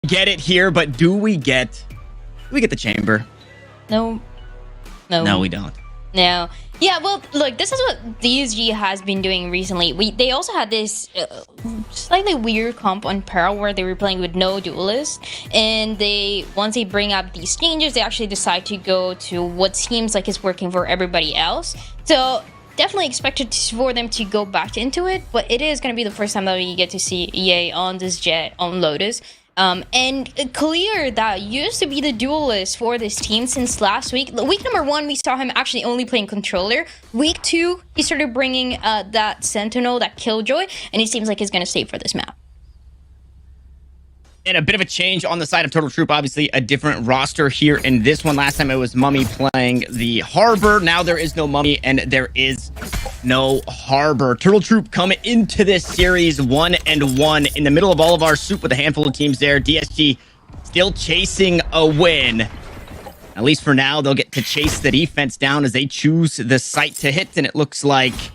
get it here, but do we get the chamber? No. No, we don't. No. Yeah, well, look, this is what DSG has been doing recently. They also had this slightly weird comp on Peril where they were playing with no duelist, and once they bring up these changes, they actually decide to go to what seems like is working for everybody else. So definitely expected for them to go back into it, but it is going to be the first time that we get to see EA on this jet on Lotus. And clear that used to be the duelist for this team since last week. Week number 1, we saw him actually only playing controller. Week 2, he started bringing that Sentinel, that Killjoy, and it seems like he's going to stay for this map. And a bit of a change on the side of Turtle Troop. Obviously, a different roster here in this one. Last time it was Mummy playing the Harbor. Now there is no Mummy and there is no Harbor. Turtle Troop coming into this series 1-1 in the middle of all of our soup with a handful of teams there. DSG still chasing a win. At least for now, they'll get to chase the defense down as they choose the site to hit. And it looks like a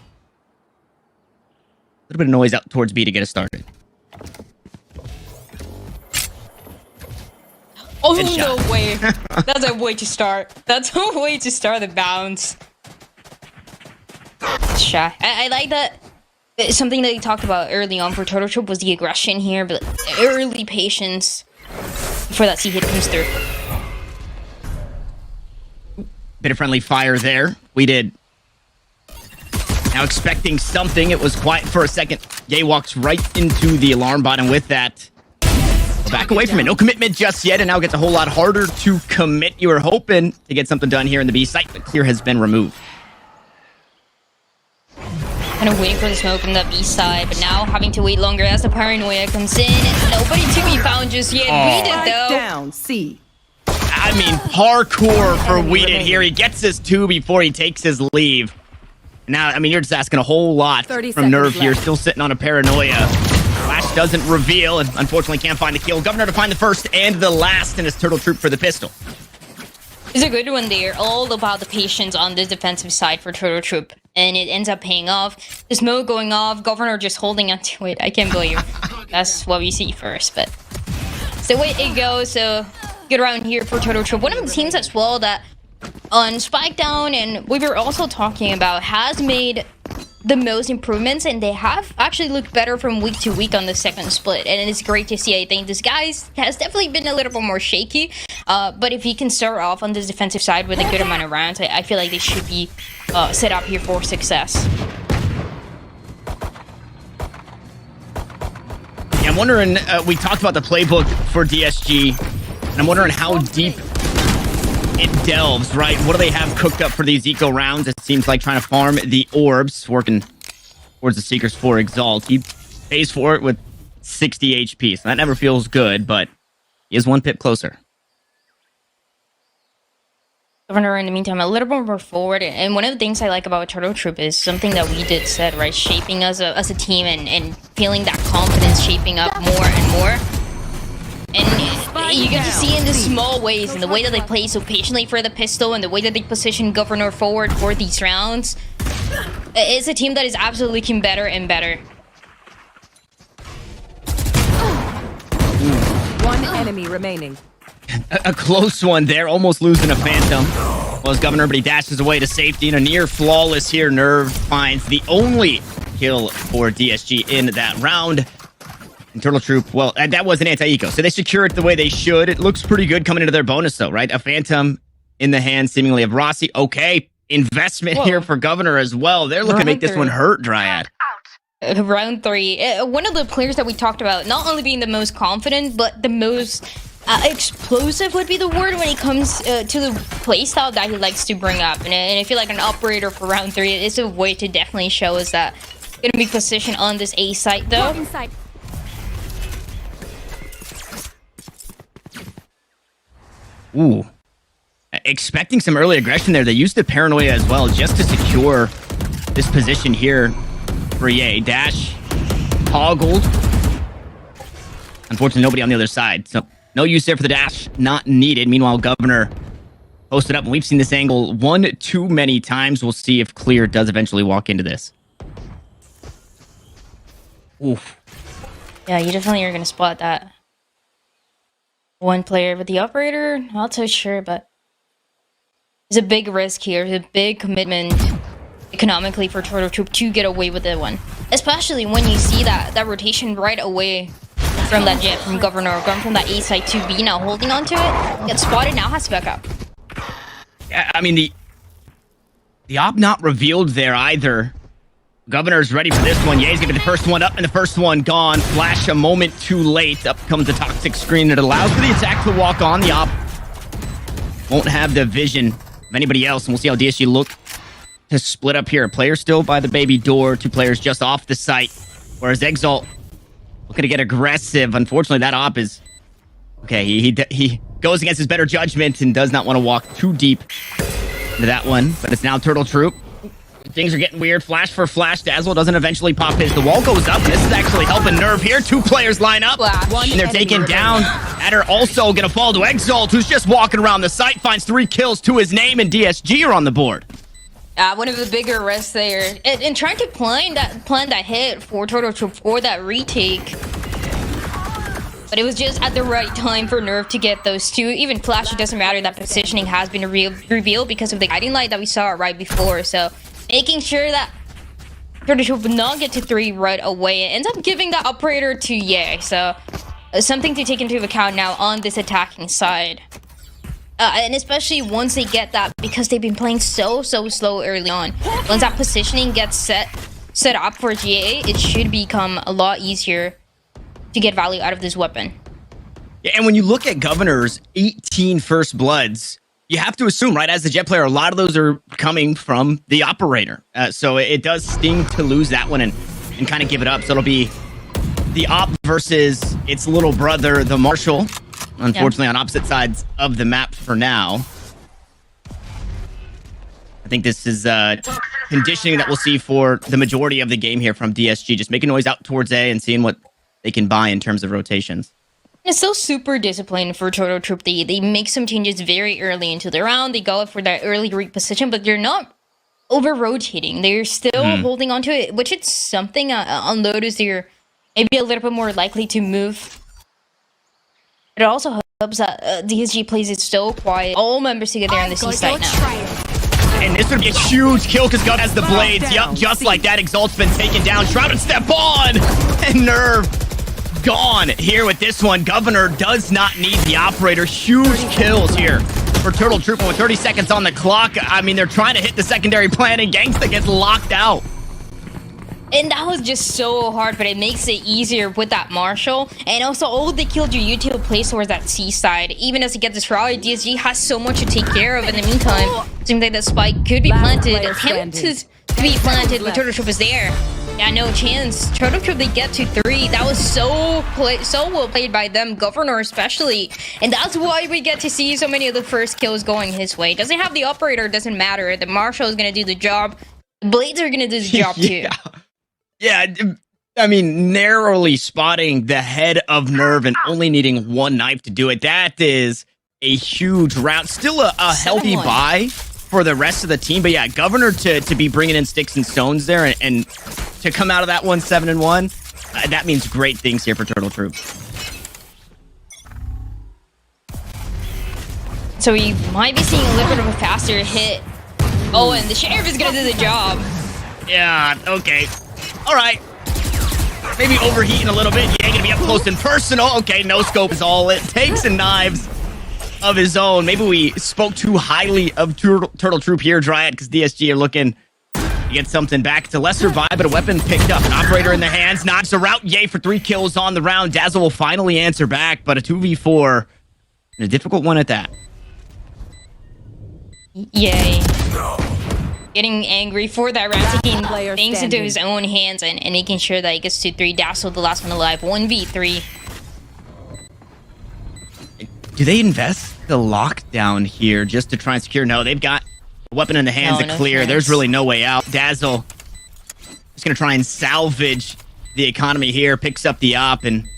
little bit of noise out towards B to get us started. Oh, no way. That's a way to start. That's a way to start the bounce. Shy. I like that. Something that you talked about early on for Turtle Troop was the aggression here, but early patience before that C hit comes through. Bit of friendly fire there. We did. Now expecting something. It was quiet for a second. Ye walks right into the alarm bot, and with that, back away from it. No commitment just yet, and now gets a whole lot harder to commit. You were hoping to get something done here in the B site, but clear has been removed. Kind of waiting for the smoke on the B side, but now having to wait longer as the paranoia comes in. And nobody to be found just yet. Weeded though. Down, C. I mean, parkour for Weeded here. He gets his 2 before he takes his leave. Now, I mean, you're just asking a whole lot from Nerve here. Still sitting on a paranoia. Flash doesn't reveal, and unfortunately can't find the kill. Governor to find the first and the last in his Turtle Troop for the pistol. It's a good one there. All about the patience on the defensive side for Turtle Troop. And it ends up paying off. The smoke going off, Governor just holding onto it. I can't believe that's what we see first, but it's the way it goes. So good round here for Turtle Troop. One of the teams as well that on Spike Down, and we were also talking about, has made the most improvements, and they have actually looked better from week to week on the second split, and it's great to see. I think this guy has definitely been a little bit more shaky, but if he can start off on this defensive side with a good amount of rounds, I feel like they should be set up here for success. Yeah, I'm wondering, we talked about the playbook for DSG, and I'm wondering how deep it delves, right? What do they have cooked up for these eco rounds? It seems like trying to farm the orbs, working towards the Seekers for Exalt. He pays for it with 60 HP, so that never feels good, but he is 1 pip closer. Governor, in the meantime, a little bit more forward, and one of the things I like about Turtle Troop is something that we did said, right? Shaping as a team and feeling that confidence shaping up more and more. And you get to see in the small ways, in the way that they play so patiently for the pistol, and the way that they position Governor forward for these rounds. It's a team that is absolutely looking better and better. One enemy remaining. A close one there, almost losing a Phantom. Well, as Governor, but he dashes away to safety, and a near flawless here. Nerve finds the only kill for DSG in that round. And Turtle Troop, well, that was an anti-eco, so they secure it the way they should. It looks pretty good coming into their bonus, though, right? A Phantom in the hands, seemingly, of Rossi. Okay, investment here for Governor as well. They're looking to make this one hurt, Dryad. Round 3. One of the players that we talked about, not only being the most confident, but the most explosive would be the word when it comes to the playstyle that he likes to bring up. And I feel like an operator for round 3 is a way to definitely show us that. Gonna be positioned on this A site, though. Ooh. Expecting some early aggression there. They used the paranoia as well just to secure this position here for EA. Dash toggled. Unfortunately, nobody on the other side. So no use there for the dash. Not needed. Meanwhile, Governor posted up. And we've seen this angle one too many times. We'll see if Clear does eventually walk into this. Oof. Yeah, you definitely are going to spot that. one player with the operator. Not so sure, but it's a big risk here. It's a big commitment economically for Turtle Troop to get away with that one. Especially when you see that rotation right away from that jet, from Governor, going from that A side to B, now holding on to it. Gets spotted, now has to back up. Yeah, I mean, the op not revealed there either. Governor's ready for this one. Ye's gonna be the first one up and the first one gone. Flash a moment too late. Up comes the toxic screen that allows for the attack to walk on. The op won't have the vision of anybody else, and we'll see how DSG look to split up here. A player still by the baby door, 2 players just off the site, whereas Exalt looking to get aggressive. Unfortunately, that op is okay. He goes against his better judgment and does not want to walk too deep into that one. But it's now Turtle Troop. Things are getting weird. Flash for flash. Dazzle doesn't eventually pop his. The wall goes up. This is actually helping Nerve here. 2 players line up. And they're taken down. Adder also going to fall to Exalt, who's just walking around the site. Finds 3 kills to his name, and DSG are on the board. One of the bigger risks there. And trying to plan that hit for Turtle Troop for that retake. But it was just at the right time for Nerve to get those 2. Even Flash, it doesn't matter. That positioning has been revealed because of the guiding light that we saw right before. So making sure that Turtle Troop would not get to 3 right away. It ends up giving that operator to Ye. So something to take into account now on this attacking side. And especially once they get that, because they've been playing so slow early on. Once that positioning gets set up for GA, it should become a lot easier to get value out of this weapon. Yeah, and when you look at Governor's 18 first bloods, you have to assume, right, as the jet player, a lot of those are coming from the operator. So it does sting to lose that one and kind of give it up. So it'll be the op versus its little brother, the Marshal. Unfortunately, on opposite sides of the map for now. I think this is conditioning that we'll see for the majority of the game here from DSG. Just making noise out towards A and seeing what they can buy in terms of rotations. It's still super disciplined for Turtle Troop. They make some changes very early into the round. They go up for that early reposition, but they're not over-rotating. They're still holding on to it, which is something I'll notice they're maybe a little bit more likely to move. It also helps that DSG plays it so quiet. All members together on the C site now. And this would be a huge kill because God has the blades. Yep, just like that, Exalt's been taken down. Shrouded step on! And Nerve gone here with this one. Governor does not need the operator. Huge kills here for Turtle Troop with 30 seconds on the clock. I mean, they're trying to hit the secondary plan and Gangsta gets locked out. And that was just so hard, but it makes it easier with that Marshal. And also, all the kills your util plays towards that C side. Even as he gets destroyed, DSG has so much to take care of in the meantime. Seems like the spike could be planted. Attempted to be planted, but Turtle Troop is there. Yeah, no chance. Turtle Troop, they get to 3. That was so well played by them, Governor especially. And that's why we get to see so many of the first kills going his way. Doesn't have the operator, doesn't matter. The Marshal is going to do the job. The Blades are going to do the job too. Yeah, I mean, narrowly spotting the head of Nerve and only needing 1 knife to do it. That is a huge round. Still a healthy buy for the rest of the team. But yeah, Governor to be bringing in sticks and stones there and to come out of that one 7-1, that means great things here for Turtle Troop. So we might be seeing a little bit of a faster hit. Oh, and the Sheriff is going to do the job. Yeah, okay. All right. Maybe overheating a little bit. Yeah, gonna be up close and personal. Okay, no scope is all it takes and knives of his own. Maybe we spoke too highly of Turtle Troop here, Dryad, because DSG are looking to get something back. It's a lesser vibe, but a weapon picked up. An operator in the hands. Knocks a route. Yay for 3 kills on the round. Dazzle will finally answer back, but a 2v4. And a difficult one at that. Yay. Getting angry for that round, taking things into his own hands and making sure that he gets to 3. Dazzle, the last one alive. 1v3. Do they invest the lockdown here just to try and secure? No, they've got a weapon in the hands to clear. Chance. There's really no way out. Dazzle is going to try and salvage the economy here. Picks up the op and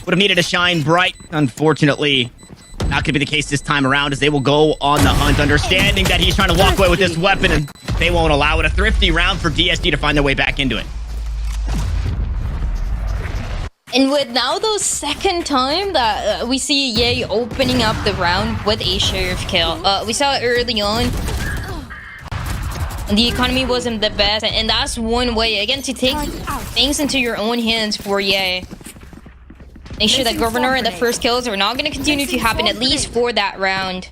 would have needed to shine bright. Unfortunately, not going to be the case this time around, as they will go on the hunt, understanding that he's trying to walk away with this weapon, and they won't allow it. A thrifty round for DSD to find their way back into it. And with now the second time that we see Ye opening up the round with a sheriff kill. We saw it early on. The economy wasn't the best, and that's one way, again, to take things into your own hands for Ye. Make sure that Governor and the first kills are not going to continue to happen, at least for that round.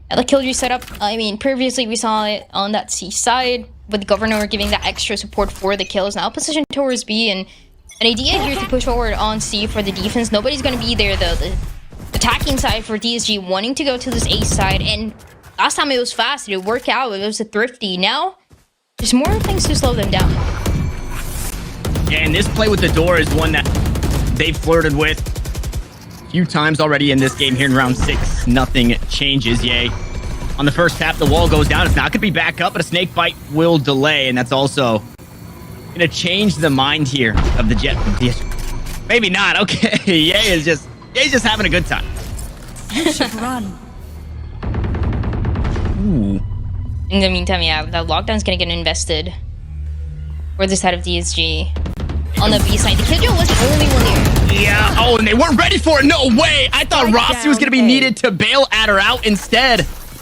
The Killjoy setup, I mean, previously we saw it on that C side, with Governor giving that extra support for the kills. Now position towards B, and an idea here to push forward on C for the defense. Nobody's going to be there, though. The attacking side for DSG wanting to go to this A side, and last time it was fast, it worked out, it was a thrifty. Now, there's more things to slow them down. Yeah, and this play with the door is one that they've flirted with a few times already in this game here in round 6. Nothing changes, Yay. On the first tap, the wall goes down. It's not going to be back up, but a snake bite will delay, and that's also going to change the mind here of the Jet from DSG. Maybe not, okay. Yay's just having a good time. You should run. Ooh. In the meantime, yeah, the lockdown's gonna get invested for the side of DSG. On the B side, the Killjoy was the only one there. Yeah, oh, and they weren't ready for it. No way. I thought Rossi was gonna be needed to bail Adder out. Instead,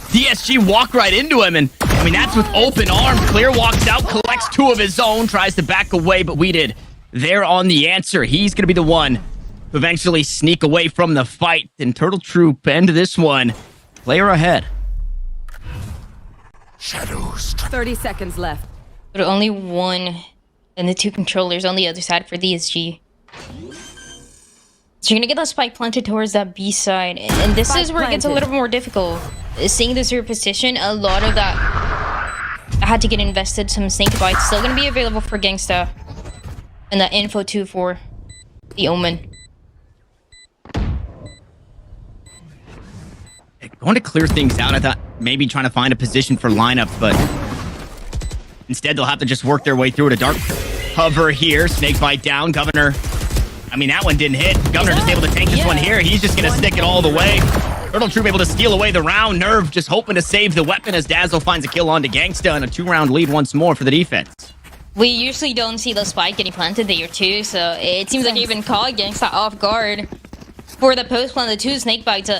DSG walked right into him, and I mean, that's with open arms. Clear walks out, collects 2 of his own, tries to back away, but we did. They're on the answer. He's gonna be the one to eventually sneak away from the fight, and Turtle Troop end this one. Player ahead. Shadows. 30 seconds left. But only one and the 2 controllers on the other side for DSG. So you're gonna get that spike planted towards that B side, and this is where it gets a little more difficult. Seeing this reposition, a lot of that had to get invested. Some snake bites still gonna be available for Gangsta, and that info too for the Omen. Going to clear things out. I thought maybe trying to find a position for lineups, but instead they'll have to just work their way through it. A dark hover here. Snake bite down. Governor. I mean, that one didn't hit. Governor just able to tank this one here. He's just going to stick it all the way. Turtle Troop able to steal away the round. Nerve just hoping to save the weapon as Dazzle finds a kill onto Gangsta, and a 2-round lead once more for the defense. We usually don't see the spike getting planted there too, so it seems like even caught Gangsta off guard. For the post plant, the 2 snake bites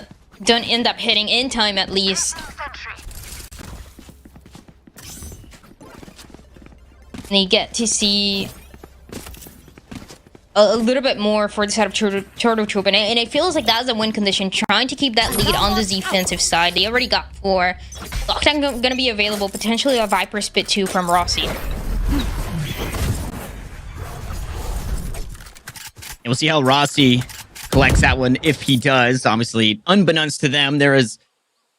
don't end up hitting in time at least. And you get to see a little bit more for the side of Turtle Troop, and it feels like that's a win condition, trying to keep that lead on the defensive side. They already got 4. Lockdown gonna be available, potentially a Viper Spit 2 from Rossi. And we'll see how Rossi collects that one if he does. Obviously, unbeknownst to them, there is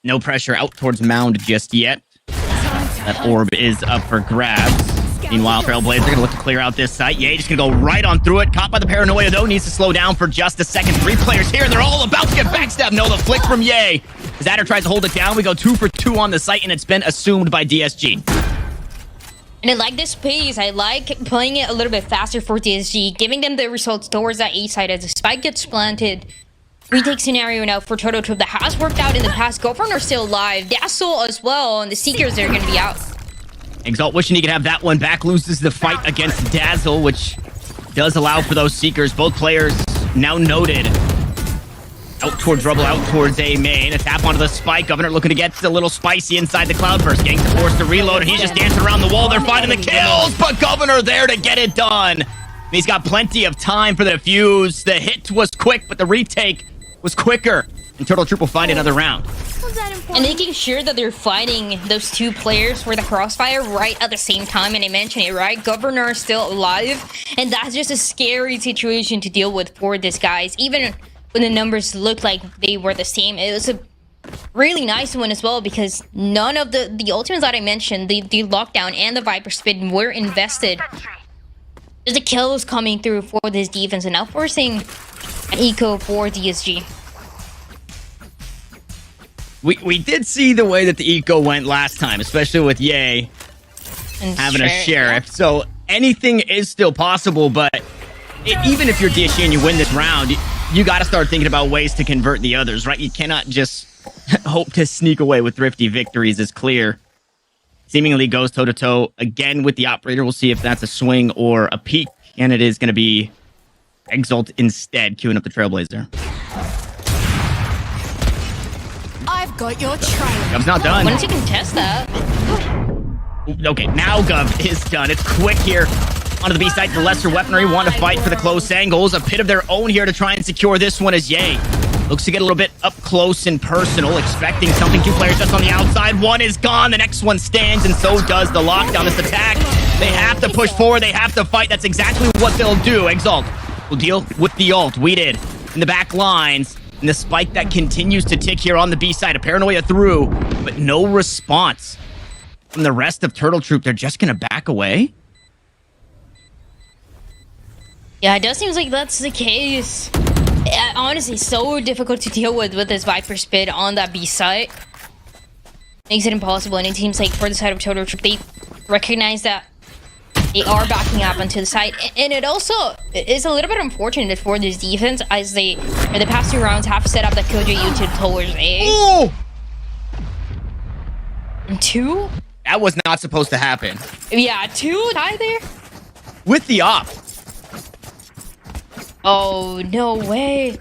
no pressure out towards Mound just yet. That orb is up for grabs. Meanwhile, Trailblazers are going to look to clear out this site. Ye just going to go right on through it. Caught by the paranoia, though. Needs to slow down for just a second. 3 players here. They're all about to get backstab. No, the flick from Ye. As Adder tries to hold it down, we go 2 for 2 on the site, and it's been assumed by DSG. And I like this pace. I like playing it a little bit faster for DSG, giving them the results towards that A side as the spike gets planted. Retake scenario now for Turtle Troop that has worked out in the past. Governor still alive. Dazzle as well, and the Seekers are going to be out. Exalt wishing he could have that one back. Loses the fight against Dazzle, which does allow for those Seekers. Both players now noted. Out towards Rubble, out towards A main. A tap onto the spike. Governor looking to get a little spicy inside the Cloudburst. Gangsta forced to reload, and he's just dancing around the wall. They're finding the kills, but Governor there to get it done. He's got plenty of time for the defuse. The hit was quick, but the retake was quicker. And Turtle Troop will find another round. And making sure that they're fighting those 2 players for the crossfire right at the same time. And I mentioned it, right? Governor is still alive. And that's just a scary situation to deal with for these guys. Even when the numbers looked like they were the same, it was a really nice one as well, because none of the ultimates that I mentioned, the lockdown and the Viper Spin, were invested. There's a kills coming through for this defense, and now forcing an eco for DSG. We did see the way that the eco went last time, especially with Ye And having a sheriff. So anything is still possible, but even if you're DSG and you win this round, you got to start thinking about ways to convert the others, right? You cannot just hope to sneak away with thrifty victories. Is clear. Seemingly goes toe-to-toe again with the operator. We'll see if that's a swing or a peek, and it is going to be Exalt instead, queuing up the Trailblazer. I've got your trail. Gov's not done. Once you can test that. Okay, now Gov is done. It's quick here. Onto the B side, the lesser weaponry want to fight for the close angles. A pit of their own here to try and secure this one as Ye looks to get a little bit up close and personal, expecting something. 2 players just on the outside. One is gone. The next one stands, and so does the lockdown. This attack, they have to push forward. They have to fight. That's exactly what they'll do. Exalt will deal with the ult. We did in the back lines. And the spike that continues to tick here on the B side. A paranoia through, but no response from the rest of Turtle Troop. They're just going to back away. Yeah, it does seem like that's the case. Honestly, so difficult to deal with this Viper Spit on that B side. Makes it impossible, and it seems like for the side of Turtle Troop, they recognize that they are backing up onto the side, and it also is a little bit unfortunate for this defense as they, in the past 2 rounds, have set up the Killjoy YouTube towards A. Oh! And 2? That was not supposed to happen. Yeah, 2 die there? With the op. Oh, no way.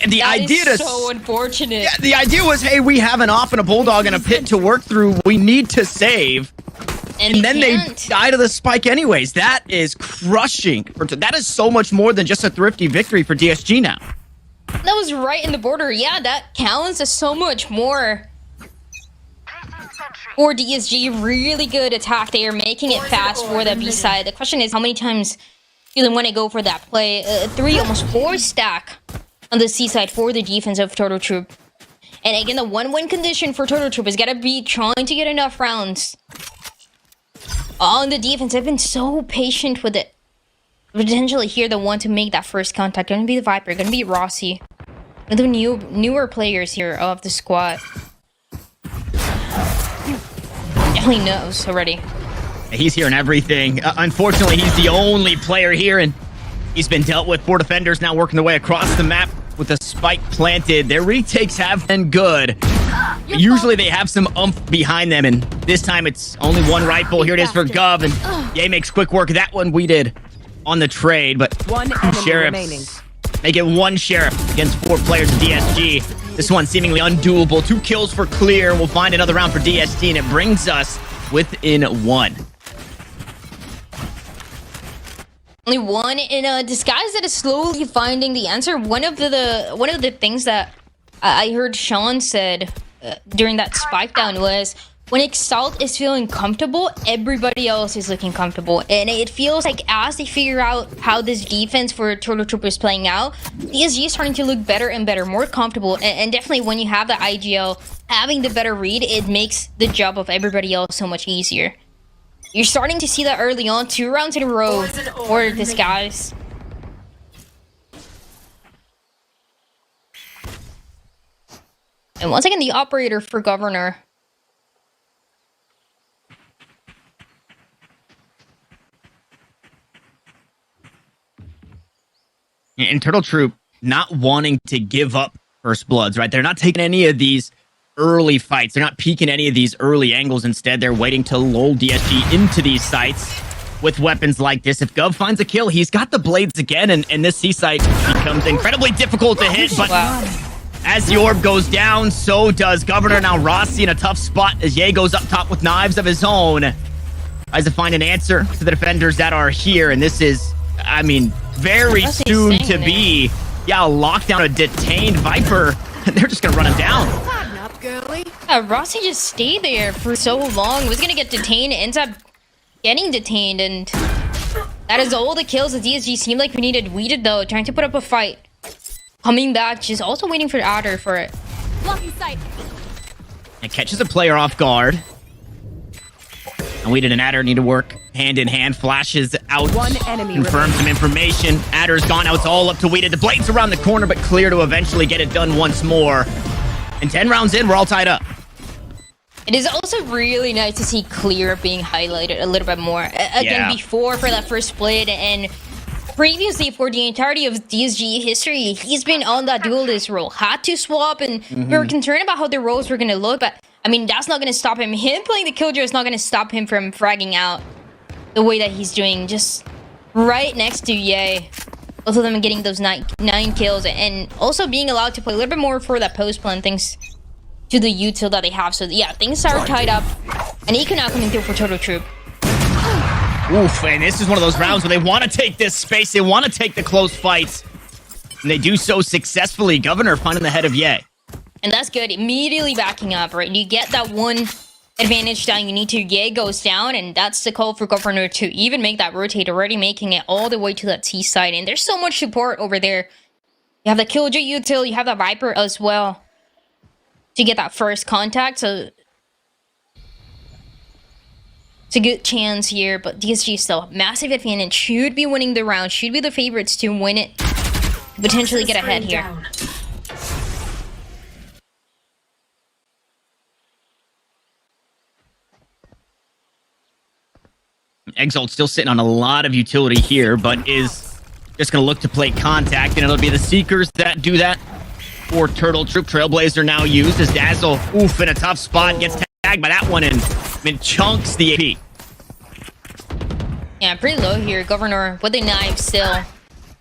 And the idea is to so unfortunate. Yeah, the idea was, hey, we have an op and a bulldog and a pit to work through. We need to save. And then they die to the spike anyways. That is crushing. That is so much more than just a thrifty victory for DSG now. That was right in the border. Yeah, that counts as so much more. For DSG, really good attack. They are making it fast for the B side. The question is, how many times do they want to go for that play? 3, almost 4 stack on the C side for the defense of Turtle Troop. And again, the 1-win condition for Turtle Troop is gotta be trying to get enough rounds. On the defense, I've been so patient with it. Potentially here, the one to make that first contact. Gonna be the Viper, gonna be Rossi. One of the newer players here of the squad. Definitely knows already. He's hearing everything. Unfortunately, he's the only player here, and he's been dealt with. 4 defenders now working their way across the map with a spike planted. Their retakes have been good. Usually they have some oomph behind them, and this time it's only 1 rifle. Here it is for Gov, and Ye makes quick work of that one. We did on the trade, but 1 enemy remaining. Make it 1 sheriff against 4 players of DSG. This one seemingly undoable. 2 kills for clear. We'll find another round for DSG, and it brings us within 1. Only 1 in a disguise that is slowly finding the answer. One of the things that I heard Sean said during that spike down was, when Exalt is feeling comfortable, everybody else is looking comfortable. And it feels like as they figure out how this defense for Turtle Troop is playing out, DSG is starting to look better and better, more comfortable. And definitely when you have the IGL having the better read, it makes the job of everybody else so much easier. You're starting to see that early on, 2 rounds in a row for this guys. And once again, the operator for Governor. And Turtle Troop not wanting to give up First Bloods, right? They're not taking any of these early fights. They're not peeking any of these early angles. Instead, they're waiting to lull DSG into these sites with weapons like this. If Gov finds a kill, he's got the blades again, and this C site becomes incredibly difficult to hit. But as the orb goes down, so does Governor. Now Rossi in a tough spot as Ye goes up top with knives of his own. Tries to find an answer to the defenders that are here, and this is, I mean, very soon to be, a lockdown, a detained Viper. They're just gonna run him down. Rossi just stayed there for so long. Was gonna get detained, ends up getting detained, and that is all the kills the DSG seemed like we needed. We did though, trying to put up a fight. Coming back, just also waiting for the adder for it. Blocking sight. It catches a player off guard. And we did an adder need to work hand in hand. Flashes out. 1 enemy confirms some information. Adder's gone. Now it's all up to Weeded. The blade's around the corner, but clear to eventually get it done once more. And 10 rounds in, we're all tied up. It is also really nice to see Clear being highlighted a little bit more. Again, before for that first split and previously for the entirety of DSG history, he's been on that duelist role. Had to swap, and we were concerned about how the roles were going to look, but I mean, that's not going to stop him. Him playing the Killjoy is not going to stop him from fragging out the way that he's doing. Just right next to Ye. Both of them getting those nine kills, and also being allowed to play a little bit more for that post plan thanks to the util that they have. So yeah, things are tied up. And Eco now coming through for Turtle Troop. Oof, and this is one of those rounds where they want to take this space. They want to take the close fights. And they do so successfully. Governor finding the head of Ye. And that's good. Immediately backing up, right? You get that one advantage that you need to. Ye goes down, and that's the call for Governor to even make that rotate, already making it all the way to that T side. And there's so much support over there. You have the Killjoy util, you have the Viper as well to get that first contact. So it's a good chance here, but DSG still massive advantage. Should be winning the round, should be the favorites to win it, to potentially get ahead here. Exalt still sitting on a lot of utility here, but is just going to look to play contact, and it'll be the Seekers that do that for Turtle Troop. Trailblazer now used as Dazzle, oof, in a tough spot, gets tagged by that one, and chunks the AP. Yeah, pretty low here. Governor with a knife still.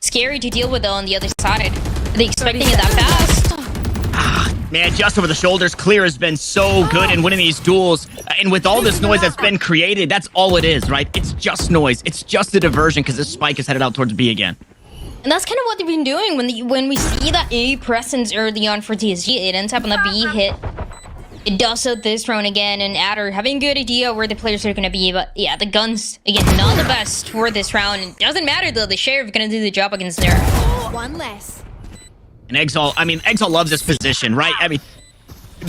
Scary to deal with though on the other side. Are they expecting it that fast? Man, just over the shoulders, Clear has been so good in winning these duels. And with all this noise that's been created, that's all it is, right? It's just noise. It's just a diversion because this spike is headed out towards B again. And that's kind of what they've been doing when we see that A presence early on for DSG. It ends up on the B hit. It does so this round again, and Adder having a good idea where the players are going to be. But yeah, the guns, again, not the best for this round. It doesn't matter though, the Sheriff going to do the job against there. One less. And Exalt loves this position, right? I mean,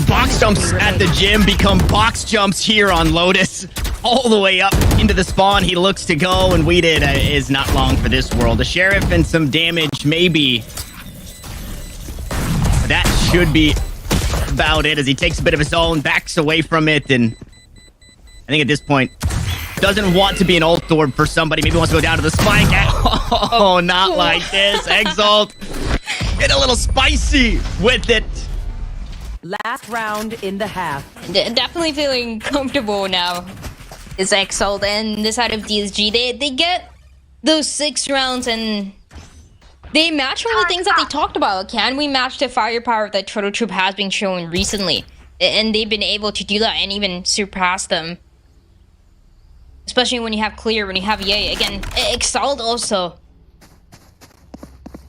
box jumps at the gym become box jumps here on Lotus. All the way up into the spawn, he looks to go, and Weeded is not long for this world. The Sheriff and some damage, maybe. That should be about it as he takes a bit of his own, backs away from it, and I think at this point, doesn't want to be an ult orb for somebody. Maybe wants to go down to the spike. Oh, not like this. Exalt, get a little spicy with it. Last round in the half. Definitely feeling comfortable now. Is Exalt and the side of DSG. They get those 6 rounds and they match all the things that they talked about. Can we match the firepower that Turtle Troop has been showing recently? And they've been able to do that and even surpass them. Especially when you have Clear, when you have Ye. Again, Exalt also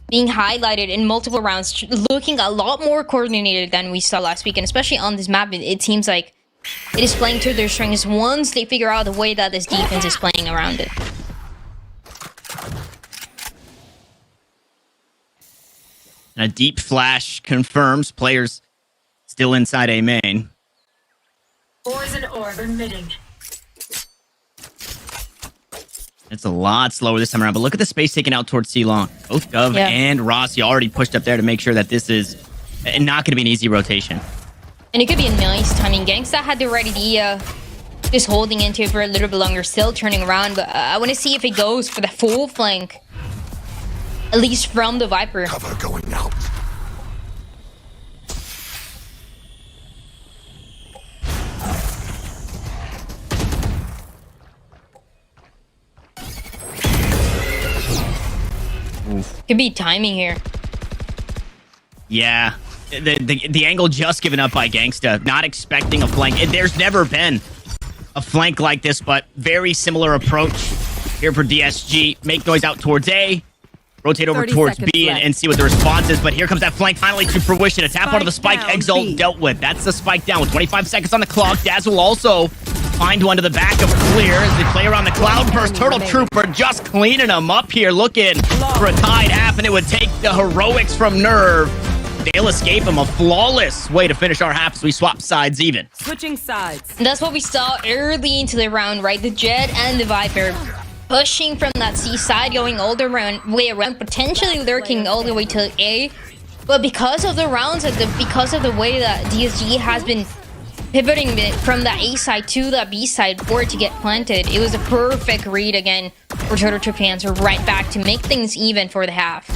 being highlighted in multiple rounds, looking a lot more coordinated than we saw last week. And especially on this map, it seems like it is playing to their strengths once they figure out the way that this defense is playing around it. A deep flash confirms players still inside A main. Poison orb emitting. It's a lot slower this time around, but look at the space taken out towards C-Long. Both Gov and Rossi already pushed up there to make sure that this is not going to be an easy rotation. And it could be a nice timing. Gangsta had the right idea, just holding into it for a little bit longer, still turning around, but I want to see if it goes for the full flank. At least from the Viper. Cover going out. Could be timing here. Yeah. The angle just given up by Gangsta. Not expecting a flank. There's never been a flank like this, but very similar approach here for DSG. Make noise out towards A. Rotate over towards B and see what the response is. But here comes that flank finally to fruition. A tap onto the spike. Exalt dealt with. That's the spike down with 25 seconds on the clock. Dazzle also find one to the back of Clear as they play around the Cloudburst. Turtle Trooper just cleaning them up here, looking for a tied half, and it would take the heroics from Nerve. They'll escape him. A flawless way to finish our half as we swap sides even. Switching sides. And that's what we saw early into the round, right? The Jet and the Viper pushing from that C side, going all the way around, potentially lurking all the way to A. But because of the rounds and because of the way that DSG has been pivoting it from the A side to the B side for it to get planted, it was a perfect read again for Turtle Troop fans. Are right back to make things even for the half.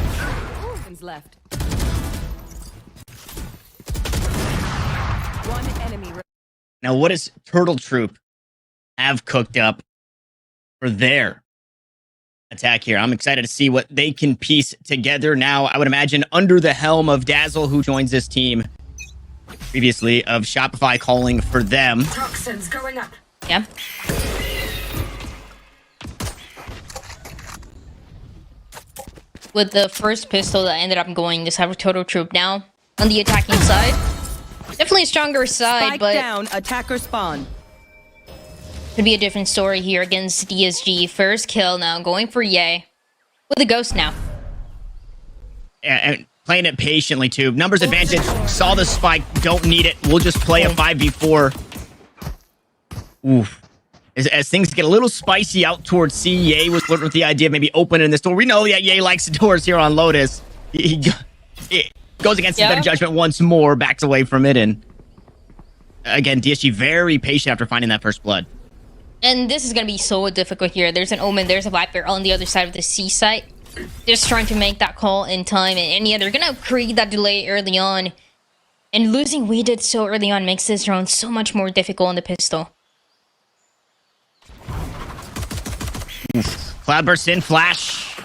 Left. One enemy. Now, what does Turtle Troop have cooked up for their attack here. I'm excited to see what they can piece together now. I would imagine under the helm of Dazzle, who joins this team previously of Shopify calling for them. Toxins going up. Yeah. With the first pistol that ended up going this Cyber Total Troop now on the attacking side. Definitely a stronger side, Spike but down, attacker spawn. could be a different story here against DSG. First kill now, going for Ye. With a ghost now. And playing it patiently too. Numbers advantage. Saw the spike. Don't need it. We'll just play a 5v4. Oof. As things get a little spicy out towards C, Ye was flirting with the idea of maybe opening this door. We know that Ye likes the doors here on Lotus. He goes against his better judgment once more, backs away from it, and again, DSG very patient after finding that first blood. And this is going to be so difficult here. There's an Omen, there's a Viper on the other side of the C site. Just trying to make that call in time, and yeah, they're going to create that delay early on. And losing we did so early on makes this round so much more difficult on the pistol. Cloudburst in, flash.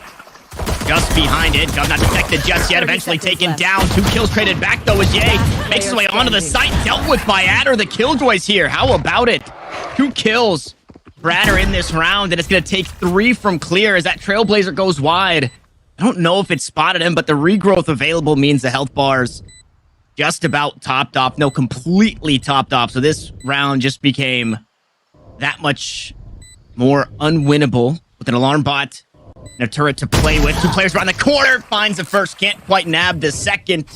Just behind it. Gov not detected just yet. Eventually taken down. 2 kills traded back though as Ye makes his way onto the site. Dealt with by Adder. The Killjoys here. How about it? 2 kills. Adder in this round, and it's going to take 3 from clear as that Trailblazer goes wide. I don't know if it spotted him, but the regrowth available means the health bars just about topped off. No, completely topped off. So this round just became that much more unwinnable with an alarm bot and a turret to play with. 2 players around the corner. Finds the first. Can't quite nab the second.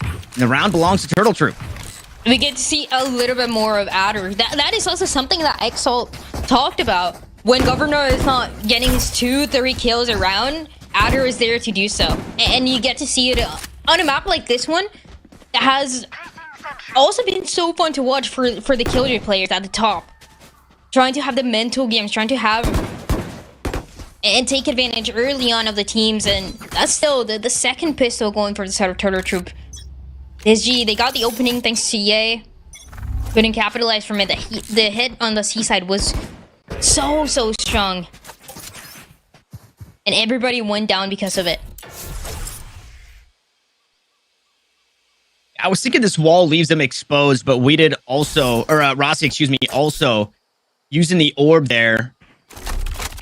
And the round belongs to Turtle Troop. We get to see a little bit more of Adder. That is also something that Exalt talked about. When Governor is not getting his 2-3 kills around, Adder is there to do so. And you get to see it on a map like this one that has also been so fun to watch for the Killjoy players at the top. Trying to have the mental games, trying to have and take advantage early on of the teams, and that's still the second pistol going for the side of Turtle Troop. DSG, they got the opening thanks to Ye. Couldn't capitalize from it. The hit on the C side was so strong. And everybody went down because of it. I was thinking this wall leaves them exposed, but we did also, or Rossi, excuse me, also using the orb there.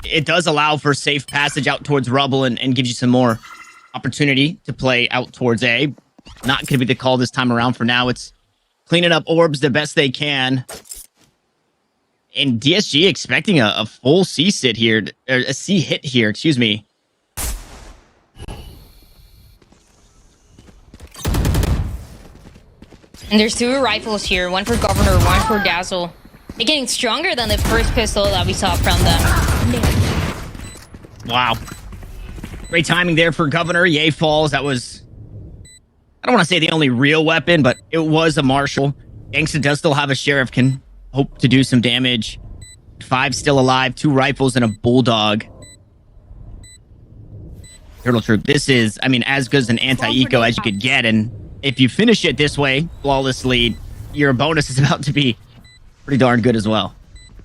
It does allow for safe passage out towards rubble and gives you some more opportunity to play out towards A. Not going to be the call this time around for now. It's cleaning up orbs the best they can. And DSG expecting a full C sit here, or a C hit here, excuse me. And there's 2 rifles here, one for Governor, one for Dazzle. They're getting stronger than the first pistol that we saw from them. Wow. Great timing there for Governor. Ye falls. That was, I don't want to say the only real weapon, but it was a Marshall. Gangsta does still have a Sheriff, can hope to do some damage. 5 still alive, 2 rifles and a Bulldog. Turtle Troop, this is, I mean, as good as an anti-eco as you could get, and if you finish it this way, flawlessly, your bonus is about to be pretty darn good as well.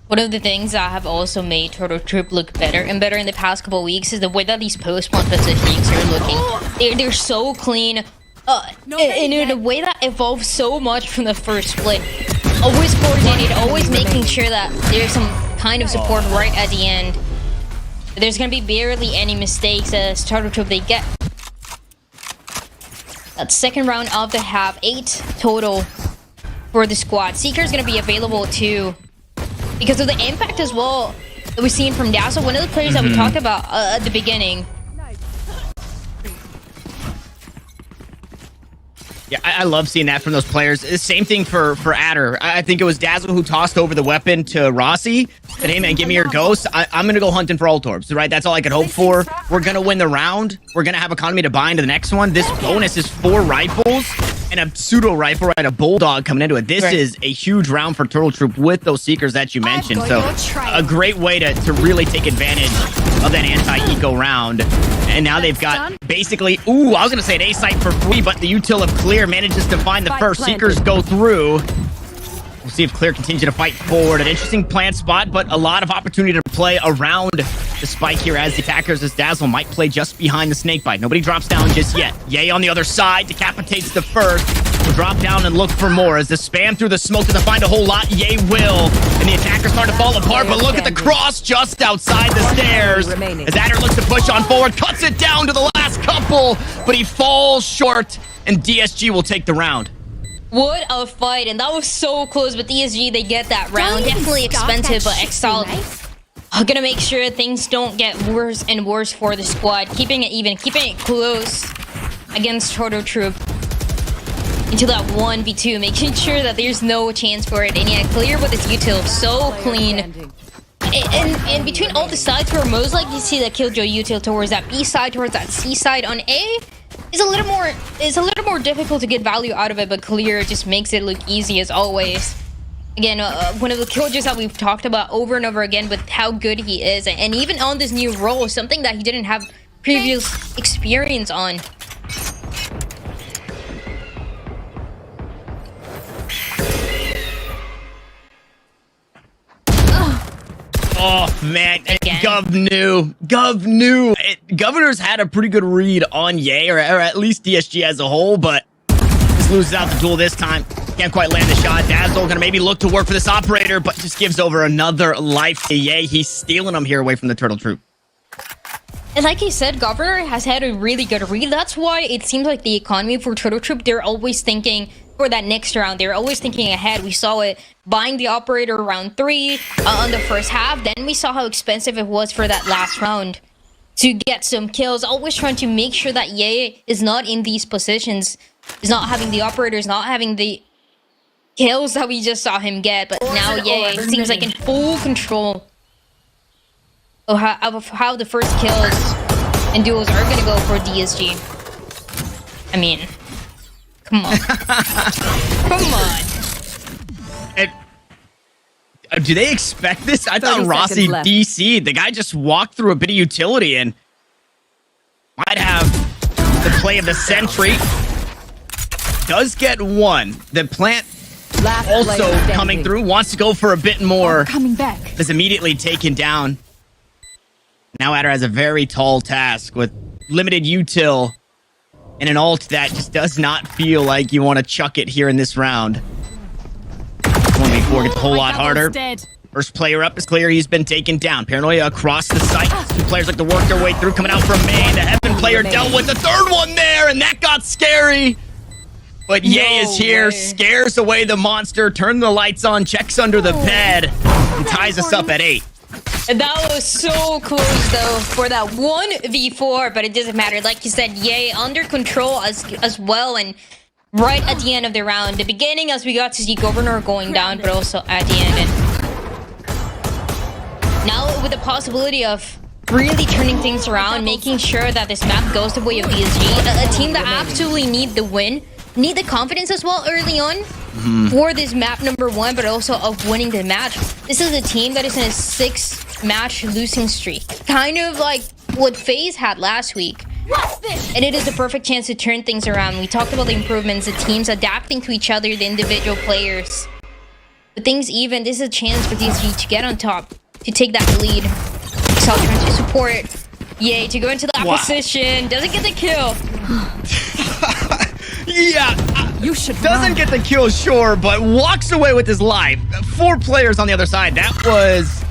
One of the things that have also made Turtle Troop look better and better in the past couple of weeks is the way that these post-spawn positionings are looking. They're so clean. And in a way that evolves so much from the first split. Always coordinated, always making sure that there's some kind of support right at the end. There's going to be barely any mistakes as Turtle Troop they get. That second round of the half, 8 total for the squad. Seeker's going to be available too because of the impact as well that we've seen from Dazzle, one of the players that we talked about at the beginning. Yeah, I love seeing that from those players. The same thing for Adder. I think it was Dazzle who tossed over the weapon to Rossi. Said, hey man, give me your ghost. I'm going to go hunting for alt orbs, right? That's all I could hope for. We're going to win the round. We're going to have economy to buy into the next one. This bonus is 4 rifles and a pseudo rifle, right? A Bulldog coming into it. This is a huge round for Turtle Troop with those Seekers that you mentioned. So a great way to really take advantage of that anti-eco round. And now they've got basically, I was going to say an A site for free, but the util of Clear manages to find the first. Seekers go through. We'll see if Clear continues to fight forward. An interesting plant spot, but a lot of opportunity to play around the spike here as the attackers as Dazzle might play just behind the snakebite. Nobody drops down just yet. Yay on the other side decapitates the first. Will drop down and look for more as the spam through the smoke doesn't find a whole lot. Yay will. And the attackers start to fall apart, but look at the cross just outside the stairs. As Adder looks to push on forward, cuts it down to the last couple, but he falls short, and DSG will take the round. What a fight, and that was so close, but DSG, they get that round. Definitely expensive, but Exalt are gonna make sure things don't get worse and worse for the squad. Keeping it even, keeping it close against Turtle Troop into that 1v2, making sure that there's no chance for it. And yeah, clear with his util, so clean. And between all the sides, we're most likely to see that Killjoy util towards that B side, towards that C side. On A, is a little more difficult to get value out of it, but clear just makes it look easy as always. Again, one of the Killjoys that we've talked about over and over again with how good he is, and even on this new role, something that he didn't have previous experience on. Oh, man. Again. Gov knew. Governor's had a pretty good read on Ye, or at least DSG as a whole, but just loses out the duel this time. Can't quite land the shot. Dazzle gonna maybe look to work for this operator, but just gives over another life to Ye. He's stealing him here away from the Turtle Troop. And like he said, Governor has had a really good read. That's why it seems like the economy for Turtle Troop, they're always thinking for that next round. They're always thinking ahead. We saw it buying the operator round 3 on the first half. Then we saw how expensive it was for that last round to get some kills. Always trying to make sure that Ye is not in these positions, is not having the operators, not having the kills that we just saw him get. But now Ye seems like in full control of how the first kills and duels are gonna go for DSG. I mean, come on. Come on. Do they expect this? I thought 30 Rossi seconds left. DC'd. The guy just walked through a bit of utility and might have the play of the sentry. Does get one. The plant Last also player standing. coming through. Wants to go for a bit more. Coming back. Is immediately taken down. Now Adder has a very tall task with limited util and an ult that just does not feel like you want to chuck it here in this round. 1v4 gets a whole lot harder. First player up is clear. He's been taken down. Paranoia across the site. Two players like to work their way through. Coming out from main. The Heaven player dealt with the third one there, and that got scary. But Ye is here. way. Scares away the monster. Turns the lights on. Checks under the bed. And ties us up at 8. And that was so close though for that 1v4, but it doesn't matter. Like you said, Ye under control as well, and right at the end of the round, the beginning as we got to see Governor going down, but also at the end. And now with the possibility of really turning things around, making sure that this map goes the way of DSG, a team that absolutely need the win, need the confidence as well early on for this map number 1, but also of winning the match. This is a team that is in a 6-match losing streak, kind of like what FaZe had last week. And it is the perfect chance to turn things around. We talked about the improvements, the teams adapting to each other, the individual players. But things even, this is a chance for DSG to get on top, to take that lead. So trying to support Ye to go into that position. Doesn't get the kill. Yeah. You should Doesn't get the kill, sure, but walks away with his life. 4 players on the other side. That was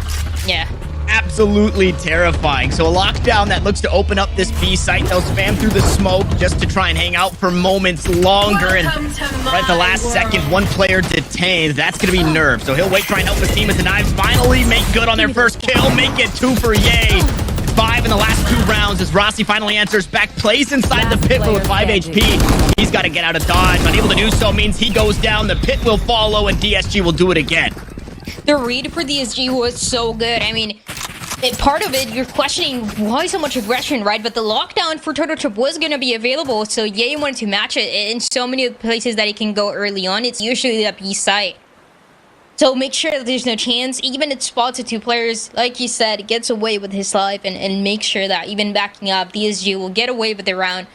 Yeah. absolutely terrifying. So a lockdown that looks to open up this B site. They'll spam through the smoke just to try and hang out for moments longer. And Welcome to my right at the last world. second, one player detained. That's going to be Nerve. So he'll wait, try and help his team with the knives. Finally make good on their first kill. Make it 2 for Ye. 5 in the last 2 rounds as Rossi finally answers back. Plays inside the pit with 5 HP. He's got to get out of dodge. Unable to do so means he goes down. The pit will follow and DSG will do it again. The read for DSG was so good. I mean, part of it, you're questioning why so much aggression, right? But the lockdown for Turtle Troop was going to be available, so Ye wanted to match it in so many places that he can go early on. It's usually the B site. So make sure that there's no chance. Even it spots the 2 players, like you said, gets away with his life, and make sure that even backing up, DSG will get away with the round.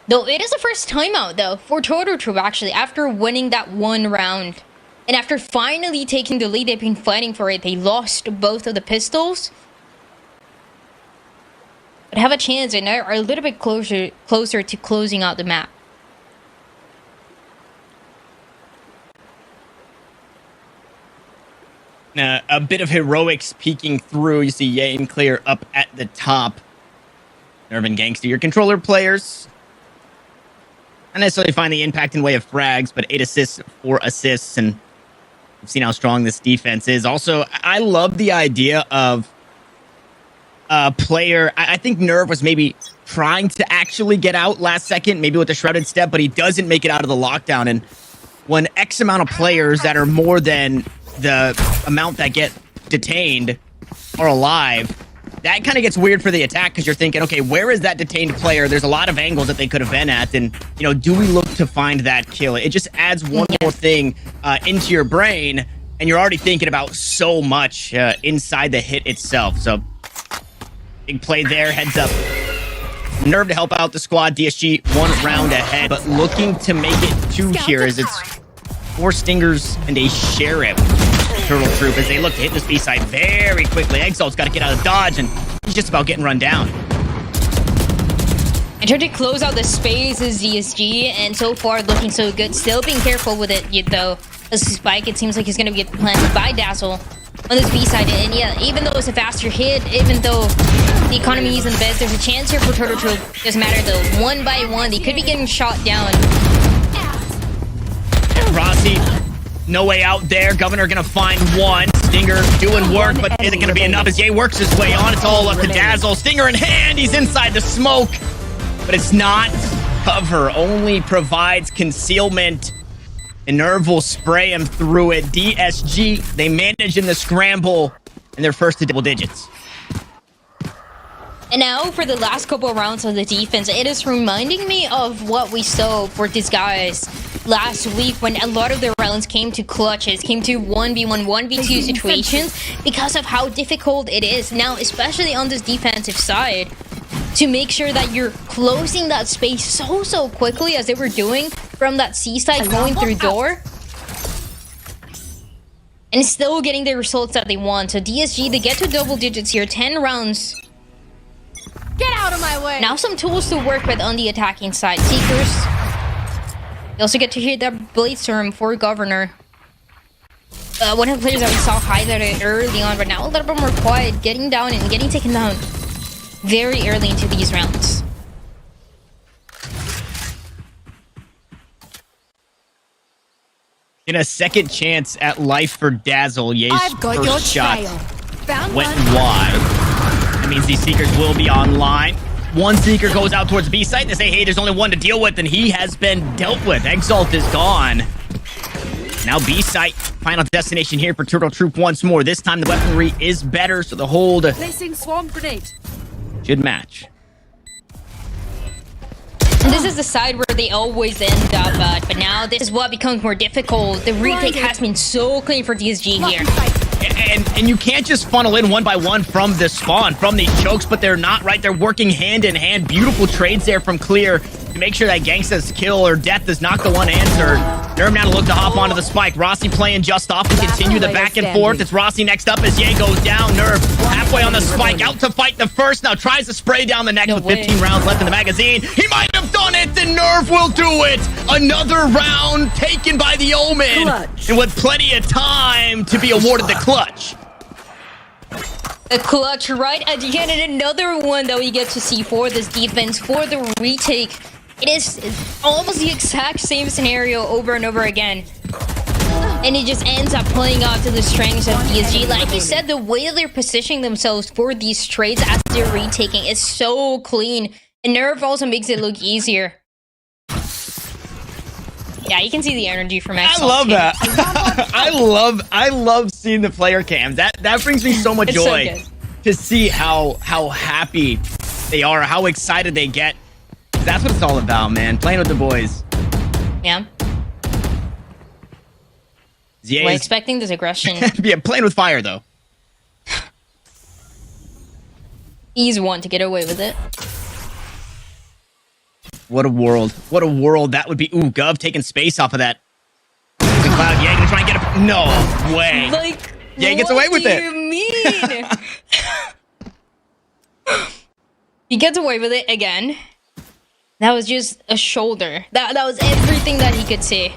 Though it is the first time out, though, for Turtle Troop, actually, after winning that 1 round. And after finally taking the lead, they've been fighting for it. They lost both of the pistols. but have a chance and are a little bit closer to closing out the map. A bit of heroics peeking through. You see Ye and Clear up at the top. Nerve and Gangster, your controller players. Not necessarily find the impact in way of frags, but 8 assists, 4 assists, and we've seen how strong this defense is. Also, I love the idea of a player. I think Nerve was maybe trying to actually get out last second, maybe with the shrouded step, but he doesn't make it out of the lockdown. And when X amount of players that are more than the amount that get detained are alive, that kind of gets weird for the attack because you're thinking, okay, where is that detained player? There's a lot of angles that they could have been at, and do we look to find that kill? It just adds one more thing into your brain, and you're already thinking about so much inside the hit itself. So big play there, heads up. Nerve to help out the squad. DSG 1 round ahead, but looking to make it 2 here as it's 4 Stingers and a Sheriff Turtle Troop as they look to hit this B side very quickly. Exalt's got to get out of dodge, and he's just about getting run down. And trying to close out the space is DSG, and so far looking so good. Still being careful with it, though. As Spike, it seems like he's going to get planted by Dazzle on this B side. And yeah, even though it's a faster hit, even though the economy isn't the best, there's a chance here for Turtle Troop. Doesn't matter though. 1 by 1, they could be getting shot down. Rossi, no way out there. Governor gonna find one. Stinger doing work, but is it gonna be enough as Ye works his way on? It's all up to Dazzle. Stinger in hand, he's inside the smoke, but it's not. Cover only provides concealment, and Nerve will spray him through it. DSG, they manage in the scramble, and they're first to double digits. And now for the last couple of rounds of the defense, it is reminding me of what we saw for these guys last week when a lot of the rounds came to clutches, came to 1v1, 1v2 situations because of how difficult it is now, especially on this defensive side, to make sure that you're closing that space so quickly as they were doing from that C side going through door. And still getting the results that they want. So DSG, they get to double digits here, 10 rounds. Get out of my way! Now some tools to work with on the attacking side. Seekers. You also get to hear that Blade Storm for Governor. One of the players that we saw highlighted early on, but now a little bit more quiet, getting down and getting taken down very early into these rounds. In a second chance at life for Dazzle, Ye's first shot went wide. That means these Seekers will be online. One Seeker goes out towards B site. They say, hey, there's only one to deal with, and he has been dealt with. Exalt is gone. Now B site, final destination here for Turtle Troop once more. This time the weaponry is better, so the hold Placing swarm grenade. should match. And this is the side where they always end up at, but now this is what becomes more difficult. The retake has been so clean for DSG here. And you can't just funnel in 1 by 1 from the spawn, from these chokes, but they're not, right? They're working hand in hand. Beautiful trades there from Clear to make sure that Gangsta's kill or death is not the one answered. Nerve now to look to hop onto the spike. Rossi playing just off to continue the back and forth. It's Rossi next up as Ye goes down. Nerve halfway on the spike, out to fight the first. Now tries to spray down the next with 15 rounds left in the magazine. He might have done it, and Nerve will do it. Another round taken by the Omen. Clutch. And with plenty of time to be awarded the clutch. The clutch right at the end, and another one that we get to see for this defense, for the retake. It is almost the exact same scenario over and over again. And it just ends up playing out to the strengths of DSG. Like you said, the way they're positioning themselves for these trades as they're retaking is so clean. And Nerve also makes it look easier. Yeah, you can see the energy from X. I love that. I love seeing the player cams. That brings me so much joy to see how happy they are, how excited they get. That's what it's all about, man. Playing with the boys. Yeah. We're expecting this aggression. Yeah, playing with fire though. He's one to get away with it. What a world. What a world that would be. Ooh, Gov taking space off of that. Cloud, yeah, gonna try and get a... No way. Like, yeah, he gets away with it. What do you mean? He gets away with it again. That was just a shoulder. That was everything that he could see.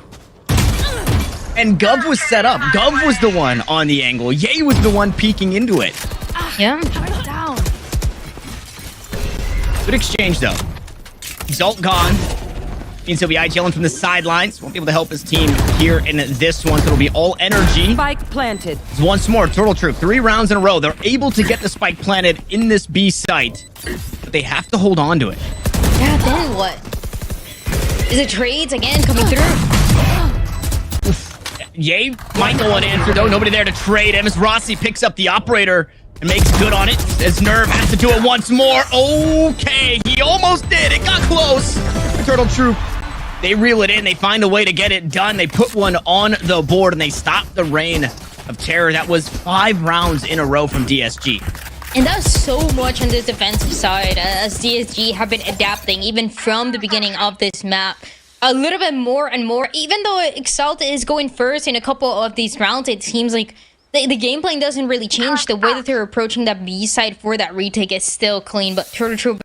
And Gov was set up. Gov was the one on the angle. Ye was the one peeking into it. Yeah. Down. Good exchange, though. Exalt gone. Means he'll be IGLing from the sidelines. Won't be able to help his team here in this one, so it'll be all energy. Spike planted. Once more, Turtle Troop, 3 rounds in a row. They're able to get the spike planted in this B site, but they have to hold on to it. Yeah, then what? Is it trades again coming through? Ye might go unanswered, though. Nobody there to trade him as Rossi picks up the operator and makes good on it, as Nerve has to do it once more. Okay, he almost did. It got close. The Turtle Troop, they reel it in. They find a way to get it done. They put one on the board, and they stop the reign of terror. That was 5 rounds in a row from DSG. And that's so much on this defensive side, as DSG have been adapting even from the beginning of this map. A little bit more and more. Even though Exalt is going first in a couple of these rounds, it seems like the game plan doesn't really change. The way that they're approaching that B side for that retake is still clean. But Turtle Troop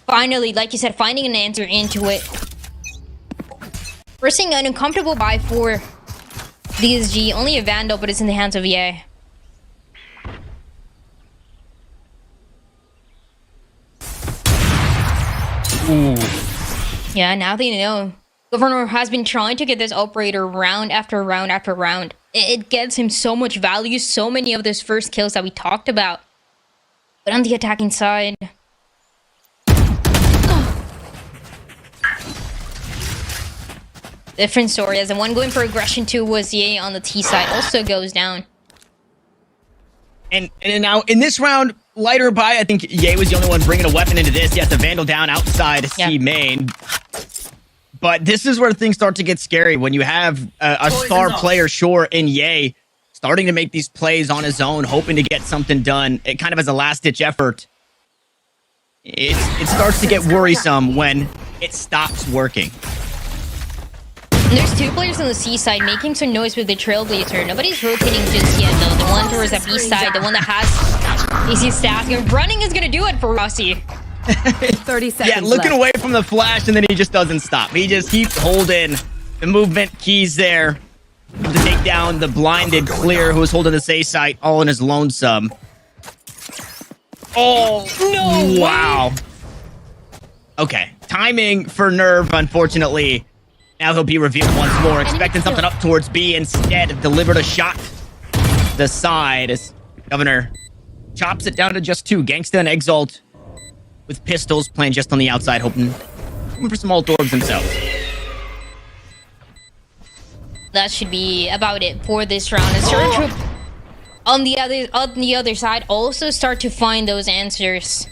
finally, like you said, finding an answer into it. Forcing an uncomfortable buy for DSG. Only a Vandal, but it's in the hands of Ye. Ooh. Yeah, now they know. Governor has been trying to get this operator round after round after round. It gets him so much value, so many of those first kills that we talked about. But on the attacking side... different story, as the one going for aggression 2 was Ye on the T side, also goes down. And now, in this round, lighter by, I think Ye was the only one bringing a weapon into this. Yes, the Vandal down outside C main. But this is where things start to get scary. When you have a star player, sure, in Ye, starting to make these plays on his own, hoping to get something done, it kind of as a last-ditch effort. It starts to get worrisome when it stops working. And there's 2 players on the C side making some noise with the Trailblazer. Nobody's rotating just yet, though. The one towards the B side, the one that has AC stats. Running is going to do it for Rossi. 30 seconds Yeah, looking left. away from the flash, and then he just doesn't stop. He just keeps holding the movement keys there to take down the blinded Clear, who was holding this A site all in his lonesome. Oh, no! Wow. Okay, timing for Nerve, unfortunately. Now he'll be revealed once more, expecting something up towards B. Instead, delivered a shot to the side as Governor chops it down to just 2. Gangsta and Exalt with pistols playing just on the outside, hoping for some ult orbs themselves. That should be about it for this round. And Turtle Troop on the other side also start to find those answers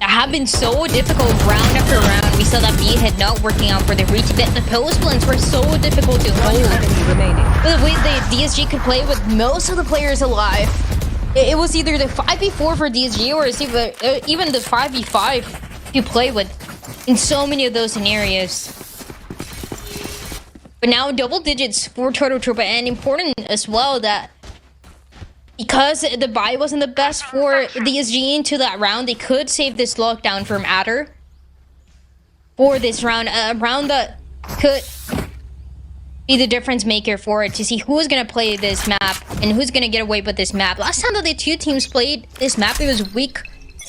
that have been so difficult round after round. We saw that B had not working out for the reach. The post blends were so difficult to hold. The way the DSG could play with most of the players alive, it was either the 5v4 for DSG or it's even the 5v5 you play with in so many of those scenarios. But now double digits for Turtle Troop, and important as well that because the buy wasn't the best for DSG into that round, they could save this lockdown from Adder for this round. A round that could be the difference maker for it, to see who's going to play this map and who's going to get away with this map. Last time that the 2 teams played this map, it was week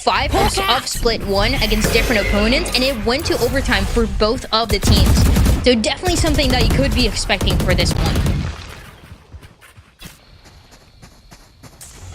5 of Split 1 against different opponents, and it went to overtime for both of the teams. So definitely something that you could be expecting for this one.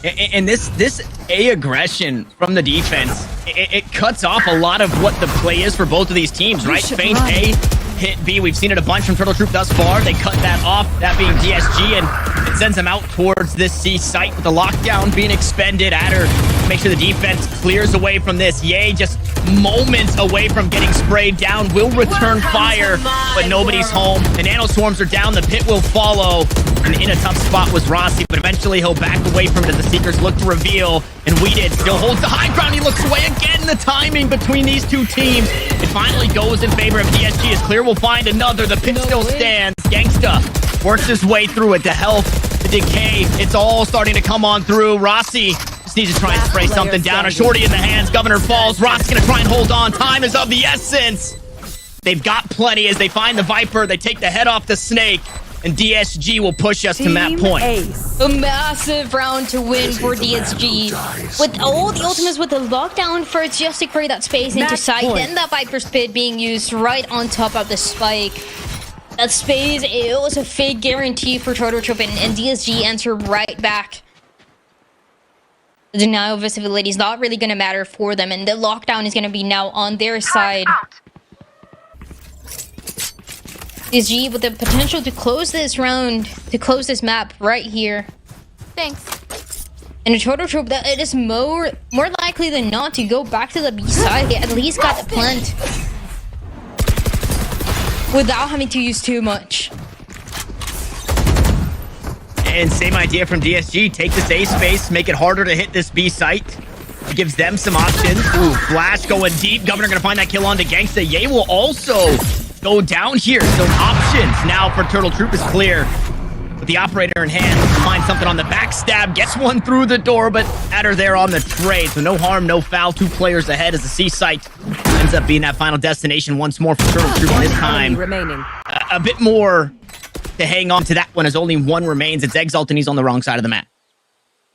And this A aggression from the defense, it cuts off a lot of what the play is for both of these teams, right? Feint A, hit B. We've seen it a bunch from Turtle Troop thus far. They cut that off, that being DSG, and it sends them out towards this C site with the lockdown being expended. Adder, make sure the defense clears away from this. Ye just moments away from getting sprayed down. Will return fire, but nobody's home. The nano swarms are down. The pit will follow. And in a tough spot was Rossi, but eventually he'll back away from it as the Seekers look to reveal. And Weeded still holds the high ground. He looks away again. The timing between these 2 teams, it finally goes in favor of DSG. As Clear will find another. The pit still stands. Gangsta works his way through it. The health, the decay, it's all starting to come on through. Rossi Just needs to try and spray something down. A shorty in the hands. Governor falls. Rock's gonna try and hold on. Time is of the essence. They've got plenty as they find the Viper. They take the head off the Snake. And DSG will push us to map point. Ace. A massive round to win for DSG. With all the ultimates, with the lockdown first, just to create that space into Match sight. point. Then that Viper Spit being used right on top of the spike. That space, it was a fake guarantee for Turtle Troop, and DSG answer right back. The denial of visibility is not really going to matter for them, and the lockdown is going to be now on their side. DSG with the potential to close this round, to close this map right here. Thanks. And the Turtle Troop, that it is more likely than not to go back to the B side. They at least got the plant without having to use too much. And same idea from DSG. Take this A space, make it harder to hit this B site. It gives them some options. Ooh, Flash going deep. Governor gonna find that kill onto Gangsta. Ye will also go down here. So options now for Turtle Troop is clear. With the operator in hand, looks to find something on the backstab. Gets one through the door, but Adder there on the trade. So no harm, no foul. 2 players ahead as the C site ends up being that final destination once more for Turtle Troop this time. Remaining. A bit more to hang on to that one as only 1 remains. It's Exalt and he's on the wrong side of the map.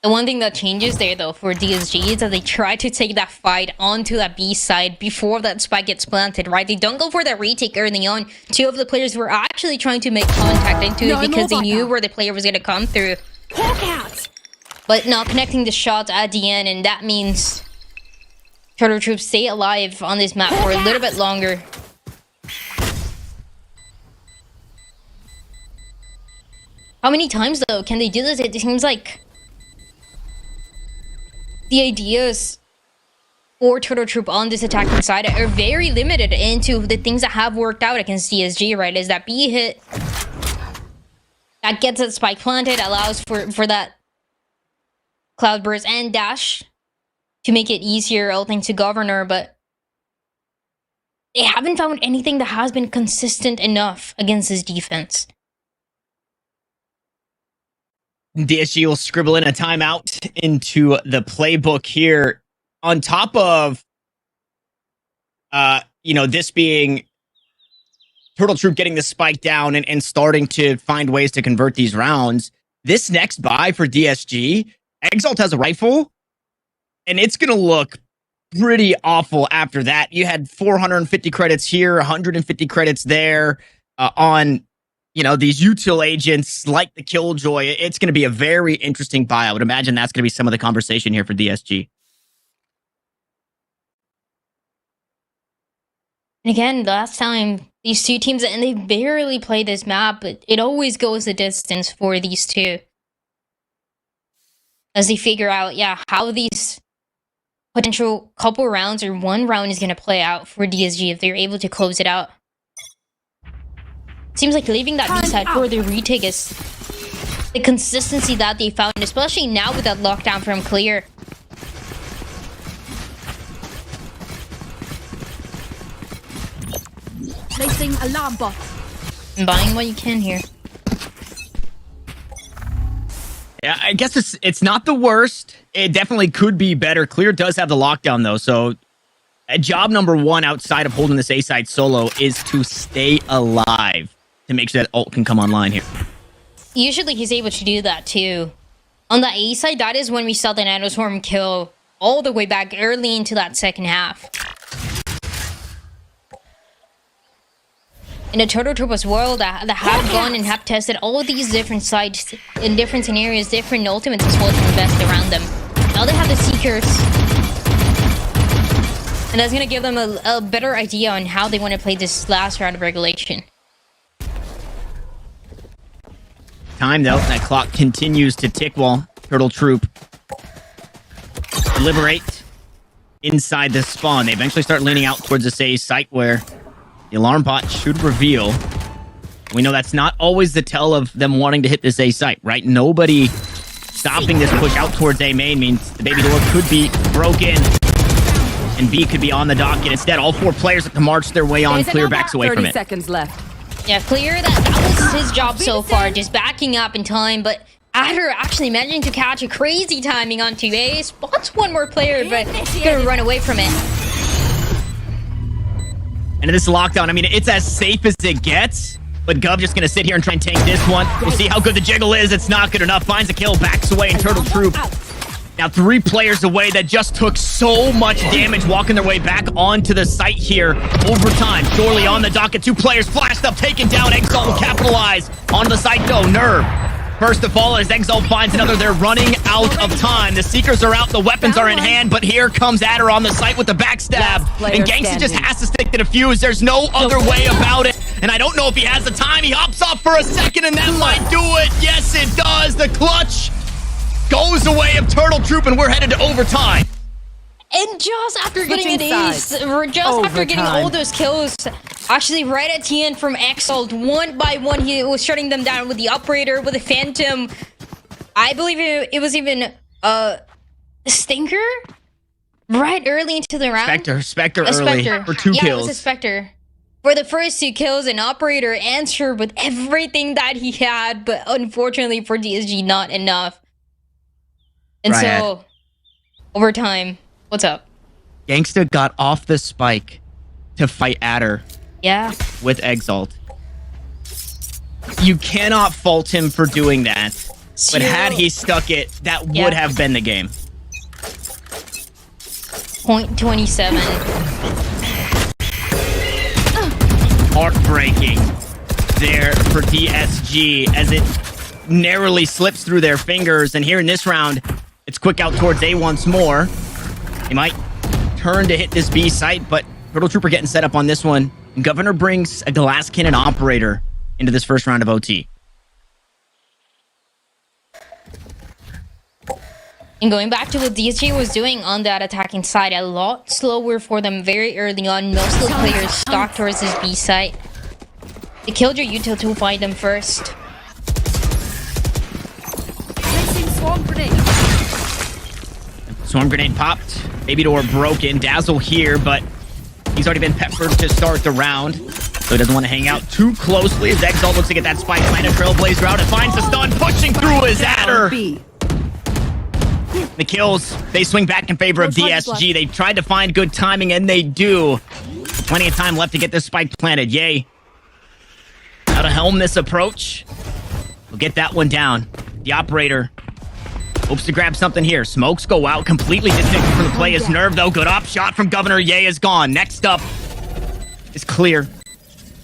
The one thing that changes there, though, for DSG is that they try to take that fight onto that B side before that spike gets planted, right? They don't go for that retake early on. 2 of the players were actually trying to make contact into it because they knew where the player was going to come through. But not connecting the shots at the end, and that means Turtle Troops stay alive on this map for a little bit longer. How many times, though, can they do this? It seems like the ideas for Turtle Troop on this attacking side are very limited into the things that have worked out against DSG, right? Is that B hit that gets that spike planted, allows for that Cloudburst and Dash to make it easier, ulting to Governor, but they haven't found anything that has been consistent enough against his defense. DSG will scribble in a timeout into the playbook here. On top of, this being Turtle Troop getting the spike down and starting to find ways to convert these rounds. This next buy for DSG, Exalt has a rifle, and it's going to look pretty awful after that. You had 450 credits here, 150 credits there on these util agents like the Killjoy. It's going to be a very interesting buy. I would imagine that's going to be some of the conversation here for DSG. And again, last time, these 2 teams, and they barely play this map, but it always goes the distance for these 2. As they figure out, how these potential couple rounds or 1 round is going to play out for DSG if they're able to close it out. Seems like leaving that B-side for the retake is the consistency that they found, especially now with that lockdown from Clear. Placing alarm bot. And buying what you can here. Yeah, I guess it's not the worst. It definitely could be better. Clear does have the lockdown, though, so job number 1 outside of holding this A-side solo is to stay alive. To make sure that ult can come online here. Usually he's able to do that too. On the A side, that is when we saw the Nanoswarm kill all the way back early into that second half. In the Turtle Troop as well, that have gone and have tested all of these different sides in different scenarios, different ultimates as well to invest around them. Now they have the Seekers. And that's going to give them a better idea on how they want to play this last round of regulation. Time though, that clock continues to tick while Turtle Troop liberate inside the spawn. They eventually start leaning out towards this A site where the alarm bot should reveal. We know that's not always the tell of them wanting to hit this A site, right? Nobody stopping this push out towards A main means the baby door could be broken and B could be on the docket. Instead, all 4 players have to march their way on. Clear backs away from 30 it. seconds left. Yeah, Clear, that was his job so far, just backing up in time, but Adder actually managing to catch a crazy timing onto A. Spots one more player, but gonna run away from it. And in this lockdown, I mean, it's as safe as it gets. But Gov just gonna sit here and try and tank this one. We'll see how good the jiggle is. It's not good enough. Finds a kill, backs away, and Turtle Troop now 3 players away that just took so much damage walking their way back onto the site here. Overtime, surely on the docket. 2 players flashed up, taken down. Exalt will capitalize onto the site though. Nerve first of all as Exalt finds another. They're running out of time. The Seekers are out, the weapons are in hand, but here comes Adder on the site with the backstab. And Gangsta just has to stick to the fuse. There's no other way about it. And I don't know if he has the time. He hops off for a second, and that might do it. Yes, it does. The clutch goes away of Turtle Troop, and we're headed to overtime. And just after getting an ace, after getting all those kills, actually right at the end from Exalt, one by one, he was shutting them down with the operator, with the Phantom. I believe it was even Stinker right early into the round. Spectre early for 2 kills. Yeah, it was a Spectre. For the first 2 kills, an operator answered with everything that he had, but unfortunately for DSG, not enough. And so, overtime. What's up? Gangsta got off the spike to fight Adder. Yeah. With Exalt. You cannot fault him for doing that. But had he stuck it, that would have been the game. .27. Heartbreaking there for DSG as it narrowly slips through their fingers. And here in this round, it's quick out towards A once more. They might turn to hit this B site, but Turtle Trooper getting set up on this one. And Governor brings a glass cannon operator into this first round of OT. And going back to what DSG was doing on that attacking side, a lot slower for them very early on. Most of the players stalked towards this B site. They killed your util to find them first. Placing swarm grenade. Swarm grenade popped. Baby door broken. Dazzle here, but he's already been peppered to start the round. So he doesn't want to hang out too closely as Exalt looks to get that spike plant. Trailblazer out and finds the stun. Pushing through his Adder. The kills, they swing back in favor of DSG. They tried to find good timing, and they do. Plenty of time left to get this spike planted. Yay. How to helm this approach. We'll get that one down. The operator hopes to grab something here. Smokes go out, completely disconnected from the play. His Nerve, though, good up. Shot from Governor. Ye is gone. Next up is Clear.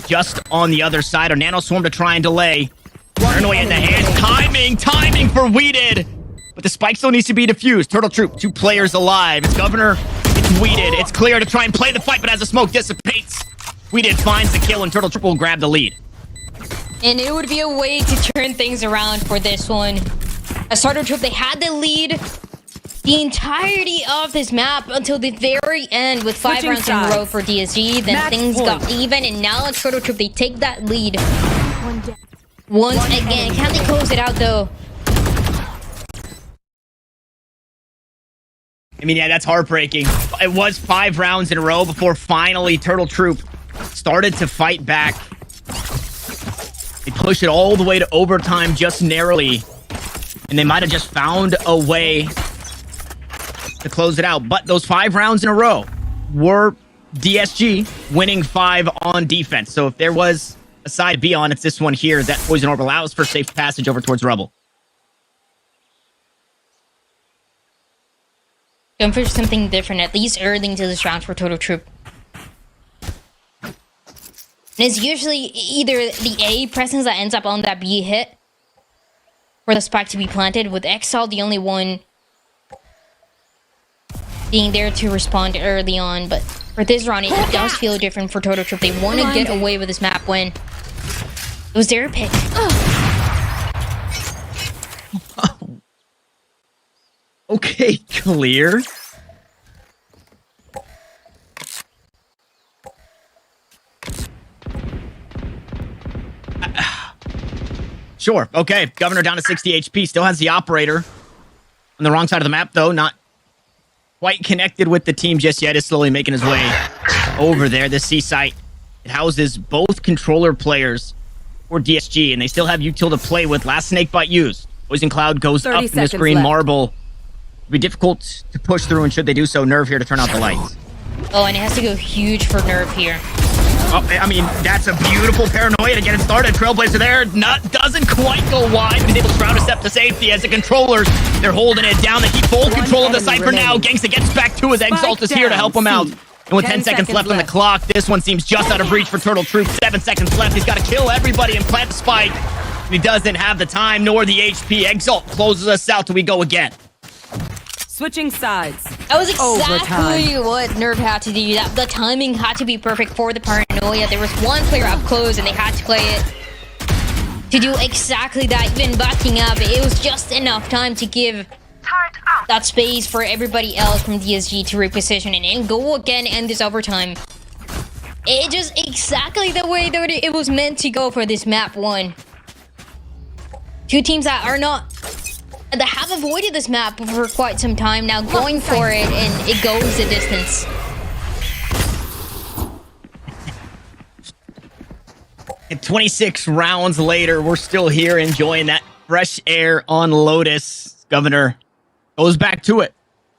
Just on the other side. A Nano Swarm to try and delay. Turn away in the hand. Timing for Weeded. But the spike still needs to be defused. Turtle Troop, 2 players alive. It's Governor, it's Weeded. It's Clear to try and play the fight, but as the smoke dissipates, Weeded finds the kill, and Turtle Troop will grab the lead. And it would be a way to turn things around for this one. As Turtle Troop, they had the lead the entirety of this map until the very end with 5 rounds in a row for DSG. Then things got even, and now Turtle Troop, they take that lead. Once again, can they close it out, though? I mean, yeah, that's heartbreaking. It was 5 rounds in a row before finally Turtle Troop started to fight back. They pushed it all the way to overtime just narrowly. And they might have just found a way to close it out. But those 5 rounds in a row were DSG winning 5 on defense. So if there was a side to be on, it's this one here. That Poison Orb allows for safe passage over towards Rebel. Going for something different, at least early into this round for Turtle Troop. And it's usually either the A presence that ends up on that B hit, for the spike to be planted, with Exalt the only one being there to respond early on. But for this round, it does feel different for Turtle Troop. They want to get away with this map win. It was their pick. Okay, Clear. Sure, okay. Governor down to 60 HP. Still has the operator. On the wrong side of the map, though. Not quite connected with the team just yet. Is slowly making his way over there. The C site. It houses both controller players for DSG, and they still have util to play with. Last snakebite used. Poison Cloud goes 30 up in this seconds green left. marble. It'll be difficult to push through, and should they do so, Nerve here to turn out the lights. Oh, and it has to go huge for Nerve here. Oh, I mean, that's a beautiful paranoia to get it started. Trailblazer there doesn't quite go wide. He's able to shroud a step to safety as the controllers, they're holding it down. They keep full control of the Cypher now. Gangsta gets back to his Exalt is here to help him out. And with 10 seconds left on the clock, this one seems just out of reach for Turtle Troop. 7 seconds left. He's got to kill everybody and plant the spike. And he doesn't have the time nor the HP. Exalt closes us out till we go again. Switching sides. That was exactly Overtime. what Nerve had to do. The timing had to be perfect for the paranoia. There was one player up close, and they had to play it to do exactly that. Even backing up, it was just enough time to give that space for everybody else from DSG to reposition and go again and this overtime. It just exactly the way that it was meant to go for this map 1. Two teams that have avoided this map for quite some time now, going for it, and it goes the distance. And 26 rounds later, we're still here enjoying that fresh air on Lotus. Governor goes back to it.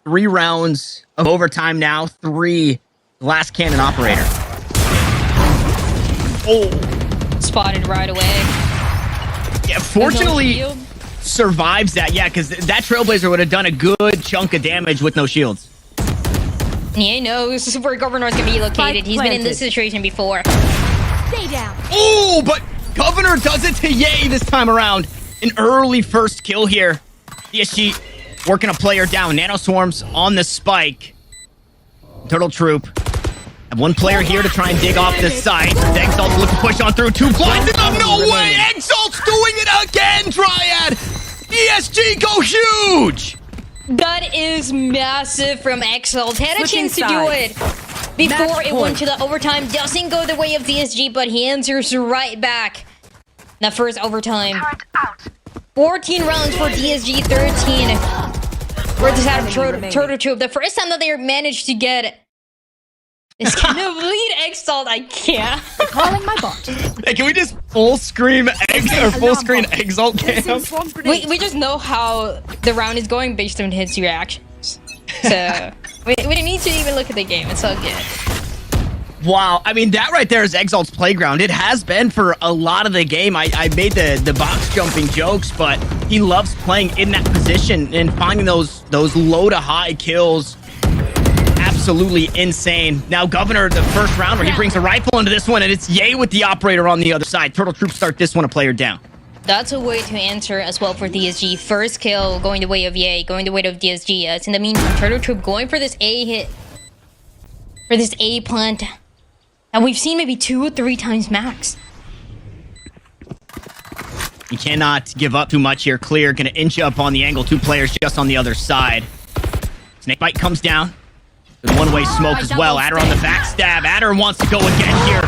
3 rounds of overtime now. 3 glass cannon operator. Oh, Spotted right away. yeah, There's no fortunately shield. survives that. Yeah, because that Trailblazer would have done a good chunk of damage with no shields. He knows where Governor's gonna be located. Spike He's been in this planted. situation before. Stay down. Oh, but Governor does it to Ye this time around. An early first kill here. DSG working a player down. Nano Swarms on the spike. Turtle Troop. Have one player here to try and dig off this side. Exalt looking to push on through. 2 blinds in them. No way! Exalt's doing it again, Triad! DSG go huge! That is massive from Exalt. Had a Switching chance to do it sides. before Match it point. went to the overtime. Doesn't go the way of DSG, but he answers right back. The first overtime. 14 rounds for DSG, 13 for this out of Turtle Troop. The first time that they managed to get is gonna lead Exalt. I can't. Calling my bot. Hey, can we just full screen Exalt cam? Placing swarm grenade. We just know how the round is going based on his reactions. So we don't need to even look at the game. It's all good. Wow, I mean, that right there is Exalt's playground. It has been for a lot of the game. I made the box jumping jokes, but he loves playing in that position and finding those low to high kills. Absolutely insane. Now, Governor, the first round where he brings a rifle into this one, and it's Ye with the operator on the other side. Turtle Troop start this one a player down. That's a way to answer as well for DSG. First kill going the way of Ye, going the way of DSG. As in the meantime, Turtle Troop going for this A hit, for this A plant. And we've seen maybe 2 or 3 times max. You cannot give up too much here. Clear, gonna inch up on the angle. 2 players just on the other side. Snakebite comes down. There's one-way smoke as well. Adder on the backstab. Adder wants to go again here.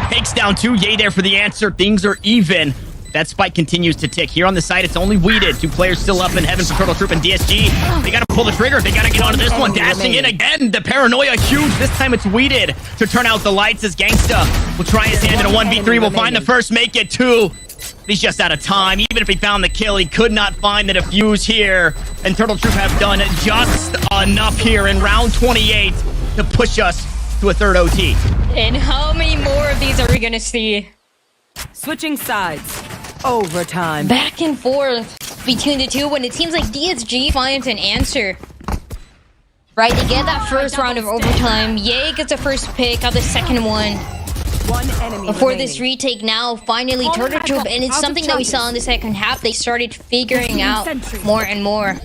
Takes down 2. Ye there for the answer. Things are even. That spike continues to tick. Here on the side, it's only weeded. 2 players still up in heaven for Turtle Troop and DSG. They gotta pull the trigger. They gotta get onto this one. Dashing in again. The paranoia huge. This time it's weeded to turn out the lights as Gangsta will try his hand in a 1v3. Will find the first, make it 2. He's just out of time. Even if he found the kill, he could not find the defuse here. And Turtle Troop have done just enough here in round 28 to push us to a 3rd OT. And how many more of these are we gonna see? Switching sides. Overtime. Back and forth between the two when it seems like DSG finds an answer. Right, they get that first round of overtime. Ye gets the first pick of the second one. One enemy Before this remaining. retake now, finally Turtle Troop, and it's something that we saw in the second half, they started figuring out more and more.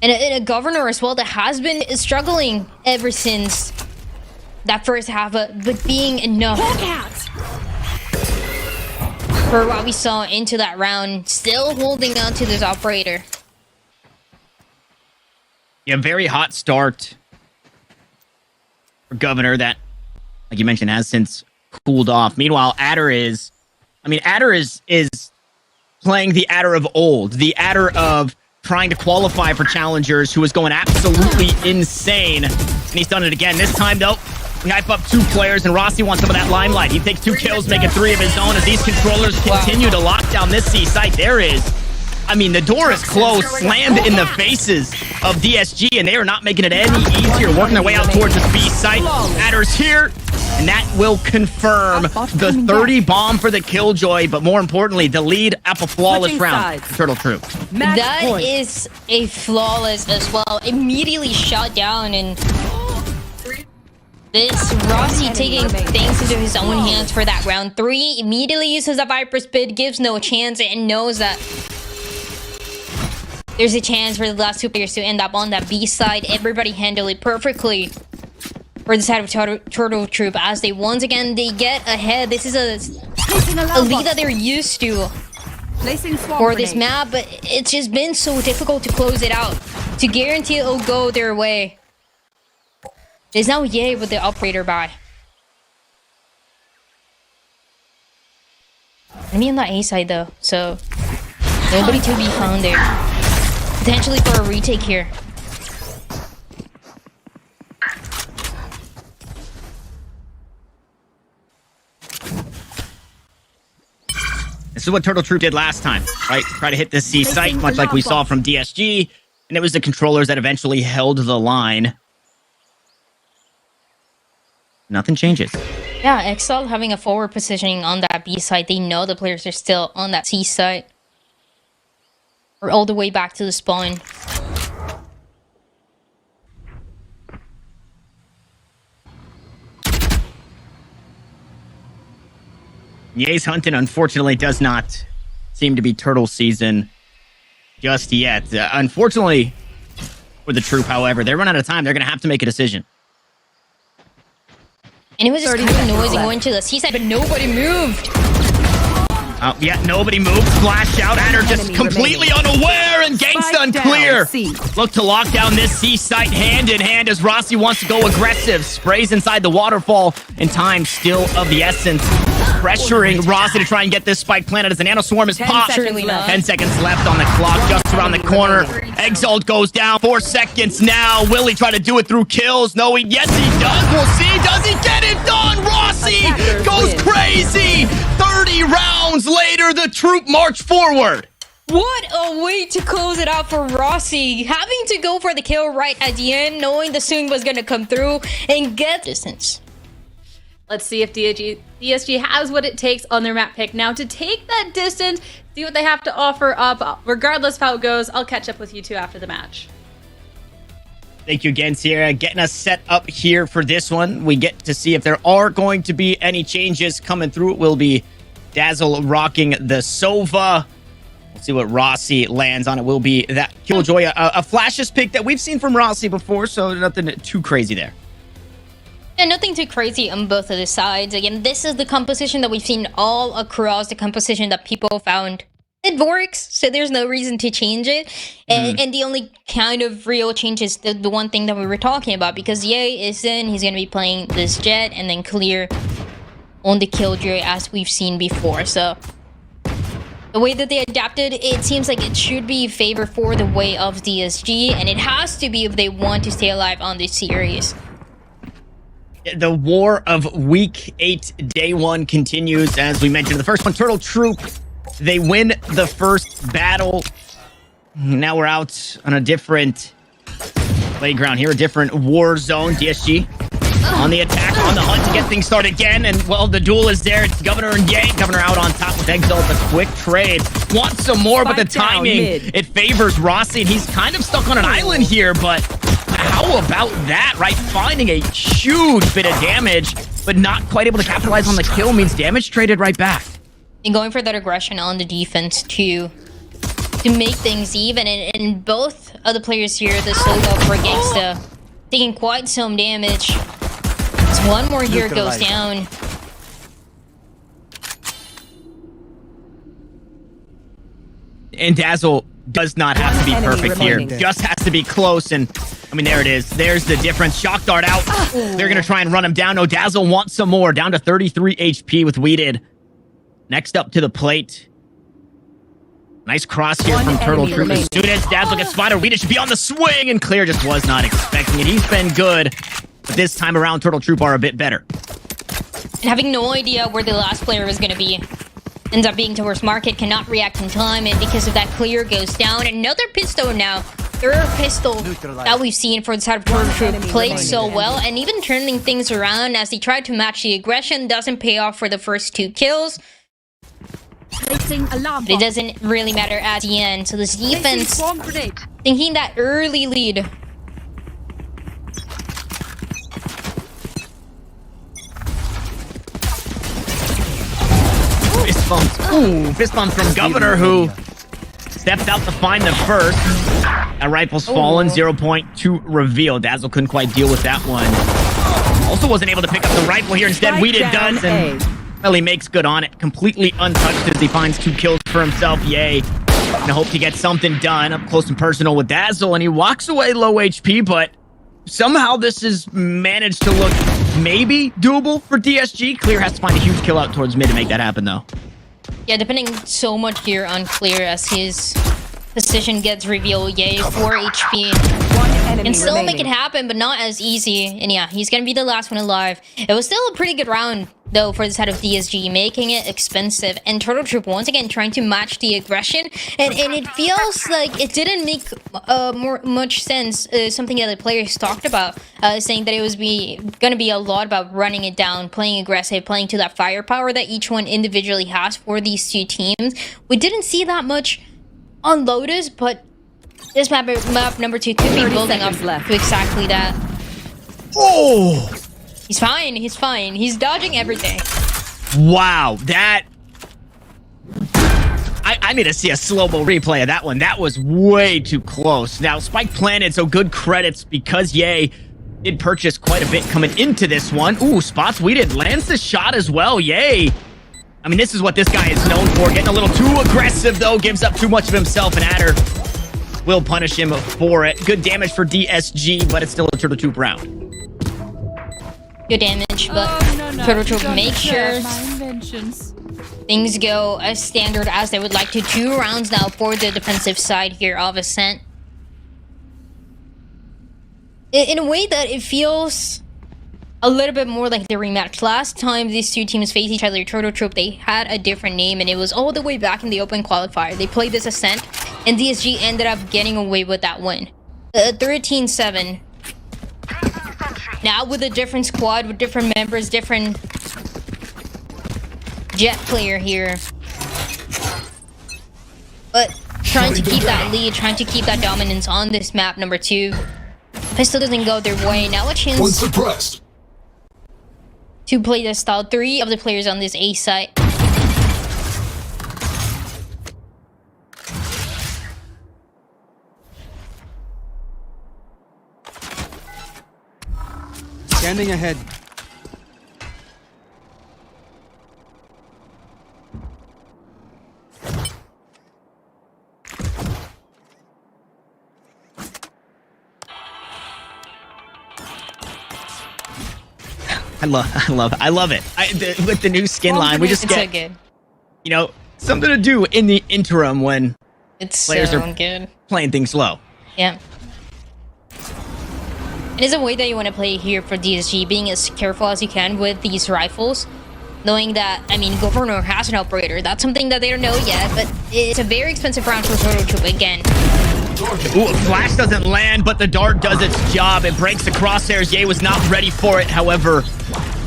And a Governor as well that has been struggling ever since that first half, but being enough for what we saw into that round, still holding on to this operator. Yeah, very hot start for Governor that, like you mentioned, has since cooled off. Meanwhile, Adder is playing the Adder of old, the Adder of trying to qualify for challengers, who was going absolutely insane. And he's done it again. This time, though, We hype up 2 players, and Rossi wants some of that limelight. He takes 2 kills, making 3 of his own as these controllers continue to lock down this C site. There is, I mean, the door is closed, slammed in the faces of DSG, and they are not making it any easier, working their way out towards this B site. Adder's here, and that will confirm the 30 bomb for the Killjoy, but more importantly, the lead up a flawless round. Turtle Troop. That is a flawless as well. Immediately shot down, and this Rossi taking things into his own hands for that round 3. Immediately uses a Viper's Pit, gives no chance, and knows that there's a chance for the last 2 players to end up on that B side. Everybody handled it perfectly for the side of Turtle Troop as they once again they get ahead. This is a lead that they're used to for this map, but it's just been so difficult to close it out, to guarantee it'll go their way. There's now Ye with the operator by. Enemy on the A side though, so nobody to be found there. Potentially for a retake here. This is what Turtle Troop did last time, right? Try to hit this C site, much like we saw from DSG, and it was the controllers that eventually held the line. Nothing changes. Yeah, Exile having a forward positioning on that B side. They know the players are still on that C side. Or all the way back to the spawn. Ye's hunting, unfortunately, does not seem to be turtle season just yet. Unfortunately, for the Troop, however, they run out of time. They're going to have to make a decision. And it was just kind of noisy going to the C side, but nobody moved. Yeah, nobody moved. Splash out. Adder just completely unaware, and Gangsta unclear. Look to lock down this C site hand in hand as Rossi wants to go aggressive. Sprays inside the waterfall, and time still of the essence. Pressuring Rossi to try and get this spike planted as the Nano Swarm is popped. 10 seconds left on the clock, just around the corner. Exalt goes down. 4 seconds now. Will he try to do it through kills? No, yes, he does. We'll see. Does he get it done? Rossi goes crazy. 30 rounds later, the Troop march forward. What a way to close it out for Rossi. Having to go for the kill right at the end, knowing the swing was going to come through and get distance. Let's see if DSG has what it takes on their map pick. Now to take that distance, see what they have to offer up. Regardless of how it goes, I'll catch up with you 2 after the match. Thank you again, Sierra. Getting us set up here for this one. We get to see if there are going to be any changes coming through. It will be Dazzle rocking the Sova. We'll see what Rossi lands on. It will be that Killjoy, a flashes pick that we've seen from Rossi before, so nothing too crazy there. And nothing too crazy on both of the sides. Again, this is the composition that we've seen all across, the composition that people found it works, so there's no reason to change it. And the only kind of real change is the one thing that we were talking about, because Ye is in, he's going to be playing this Jet and then Clear on the Killjoy as we've seen before. So the way that they adapted, it seems like it should be favor for the way of DSG, and it has to be if they want to stay alive on this series. The war of Week 8, Day 1 continues. As we mentioned, the first one, Turtle Troop, they win the first battle. Now we're out on a different playground here, a different war zone. DSG on the attack, on the hunt to get things started again. And, well, the duel is there. It's Governor and Ye. Governor out on top with Exalt. A quick trade. Wants some more, but the timing, it favors Rossi. And he's kind of stuck on an island here, but how about that, right? Finding a huge bit of damage, but not quite able to capitalize on the kill means damage traded right back. And going for that aggression on the defense to make things even. And both of the players here, the solo for Gangsta, taking quite some damage. As one more here goes down. And Dazzle does not have to be perfect here. Just has to be close. And, I mean, there it is. There's the difference. Shock Dart out. They're going to try and run him down. No, Dazzle wants some more. Down to 33 HP with Weeded. Next up to the plate. Nice cross here from Turtle Troop. As soon as Dazzle gets spotted, Weeded should be on the swing. And Clear just was not expecting it. He's been good. this time around, Turtle Troop are a bit better. And having no idea where the last player was going to be. Ends up being towards market, cannot react in time, and because of that, clear goes down. Another pistol now. Third pistol that we've seen for the side of Turtle Troop played so well, and even turning things around as they tried to match the aggression doesn't pay off for the first 2 kills. But it doesn't really matter at the end. So this defense thinking that early lead. Fist bumps. Ooh, fist bumps from Governor, who stepped out to find the first. That rifle's fallen, 0.2 revealed. Dazzle couldn't quite deal with that one. Also wasn't able to pick up the rifle here. Instead, Weeded does, and really makes good on it. Completely untouched as he finds 2 kills for himself. Yay. Gonna hope to get something done up close and personal with Dazzle, and he walks away low HP, but somehow this has managed to look maybe doable for DSG. Clear has to find a huge kill out towards mid to make that happen, though. Yeah, depending so much here on Clear as his position gets revealed. Yay, 4 HP. Can still make it happen, but not as easy. And yeah, he's gonna be the last one alive. It was still a pretty good round, though, for the side of DSG, making it expensive. And Turtle Troop once again trying to match the aggression, and it feels like it didn't make much sense. Something that the players talked about, saying that it was gonna be a lot about running it down, playing aggressive, playing to that firepower that each one individually has for these 2 teams. We didn't see that much on Lotus, but this map number 2 could be building up to exactly that. Oh! He's fine, he's fine. He's dodging everything. Wow, that... I need to see a slow-mo replay of that one. That was way too close. Now, Spike planted, so good credits because Ye did purchase quite a bit coming into this one. Ooh, spots Weeded. Lands the shot as well. Yay. I mean, this is what this guy is known for. Getting a little too aggressive, though. Gives up too much of himself, and Adder will punish him for it. Good damage for DSG, but it's still a Turtle Troop round. Good damage, but Turtle Troop makes sure things go as standard as they would like to. 2 rounds now for the defensive side here of Ascent. In a way that it feels a little bit more like the rematch. Last time these 2 teams faced each other, Turtle Troop, they had a different name, and it was all the way back in the open qualifier. They played this Ascent, and DSG ended up getting away with that win. 13-7. Now with a different squad, with different members, different Jet player here. But trying to keep that lead, trying to keep that dominance on this map number 2. Pistol doesn't go their way. Now a chance to play the style. 3 of the players on this A site. Standing ahead. I love it. With the new skin line, we just get, so good. You know, something to do in the interim when It's players so are good. playing things slow. Yeah. It is a way that you want to play here for DSG, being as careful as you can with these rifles. Knowing that, I mean, Governor has an operator. That's something that they don't know yet, but it's a very expensive round for Turtle Troop again. Ooh, a flash doesn't land, but the dart does its job. It breaks the crosshairs. Ye was not ready for it. However,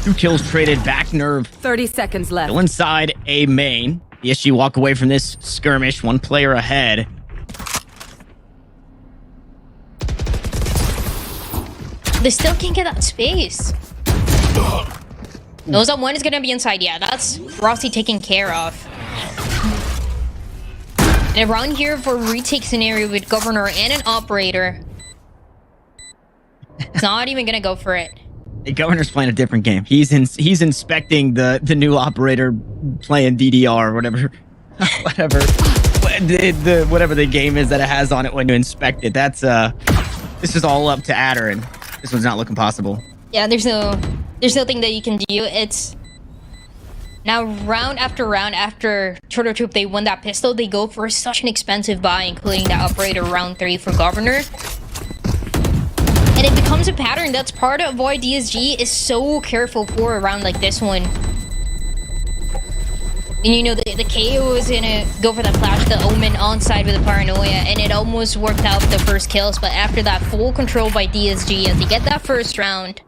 2 kills traded. Back nerve. 30 seconds left. Still inside A main. DSG walk away from this skirmish. 1 player ahead. They still can't get that space. Knows that one is gonna be inside. Yeah, that's Rossi taken care of. And around here for a retake scenario with Governor and an operator. It's not even gonna go for it. The Governor's playing a different game. He's inspecting the new operator playing DDR or whatever, whatever the game is that it has on it when you inspect it. That's this is all up to Adder, and this one's not looking possible. Yeah, there's nothing that you can do. It's now round after Turtle Troop, they won that pistol. They go for such an expensive buy, including that operator round 3 for Governor. And And it becomes a pattern. That's part of why DSG is so careful for a round like this one. And you know, the KO is gonna go for that flash, the Omen on side with the Paranoia, and it almost worked out with the first kills, but after that, full control by DSG as they get that first round.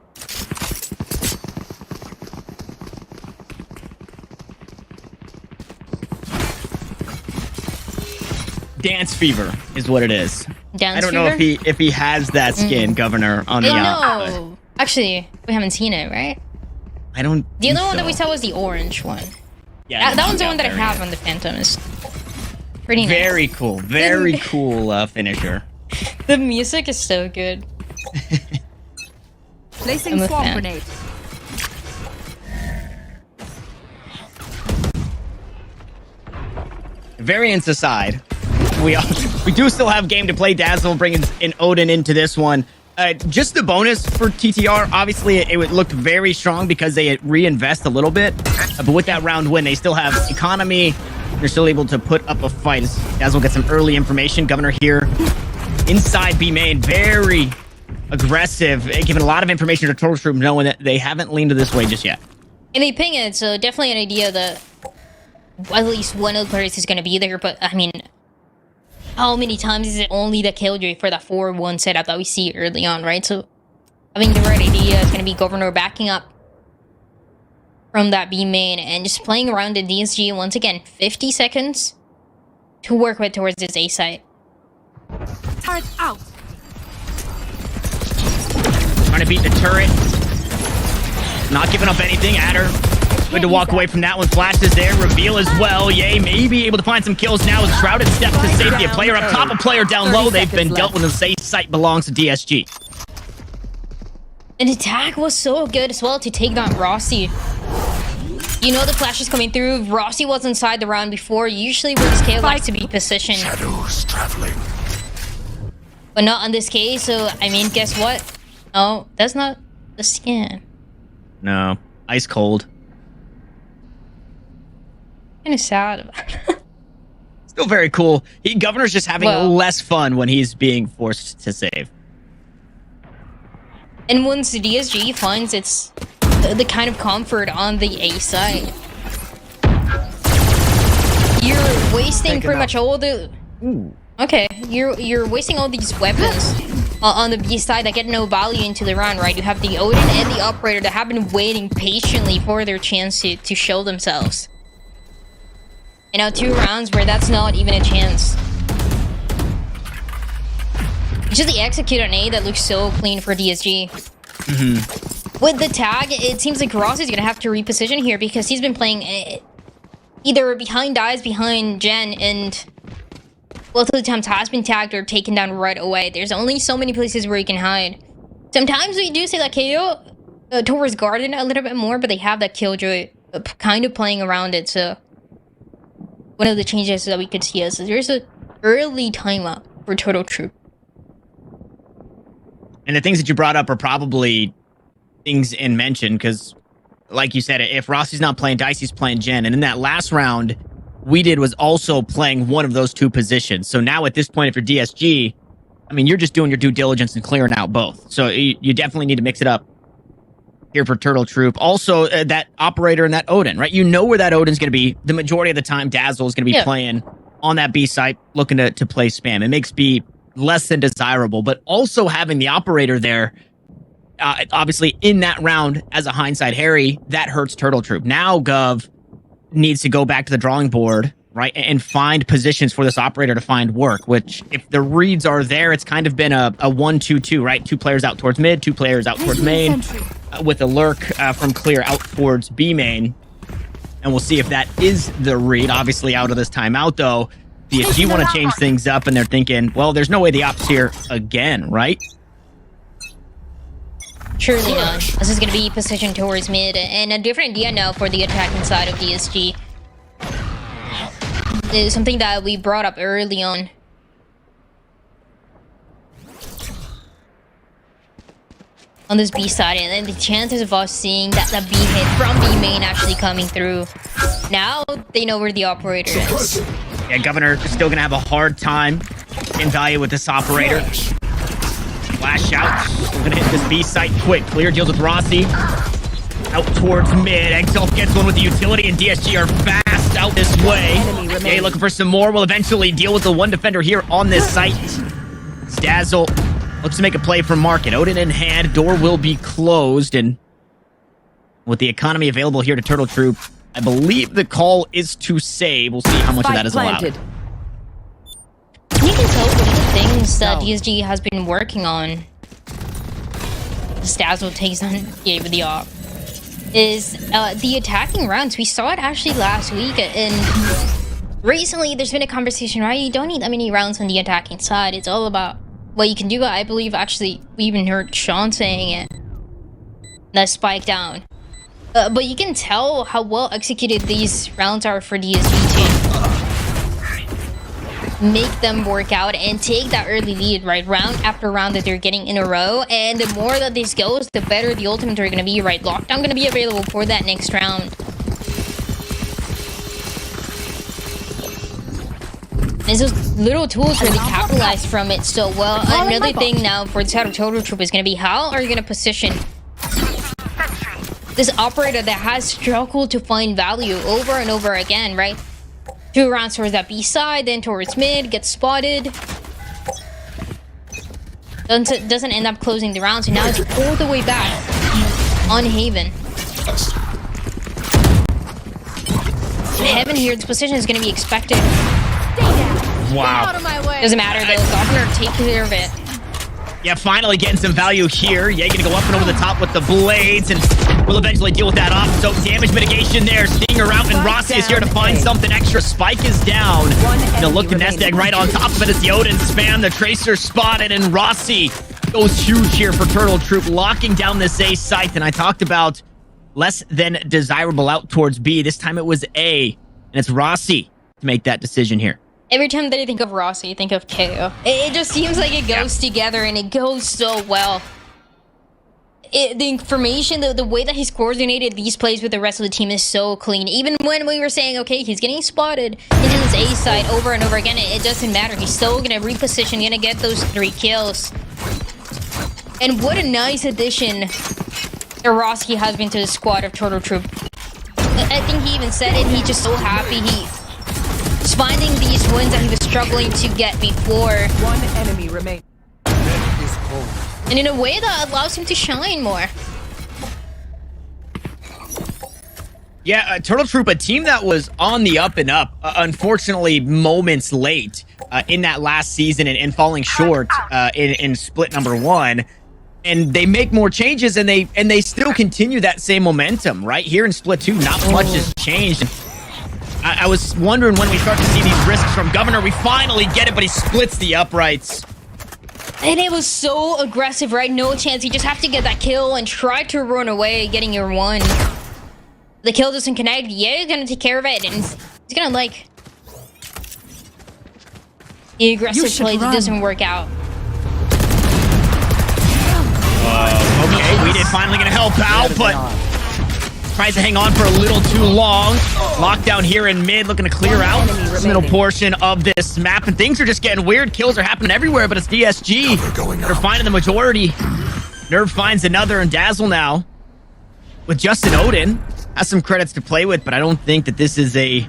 Dance fever is what it is. Dance I don't fever? know if he has that skin, Governor, on the No. Actually, we haven't seen it, right? I don't. The other think one that we so. saw was the orange one. Yeah, That one's the yeah, one that I there have it on the Phantom. Is pretty is. nice. Very cool. Very cool finisher. The music is so good. Placing I'm a swamp fan. grenade. Variance aside, we do still have game to play. Dazzle bringing in Odin into this one. Just the bonus for TTR, obviously it looked very strong because they reinvest a little bit. But with that round win, they still have economy. They're still able to put up a fight. As Dazzle gets some early information. Governor here inside B main, very aggressive, giving a lot of information to Turtle Troop, knowing that they haven't leaned to this way just yet. And they ping it, so definitely an idea that at least one of the players is going to be there. But I mean, how many times is it only the Killjoy for that 4-1 setup that we see early on, right? So I think the right idea is going to be Governor backing up from that B main and just playing around in DSG once again. 50 seconds to work with towards this A site. Turret out. Trying to beat the turret. Not giving up anything. Adder good to walk away from that one. Flash is there. Reveal as well. Yay, maybe able to find some kills now as Shrouded steps to safety. A player up top, a player down low. They've been dealt with. The safe site belongs to DSG. An attack was so good as well to take down Rossi. You know the flash is coming through. Rossi was inside the round before. Usually where this KO likes to be positioned. Shadows traveling. But not in this case, so I mean, guess what? Oh, that's not the skin. No, ice cold. Kind of sad about it. Still very cool. Governor's just having Well- less fun when he's being forced to save. And once the DSG finds its the kind of comfort on the A side, you're wasting pretty much all the. Okay, you're wasting all these weapons on the B side that get no value into the round, right? You have the Odin and the Operator that have been waiting patiently for their chance to show themselves. And now 2 rounds where that's not even a chance. It's just the execute on A that looks so clean for DSG. With the tag, it seems like Ross is going to have to reposition here because he's been playing either behind eyes, behind Jen, and both of the times has been tagged or taken down right away. There's only so many places where you can hide. Sometimes we do see that KO towards Garden a little bit more, but they have that Killjoy kind of playing around it, so one of the changes that we could see is there's an early timeout for Turtle Troop. And the things that you brought up are probably things in mention because, like you said, if Rossi's not playing, Dicey's playing Jen. And in that last round, we did was also playing one of those 2 positions. So now at this point, if you're DSG, I mean, you're just doing your due diligence and clearing out both. So you definitely need to mix it up here for Turtle Troop. Also, that Operator and that Odin, right? You know where that Odin's going to be. The majority of the time, Dazzle is going to be playing on that B site, looking to play spam. It makes B less than desirable, but also having the Operator there, obviously in that round as a hindsight Harry, that hurts Turtle Troop. Now Gov needs to go back to the drawing board, right, and find positions for this Operator to find work, which if the reads are there, it's kind of been a 1-2-2, right? 2 players out towards mid, 2 players out towards main, with a lurk from clear out towards B main. And we'll see if that is the read. Obviously out of this timeout though, DSG want to change things up, and they're thinking, well, there's no way the op's here again, right? Surely not. This is going to be positioned towards mid, and a different idea now for the attacking side of DSG. It's something that we brought up early on. On this B side, and then the chances of us seeing that the B hit from B main actually coming through. Now they know where the Operator is. Yeah, Governor is still going to have a hard time in value with this Operator. Flash out. We're gonna hit this B site quick. Clear deals with Rossi. Out towards mid. Exalt gets one with the utility, and DSG are fast out this way. Okay, looking for some more. Will eventually deal with the one defender here on this site. Dazzle looks to make a play for Market. Odin in hand. Door will be closed, and with the economy available here to Turtle Troop, I believe the call is to save. We'll see how much of that is allowed. You can tell one of the things that DSG has been working on. Dazzle takes on Gabe with the op. Is the attacking rounds. We saw it actually last week, and recently there's been a conversation, right? You don't need that many rounds on the attacking side. It's all about what you can do. I believe actually we even heard Sean saying it. That spike down. But you can tell how well executed these rounds are for DSG too. Make them work out and take that early lead, right? Round after round that they're getting in a row. And the more that this goes, the better the ultimates are going to be, right? Lockdown going to be available for that next round. There's those little tools where they capitalize from it so well. Another thing now for the side of Turtle Troop is going to be, how are you going to position this operator that has struggled to find value over and over again, right? 2 rounds towards that B side, then towards mid, gets spotted. Doesn't end up closing the round, so now it's all the way back on Haven. Heaven here, this position is going to be expected. Wow. Doesn't matter though, Governor take care of it. Yeah, finally getting some value here. Yeah, gonna go up and over the top with the blades, and we'll eventually deal with that off. So damage mitigation there. Stinger out, and Rossi is here to find something extra. Spike is down. Gonna look to nest egg right on top of it as the Odin spam. The Tracer spotted, and Rossi goes huge here for Turtle Troop, locking down this A site. And I talked about less than desirable out towards B. This time it was A, and it's Rossi to make that decision here. Every time that I think of Rossi, I think of KO. It just seems like it goes together, and it goes so well. The information, the way that he's coordinated these plays with the rest of the team is so clean. Even when we were saying, okay, he's getting spotted into this A side over and over again, it doesn't matter. He's still gonna reposition, gonna get those 3 kills. And what a nice addition that Rossi has been to the squad of Turtle Troop. I think he even said it, he's just so happy he's finding these wins that he was struggling to get before. One enemy remains. And in a way that allows him to shine more. Yeah, Turtle Troop, a team that was on the up and up, unfortunately moments late in that last season and falling short in split number 1. And they make more changes, and they still continue that same momentum, right? Here in split 2, not much has changed. I was wondering when we start to see these risks from Governor. We finally get it, but he splits the uprights. And it was so aggressive, right? No chance. You just have to get that kill and try to run away, getting your 1. The kill doesn't connect. Yeah, he's gonna take care of it, and he's gonna, like... The aggressive play doesn't work out. Okay, we did finally gonna help out, but... tries to hang on for a little too long. Lockdown here in mid, looking to clear out the middle portion of this map, and things are just getting weird. Kills are happening everywhere, but it's DSG. They're finding the majority. Nerve finds another, and Dazzle now with Justin Odin has some credits to play with, but I don't think that this is a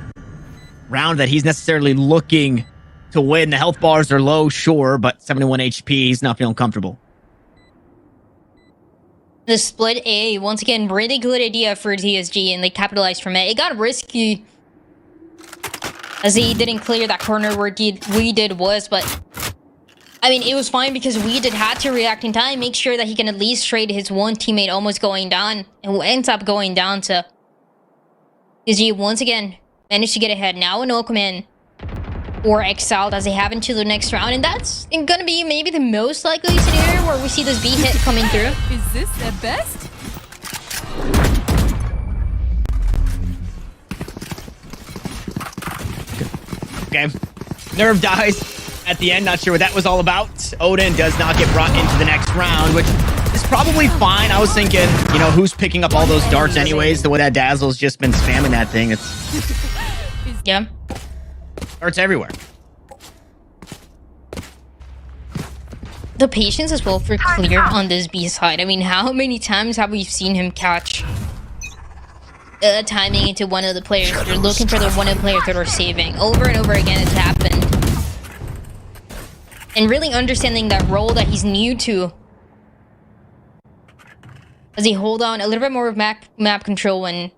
round that he's necessarily looking to win. The health bars are low, sure, but 71 HP, he's not feeling comfortable. The split A, once again, really good idea for DSG, and they capitalized from it. It got risky as he didn't clear that corner where we did was, but I mean, it was fine because we did had to react in time, make sure that he can at least trade his 1 teammate almost going down, and who ends up going down to DSG once again managed to get ahead. Now an Oakman or exiled as they have into the next round, and that's gonna be maybe the most likely scenario where we see this B hit coming through. Is this the best? Okay, Nerve dies at the end, not sure what that was all about. Odin does not get brought into the next round, which is probably fine. I was thinking, you know, who's picking up all those darts anyways? The way that Dazzle's just been spamming that thing, it's... Yeah. Darts everywhere. the patience as well for Clear on this B side. I mean, how many times have we seen him catch timing into one of the players? They're looking for the one of the players that are saving. Over and over again, it's happened. And really understanding that role that he's new to. As he hold on a little bit more of map control and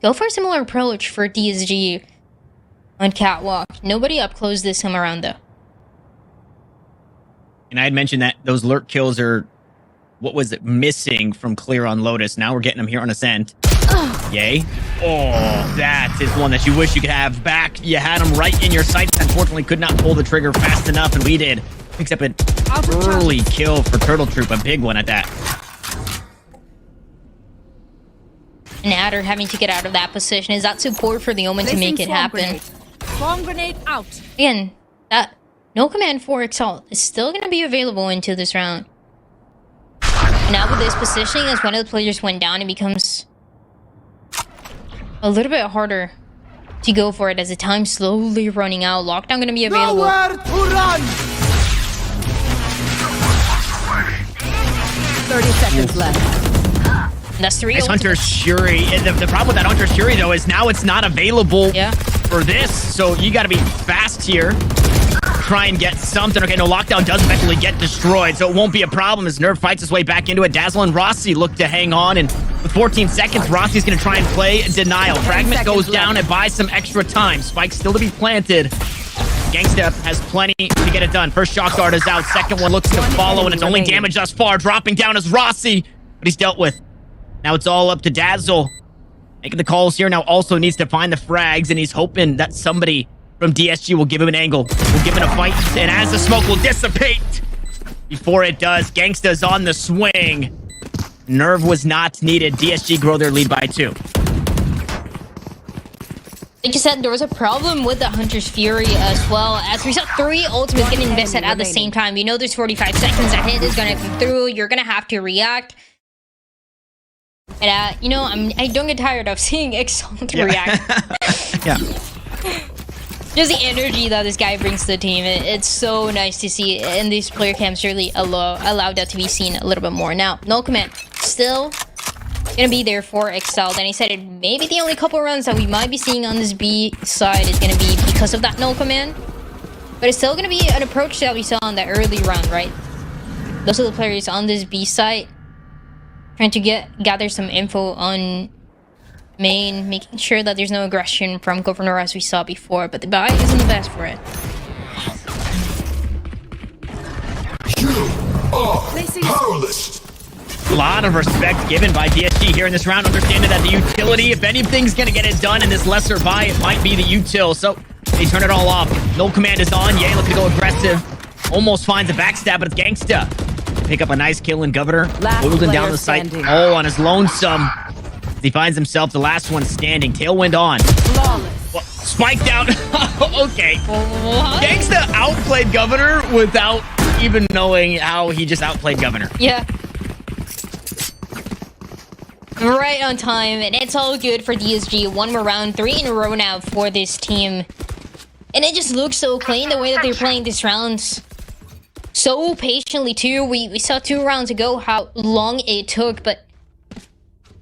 go for a similar approach for DSG on Catwalk. Nobody up close this time around though. And I had mentioned that those lurk kills are, what was it, missing from Clear on Lotus. Now we're getting them here on Ascent. Yay. Oh, that is one that you wish you could have back. You had him right in your sights. Unfortunately, could not pull the trigger fast enough, and we did. Picks up an early kill for Turtle Troop, a big one at that. And Adder having to get out of that position. Is that support for the Omen to make it happen? Bomb grenade out. Again, that no command for Exalt is still going to be available into this round. Now with this positioning, as one of the players went down, it becomes a little bit harder to go for it as the time's slowly running out. Lockdown going to be available. Nowhere to run. 30 seconds left. That's 3. Nice Hunter Shuri. The problem with that Hunter Shuri, though, is now it's not available for this. So you got to be fast here. Try and get something. Okay, no, Lockdown does eventually get destroyed, so it won't be a problem as Nerve fights his way back into it. Dazzle and Rossi look to hang on, and with 14 seconds, Rossi's going to try and play Denial. Fragment goes down and buys some extra time. Spike still to be planted. Gangsta has plenty to get it done. First shock guard is out. Second one looks to follow, and it's only damage thus far. Dropping down is Rossi, but he's dealt with. Now it's all up to Dazzle. Making the calls here now, also needs to find the frags, and he's hoping that somebody from DSG will give him an angle, will give him a fight, and as the smoke will dissipate, before it does, Gangsta's on the swing. Nerve was not needed. DSG grow their lead by 2. Like you said, there was a problem with the Hunter's Fury as well, as we saw 3 ultimates getting invested at the same time. You know there's 45 seconds that hit is going to come through. You're going to have to react. And, you know, I don't get tired of seeing Exalt react. Yeah. Just the energy that this guy brings to the team. It's so nice to see, and these player camps really allowed that to be seen a little bit more. Now, no command. Still gonna be there for Exalt, and he said it maybe the only couple runs that we might be seeing on this B side is gonna be because of that no command. But it's still gonna be an approach that we saw in the early round, right? Those are the players on this B side trying to gather some info on main, making sure that there's no aggression from Governor as we saw before, but the buy isn't the best for it. You are powerless. A lot of respect given by DSG here in this round, understanding that the utility, if anything's going to get it done in this lesser buy, it might be the util. So they turn it all off. No command is on. Yay, looking to go aggressive. Almost finds a backstab, but it's Gangsta. Pick up a nice kill in Governor. Holding down the site all on his lonesome. He finds himself the last one standing. Tailwind on. Well, spiked out. Okay. What? Gangsta outplayed Governor without even knowing how he just outplayed Governor. Yeah. Right on time, and it's all good for DSG. One more round, 3 in a row now for this team. And it just looks so clean the way that they're playing this round. So patiently too. We saw 2 rounds ago how long it took, but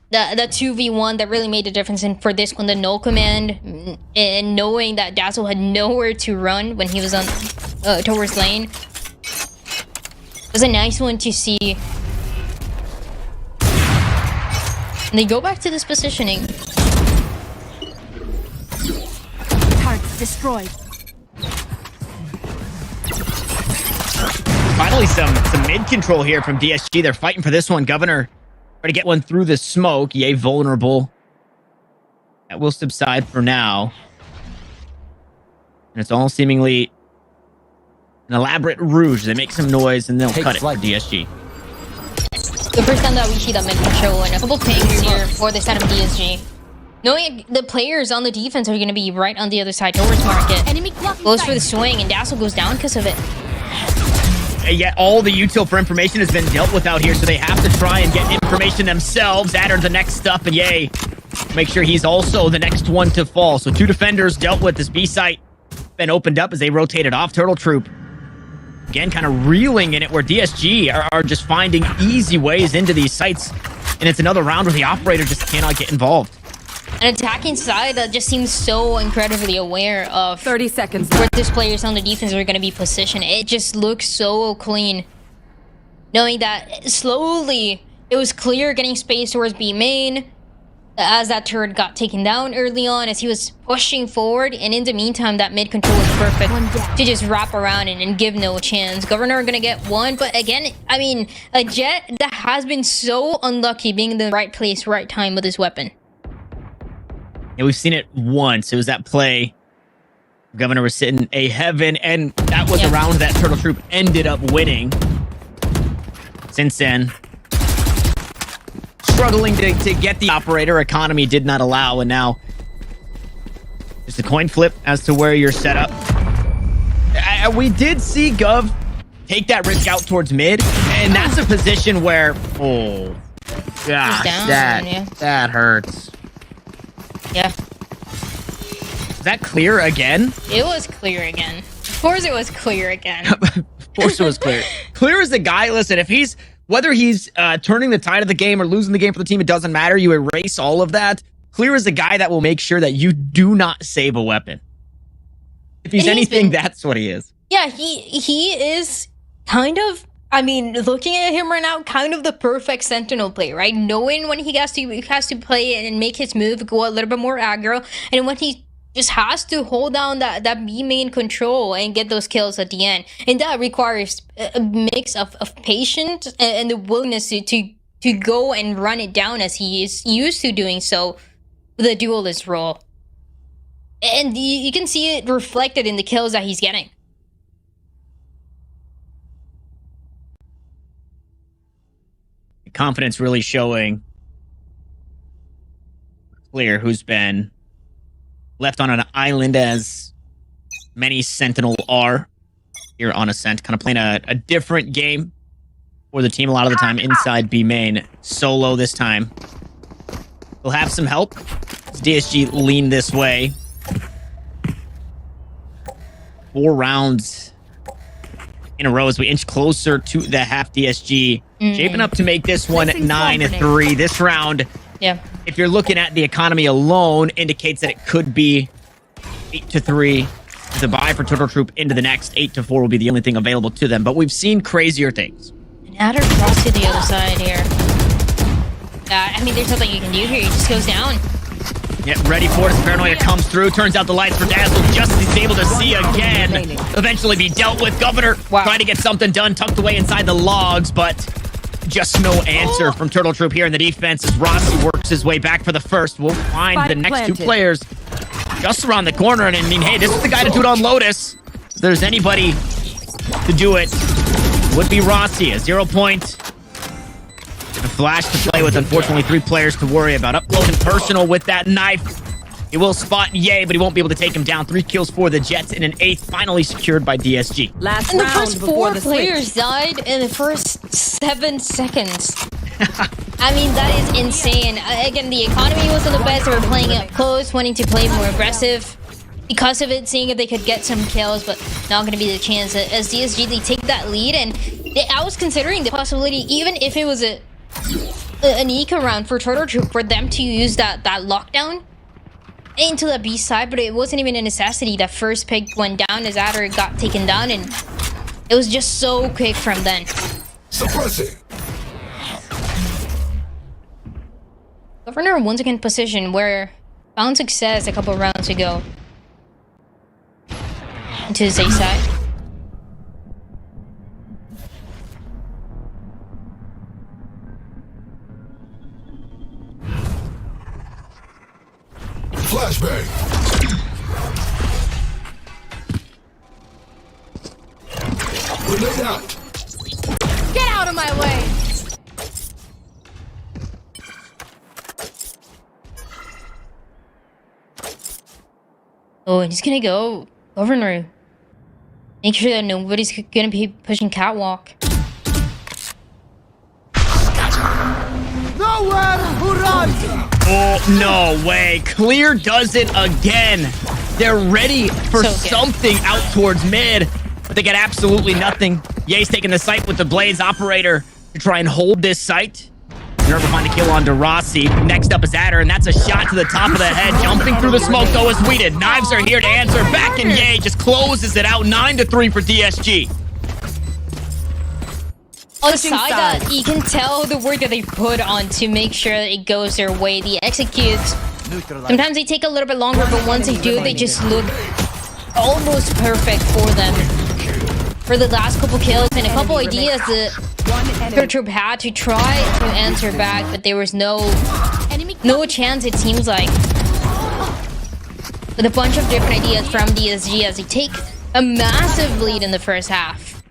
the 2v1 that really made the difference. And for this one, the no command and knowing that Dazzle had nowhere to run when he was on towards lane was a nice one to see. And they go back to this positioning. Targets destroyed. Finally, some mid control here from DSG. They're fighting for this one. Governor trying to get one through the smoke. Yay, vulnerable. That will subside for now. And it's all seemingly an elaborate ruse. They make some noise and they'll cut it for DSG. The first time that we see that mid control and a couple pings here for the side of DSG. Knowing the players on the defense are going to be right on the other side towards market. Enemy goes for the swing and Dazzle goes down because of it. Yet all the util for information has been dealt with out here, so they have to try and get information themselves. Adder the next up, and yay, make sure he's also the next one to fall. So 2 defenders dealt with. This B site been opened up as they rotated off. Turtle Troop Again, kind of reeling in it where DSG are just finding easy ways into these sites. And it's another round where the operator just cannot get involved. An attacking side that just seems so incredibly aware of 30 seconds where left. these players on the defense are going to be positioned. It just looks so clean. Knowing that slowly it was clear getting space towards B main as that turret got taken down early on as he was pushing forward, and in the meantime that mid control was perfect to just wrap around and give no chance. Governor gonna get one, but again, I mean, a Jet that has been so unlucky being in the right place, right time with his weapon. Yeah, we've seen it once. It was that play. Governor was sitting a heaven, and that was a round that Turtle Troop ended up winning. Since then, struggling to get the operator. Economy did not allow, and now just a coin flip as to where you're set up. We did see Gov take that risk out towards mid, and that's a position where, oh, gosh, that hurts. Yeah. Is that clear again? It was clear again. Of course it was clear again. Of course it was clear. Clear as the guy, listen, if he's, whether he's turning the tide of the game or losing the game for the team, it doesn't matter. You erase all of that. Clear is the guy that will make sure that you do not save a weapon. If he's anything, that's what he is. Yeah, he is kind of, I mean, looking at him right now, kind of the perfect Sentinel play, right? Knowing when he has to play and make his move, go a little bit more aggro, and when he just has to hold down that B main control and get those kills at the end. And that requires a mix of patience and the willingness to go and run it down as he is used to doing so with a duelist role. And you can see it reflected in the kills that he's getting. Confidence really showing. Clear, who's been left on an island as many Sentinel are here on Ascent, kind of playing a different game for the team a lot of the time inside B main. Solo this time. We'll have some help. DSG lean this way. 4 rounds in a row as we inch closer to the half. DSG shaping up to make this one 9-3. This round, if you're looking at the economy alone, indicates that it could be 8-3. The buy for Turtle Troop into the next. 8-4 will be the only thing available to them, but we've seen crazier things. And Adder cross to the other side here. I mean, there's nothing you can do here. He just goes down. Get ready for it as Paranoia comes through. Turns out the lights for Dazzle just as he's able to see again. Eventually be dealt with. Governor trying to get something done, tucked away inside the logs, but just no answer from Turtle Troop here in the defense as Rossi works his way back for the first. We'll find the next 2 players just around the corner. And I mean, hey, this is the guy to do it on Lotus. If there's anybody to do it, would be Rossi. A 0 point. A flash to play with, unfortunately 3 players to worry about. Up close and personal with that knife. He will spot Ye, but he won't be able to take him down. 3 kills for the Jets and an 8th finally secured by DSG. Last And the round first before 4 the players died in the first 7 seconds. I mean, that is insane. Again, the economy wasn't the best. They were playing up close, wanting to play more aggressive. Because of it, seeing if they could get some kills, but not going to be the chance. As DSG, they take that lead, and I was considering the possibility, even if it was an eco round for Turtle Troop, for them to use that lockdown into the B side, but it wasn't even a necessity. That first pick went down as Adder got taken down, and it was just so quick from then. Suppressing. Governor once again position where found success a couple rounds ago into his A side. Flashbang. Grenade out. Get out of my way! Oh, and he's gonna go Governor. Make sure that nobody's gonna be pushing catwalk. Nowhere to run! Oh, no way. Clear does it again. They're ready for So good. something out towards mid. But They get absolutely nothing. Ye's taking the site with the Blaze Operator to try and hold this site. Nerve will find a kill onto Rossi. Next up is Adder, and that's a shot to the top of the head. Jumping through the smoke, though, is Weeded. Knives are here to answer back, and Ye just closes it out 9-3 for DSG. On the side that you can tell the work that they put on to make sure that it goes their way. The executes, sometimes they take a little bit longer, but once they do, they just look almost perfect for them. For the last couple kills and a couple ideas that Turtle Troop had to try to answer back, but there was no chance, it seems like. With a bunch of different ideas from DSG as they take a massive lead in the first half.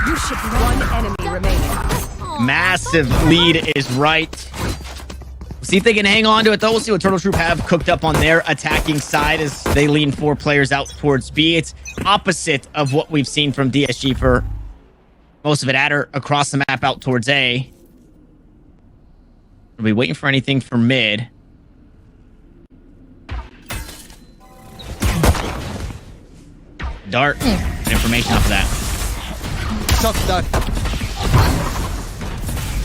You should be one enemy remaining. Massive lead is right. See if they can hang on to it, though. We'll see what Turtle Troop have cooked up on their attacking side as they lean 4 players out towards B. It's opposite of what we've seen from DSG for most of it. Adder across the map out towards A. Are we waiting for anything for mid? Dart. Information off of that.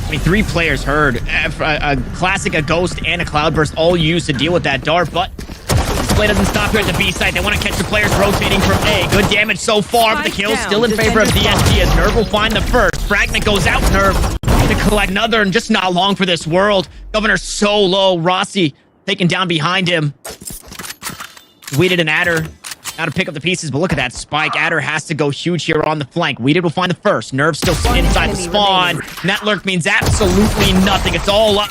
I mean, 3 players heard. A Classic, a Ghost, and a Cloudburst all used to deal with that dart, but this play doesn't stop here at the B site. They want to catch the players rotating from A. Good damage so far, but the kill still in favor of DSG as Nerve will find the first. Fragment goes out, Nerve to collect another, and just not long for this world. Governor so low. Rossi taken down behind him. Weeded and Adder now to pick up the pieces, but look at that spike. Adder has to go huge here on the flank. Weeded will find the first. Nerve still inside the spawn. That lurk means absolutely nothing. It's all up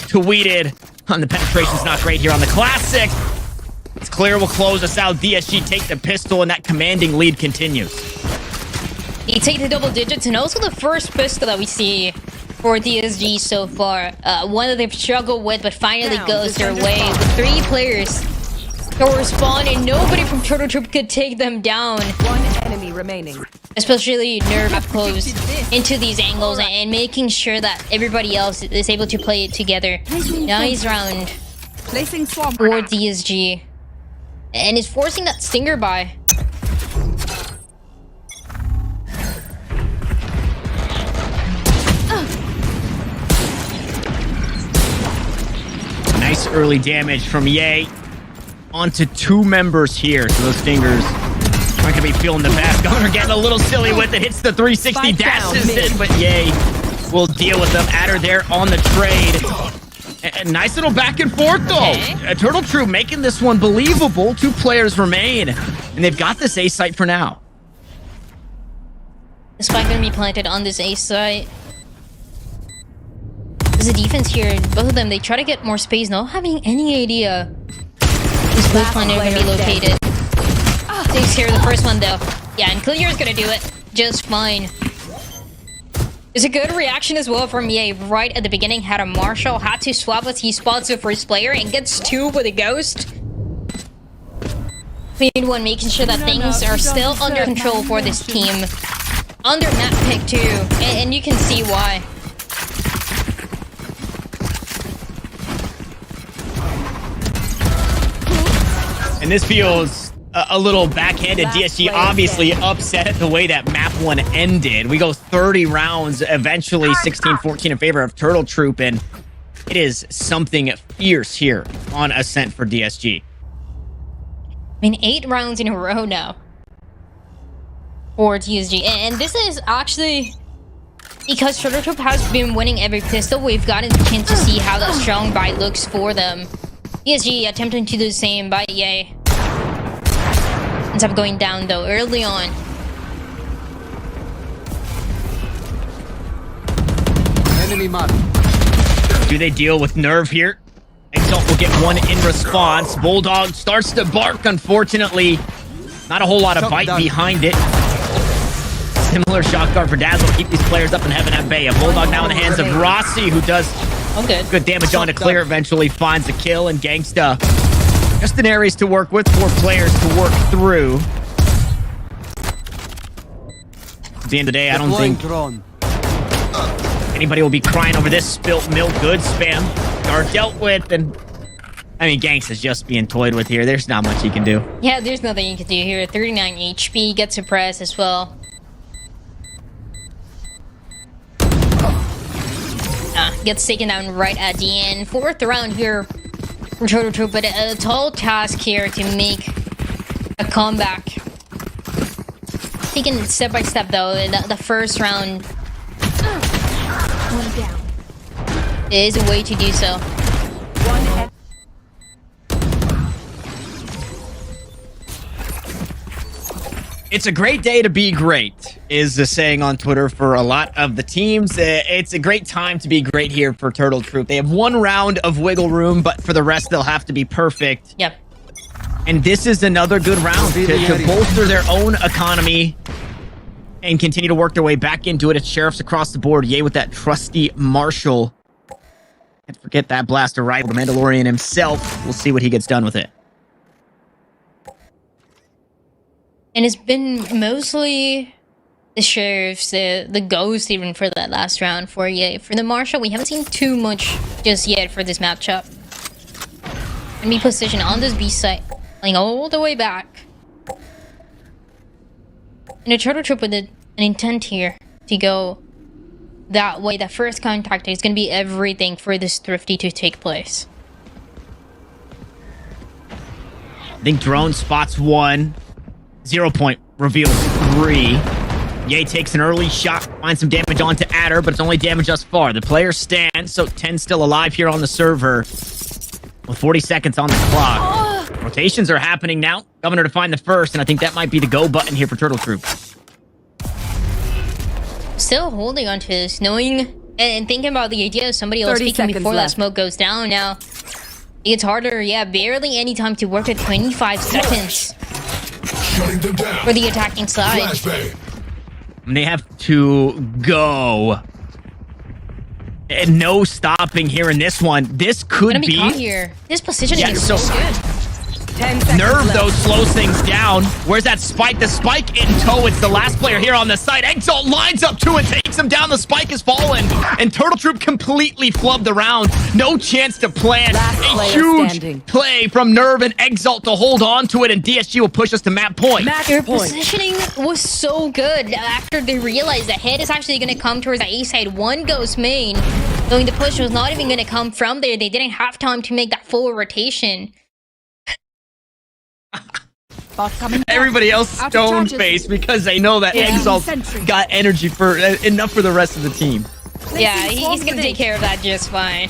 to Weeded. And the penetration's not great here on the Classic. It's clear will close us out. DSG take the pistol, and that commanding lead continues. They take the double digits, and also the first pistol that we see for DSG so far. One that they've struggled with, but finally goes their way. With 3 players to respond, and nobody from Turtle Troop could take them down. One enemy remaining. Especially Nerve up close into these angles and making sure that everybody else is able to play it together. Nice round Placing swamp. for DSG. And is forcing that Stinger by. Nice early damage from Ye. Onto 2 members here. So those Stingers aren't going to be feeling the best. Governor getting a little silly with it. Hits the 360, dashes it, but Ye will deal with them. Adder there on the trade. And nice little back and forth, though. Turtle Troop making this one believable. 2 players remain. And they've got this A site for now. The spike going to be planted on this A site. There's a defense here. Both of them, they try to get more space, not having any idea. This blue planet going to be located. Takes care of the first one, though. Yeah, and Clear is going to do it just fine. It's a good reaction as well from Ye. Right at the beginning, had a Marshall, had to swap as he spots the first player and gets 2 with a Ghost. One making sure that things are still under control for this team. Under map pick, too. And you can see why. And this feels a little backhanded. DSG obviously upset at the way that map 1 ended. We go 30 rounds, eventually 16-14 in favor of Turtle Troop, and it is something fierce here on Ascent for DSG. I mean, 8 rounds in a row now for DSG. And this is actually because Turtle Troop has been winning every pistol. We've gotten the chance to see how that strong buy looks for them. DSG attempting to do the same, but Ye ends up going down though early on. Enemy mark. Do they deal with Nerve here? Exalt will get 1 in response. Bulldog starts to bark, unfortunately. Not a whole lot of bite behind it. Similar shot guard for Dazzle. Keep these players up in heaven at bay. A Bulldog now in the hands of Rossi, who does good damage on to Clear. Eventually finds the kill, and Gangsta just an Ares to work with. 4 players to work through. At the end of the day, I don't think anybody will be crying over this spilt milk. Good spam. Are dealt with, and I mean, Ganks is just being toyed with here. There's not much he can do. Yeah, there's nothing you can do here. 39 HP, gets suppressed as well. Gets taken down right at the end. 4th round here for Turtle Troop, but a tall task here to make a comeback. Taken step by step though. The first round is a way to do so. It's a great day to be great, is the saying on Twitter for a lot of the teams. It's a great time to be great here for Turtle Troop. They have 1 round of wiggle room, but for the rest, they'll have to be perfect. Yep. And this is another good round to bolster their own economy and continue to work their way back into it. It's sheriffs across the board. Yay with that trusty Marshall. Can't forget that blaster rifle. The Mandalorian himself. We'll see what he gets done with it. And it's been mostly the sheriffs, the ghost even for that last round for Yay. For the Marshall, we haven't seen too much just yet for this matchup. And be positioned on this B side, playing all the way back. And the Turtle Troop with an intent here to go that way. That first contact is going to be everything for this Thrifty to take place. I think Drone spots 1. 0 point reveals 3. Yay takes an early shot, finds some damage onto Adder, but it's only damage thus far. The player stands, so 10 still alive here on the server with 40 seconds on the clock. Rotations are happening now. Governor to find the first, and I think that might be the go button here for Turtle Troop. Still holding on to this, knowing and thinking about the idea of somebody else speaking before that smoke goes down. Now, it's harder, yeah, barely any time to work at 25 seconds. Shutting them down. For the attacking side. Flashbang. And they have to go. And no stopping here in this one. This could Gonna be be... caught here. This positioning is so good. 10 seconds Nerve, left. though, slows things down. Where's that spike? The spike in tow. It's the last player here on the side. Exalt lines up to it, takes him down. The spike is fallen. And Turtle Troop completely flubbed the round. No chance to plan. Last A player huge standing. play from Nerve and Exalt to hold on to it. And DSG will push us to map point. Match Their point. positioning was so good after they realized the head is actually going to come towards the A side. One goes main, knowing the push was not even going to come from there. They didn't have time to make that full rotation. Everybody else Out of stone charges. face because they know that Yeah. Exalt Sentry. got energy for enough for the rest of the team. Yeah, he's going to take care of that just fine.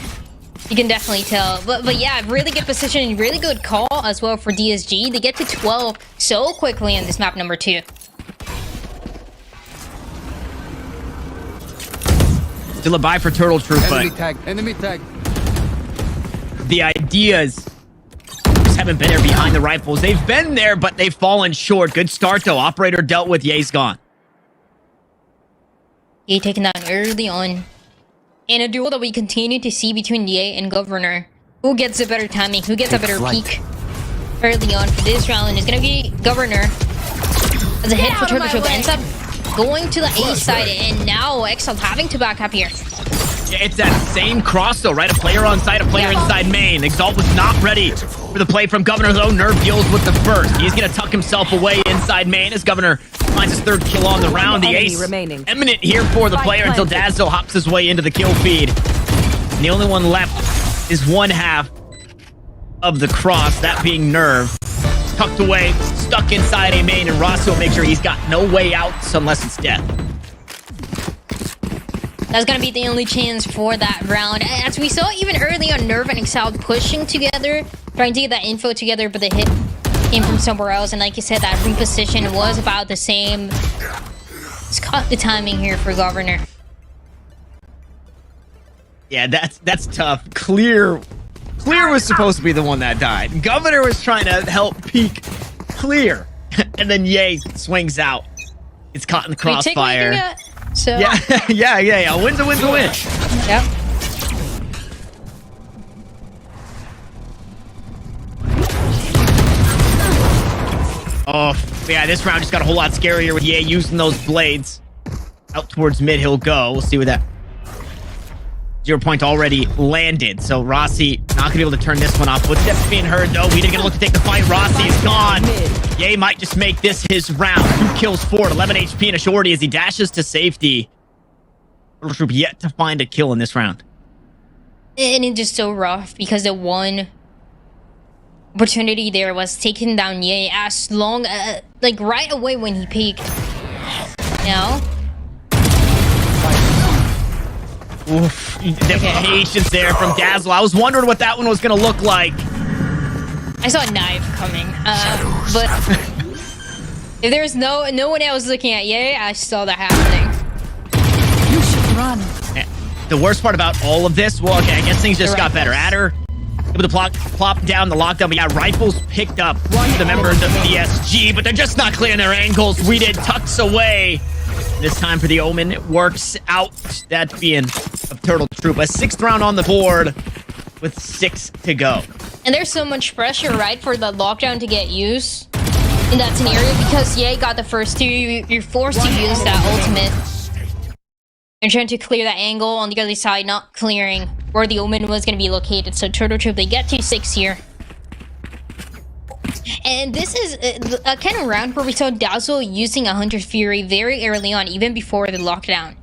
You can definitely tell. But yeah, really good positioning, really good call as well for DSG. They get to 12 so quickly in this map number 2. Still a buy for Turtle Troop, Enemy but tag. Enemy tag. the ideas just haven't been there behind the rifles. They've been there, but they've fallen short. Good start, though. Operator dealt with. Ye's gone. Ye taken down early on. In a duel that we continue to see between Ye and Governor. Who gets a better timing? Who gets a better peek early on for this round is going to be Governor. As a hit for Turtle Troop ends up going to the A side, and now Exalt having to back up here. Yeah, it's that same cross, though, right? A player on side, a player inside main. Exalt was not ready for the play from Governor, though. Nerve deals with the first. He's going to tuck himself away inside main as Governor finds his 3rd kill on the round. The Enemy ace remaining. eminent here for the player until Dazzo hops his way into the kill feed. And the only one left is one half of the cross, that being Nerve. Tucked away, stuck inside a main, and Rosso will make sure he's got no way out unless it's death. That's gonna be the only chance for that round. As we saw even early on, Nerve and Exalt pushing together, trying to get that info together, but the hit came from somewhere else. And like you said, that reposition was about the same. It's caught the timing here for Governor. Yeah, that's tough. Clear was supposed to be the one that died. Governor was trying to help peek Clear, and then Ye swings out. It's caught in the crossfire. So Yeah. A win's a win's a win. yep. Oh, yeah, this round just got a whole lot scarier with Ye using those blades. Out towards mid he'll go. We'll see what that 0 point already landed. So Rossi not going to be able to turn this one off. Footsteps being heard, though. We didn't get to look to take the fight. Rossi is gone. Ye might just make this his round. 2 kills for it. 11 HP and a shorty as he dashes to safety. Turtle Troop yet to find a kill in this round. And it's just so rough because the one opportunity there was taking down Ye as long like right away when he peaked. Now, oof, the patience there from Dazzle. I was wondering what that one was going to look like. I saw a knife coming, but if there's no one else looking at Ye, I saw that happening. You should run. The worst part about all of this, well, okay, I guess things just got better. Adder able to plop down the lockdown, but yeah, rifles picked up the members of DSG, but they're just not clearing their angles. We did tucks away. This time for the Omen, it works out. That being of Turtle Troop. A 6th round on the board with 6 to go. And there's so much pressure, right, for the lockdown to get used in that scenario because Ye got the first 2. You're forced to use that ultimate. You're trying to clear that angle on the other side, not clearing where the Omen was going to be located. So Turtle Troop, they get to 6 here. And this is a kind of round where we saw Dazzle using a Hunter's Fury very early on, even before the lockdown.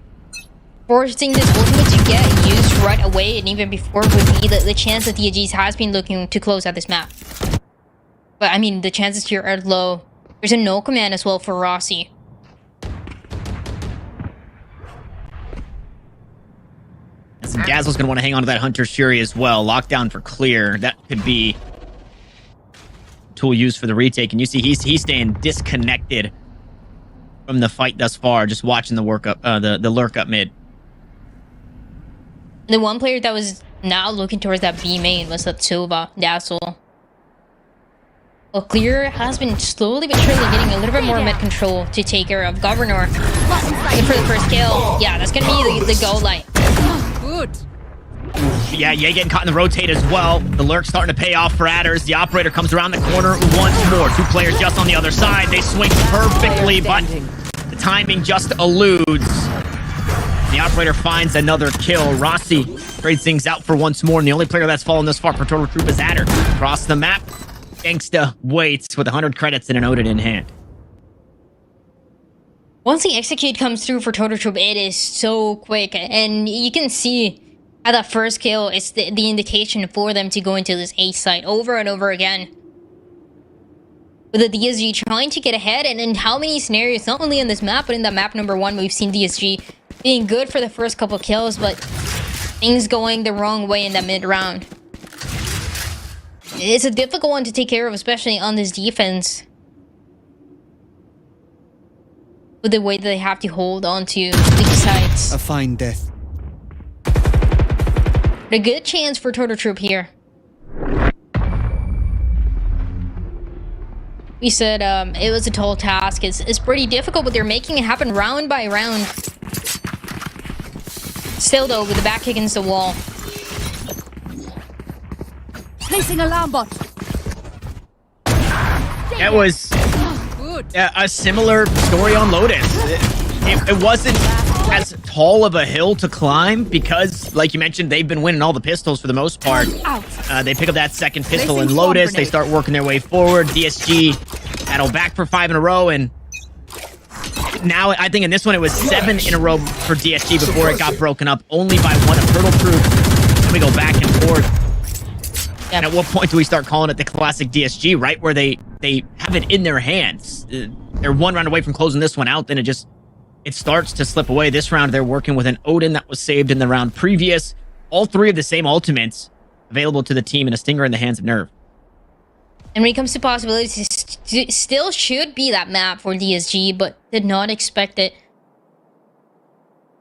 Forcing this ultimate to get used right away and even before would be the chance that DSG has been looking to close out this map. But I mean, the chances here are low. There's a no command as well for Rossi. And Dazzle's going to want to hang on to that Hunter's Fury as well. Lockdown for clear. That could be tool used for the retake. And you see he's staying disconnected from the fight thus far, just watching the work up, the lurk up mid. The one player that was now looking towards that B main was that Silva, Dazzle. Well, Clear has been slowly but surely getting a little bit more mid control to take care of Governor. Looking for the first kill. Yeah, that's going to be the goal light. Good. Yeah, Ye getting caught in the rotate as well. The lurk starting to pay off for Adders. The operator comes around the corner once more. 2 players just on the other side. They swing perfectly, but the timing just eludes. The operator finds another kill. Rossi trades things out for once more, and the only player that's fallen this far for Turtle Troop is Adder. Across the map, Gangsta waits with 100 credits and an Odin in hand. Once the execute comes through for Turtle Troop, it is so quick, and you can see how that first kill is the indication for them to go into this A site over and over again. With the DSG trying to get ahead, and in how many scenarios, not only on this map, but in that map number 1, we've seen DSG being good for the first couple kills, but things going the wrong way in that mid-round. It's a difficult one to take care of, especially on this defense. With the way that they have to hold on to weak sides. A fine death. A good chance for Turtle Troop here. We said it was a tall task. It's pretty difficult, but they're making it happen round by round. Still though, with the back against the wall. Placing alarm bot. That was a similar story on Lotus. It wasn't as tall of a hill to climb because, like you mentioned, they've been winning all the pistols for the most part. They pick up that second pistol in Lotus. They start working their way forward. DSG battle back for 5 in a row, and now I think in this one it was 7 in a row for DSG before it got broken up only by one of Turtle Troop. Then we go back and forth. And at what point do we start calling it the classic DSG, right? Where they have it in their hands. They're 1 round away from closing this one out, then it starts to slip away. This round, they're working with an Odin that was saved in the round previous. All 3 of the same ultimates available to the team, and a Stinger in the hands of Nerve. And when it comes to possibilities, it still should be that map for DSG, but did not expect it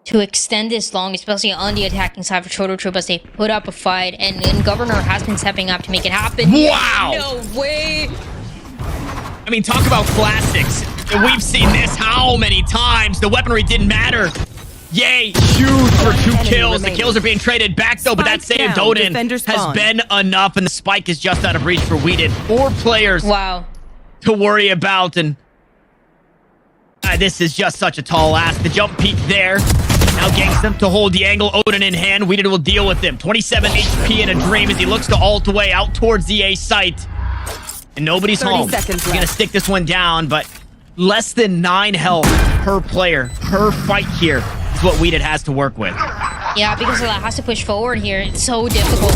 to extend this long, especially on the attacking side for Turtle Troop as they put up a fight, and Governor has been stepping up to make it happen. Wow! No way! I mean, talk about classics. We've seen this how many times? The weaponry didn't matter. Yay, huge for 2 kills. The kills are being traded back, though, but that saved Odin has been enough, and the spike is just out of reach for Weeded. 4 players to worry about, and this is just such a tall ask. The jump peak there. Now Gangsta to hold the angle. Odin in hand. Weeded will deal with him. 27 HP in a dream as he looks to ult away out towards the A site. And nobody's 30 home. seconds We're going to left. stick this one down, but less than 9 health per player, per fight here is what Weeded has to work with. Yeah, because of that, has to push forward here. It's so difficult.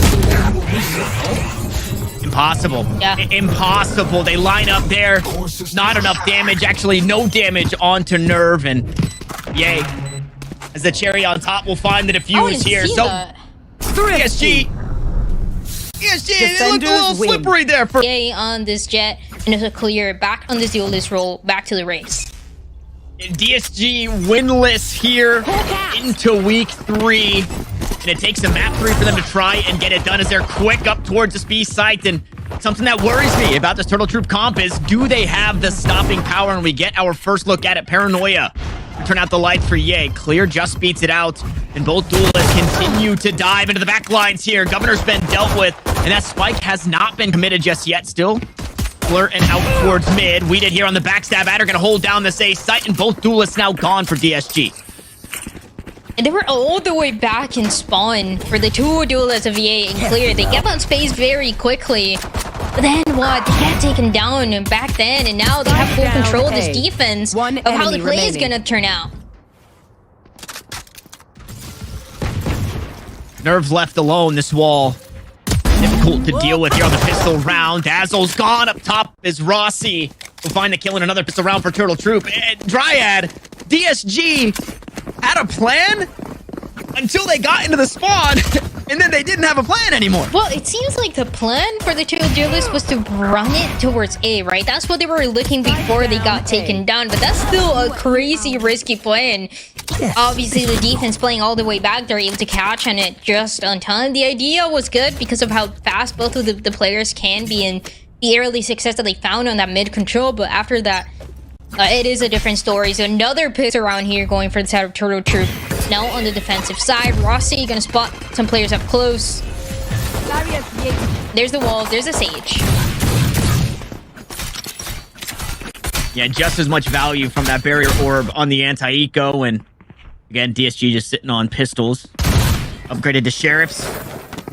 Impossible. Yeah. Impossible. They line up there. Not enough damage. Actually, no damage onto Nerve. And yay. As the cherry on top will find the I defuse didn't here. see So that. DSG, it looked a little Defenders win. slippery there for Yay on this Jet, and it's a clear back on this duelist roll, back to the race. DSG winless here into week 3. And it takes a map 3 for them to try and get it done as they're quick up towards this B site. And something that worries me about this Turtle Troop comp is, do they have the stopping power? And we get our first look at it. Paranoia. Turn out the lights for Ye. Clear just beats it out. And both duelists continue to dive into the back lines here. Governor's been dealt with. And that spike has not been committed just yet still. Flirting out towards mid. Weeded here on the backstab adder. Going to hold down this A site. And both duelists now gone for DSG. And they were all the way back in spawn for the two duelists of EA and Clear. They get on space very quickly. But then what? They get taken down back then, and now they have full Down control of this A. defense One of how the enemy play is remaining. gonna turn out. Nerves left alone. This wall difficult to deal with here on the pistol round. Dazzle's gone. Up top is Rossi. We'll find the kill in another pistol round for Turtle Troop. And Dryad, DSG had a plan until they got into the spawn, and then they didn't have a plan anymore. Well, it seems like the plan for the two duelists was to run it towards A, right? That's what they were looking before they got taken down, but that's still a crazy risky plan. Obviously, the defense playing all the way back, they're able to catch on it just on time. The idea was good because of how fast both of the players can be and the early success that they found on that mid control, but after that, it is a different story. So another pick around here going for the side of Turtle Troop. Now on the defensive side, Rossi gonna spot some players up close. There's the wall, there's a Sage. Yeah, just as much value from that barrier orb on the anti-eco, and again, DSG just sitting on pistols. Upgraded to sheriffs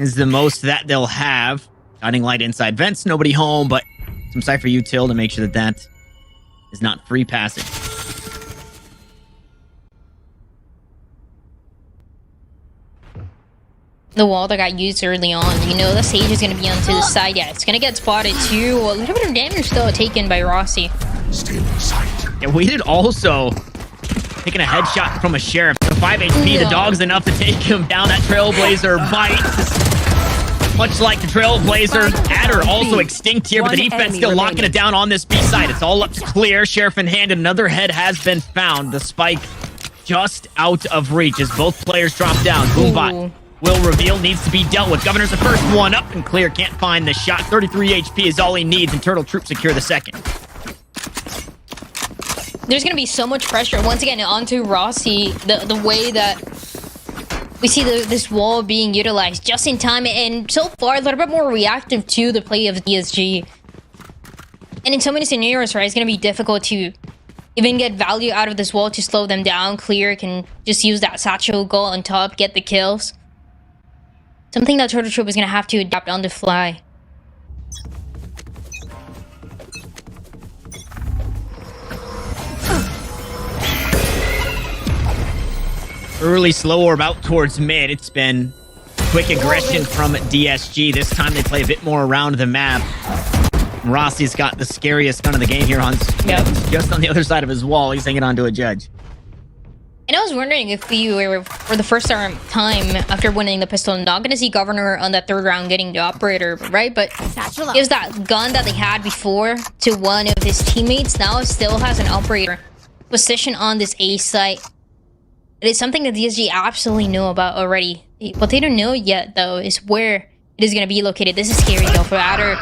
is the most that they'll have. Guiding light inside vents, nobody home, but some Cypher util to make sure that that is not free passing. The wall that got used early on, you know, the Sage is gonna be onto the side. Yeah, it's gonna get spotted too. A little bit of damage though taken by Rossi. Still in sight. Yeah, we did also taking a headshot from a sheriff. So 5 HP, the No. dog's enough to take him down. That Trailblazer bites. Much like the Trailblazer, Adder also extinct here, but the One defense enemy still locking remaining. it down on this B side. It's all up to Clear. Sheriff in hand, another head has been found. The spike just out of reach as both players drop down. Boombot Ooh. will reveal, needs to be dealt with. Governor's the first one up, and Clear can't find the shot. 33 HP is all he needs, and Turtle Troop secure the second. There's gonna be so much pressure once again onto Rossi. The way that we see this wall being utilized just in time, and so far a little bit more reactive to the play of DSG. And in so many scenarios, right, it's gonna be difficult to even get value out of this wall to slow them down. Clear can just use that satchel, go on top, get the kills. Something that Turtle Troop is gonna have to adapt on the fly. Early slow orb out towards mid. It's been quick aggression from DSG. This time they play a bit more around the map. Rossi's got the scariest gun of the game here on just on the other side of his wall. He's hanging on to a judge. And I was wondering if we were, for the first time after winning the pistol, not gonna see Governor on that third round getting the operator, right? But it was that gun that they had before to one of his teammates. Now it still has an operator position on this A site. It is something that DSG absolutely know about already. What they don't know yet, though, is where it is gonna be located. This is scary, though, for Adder.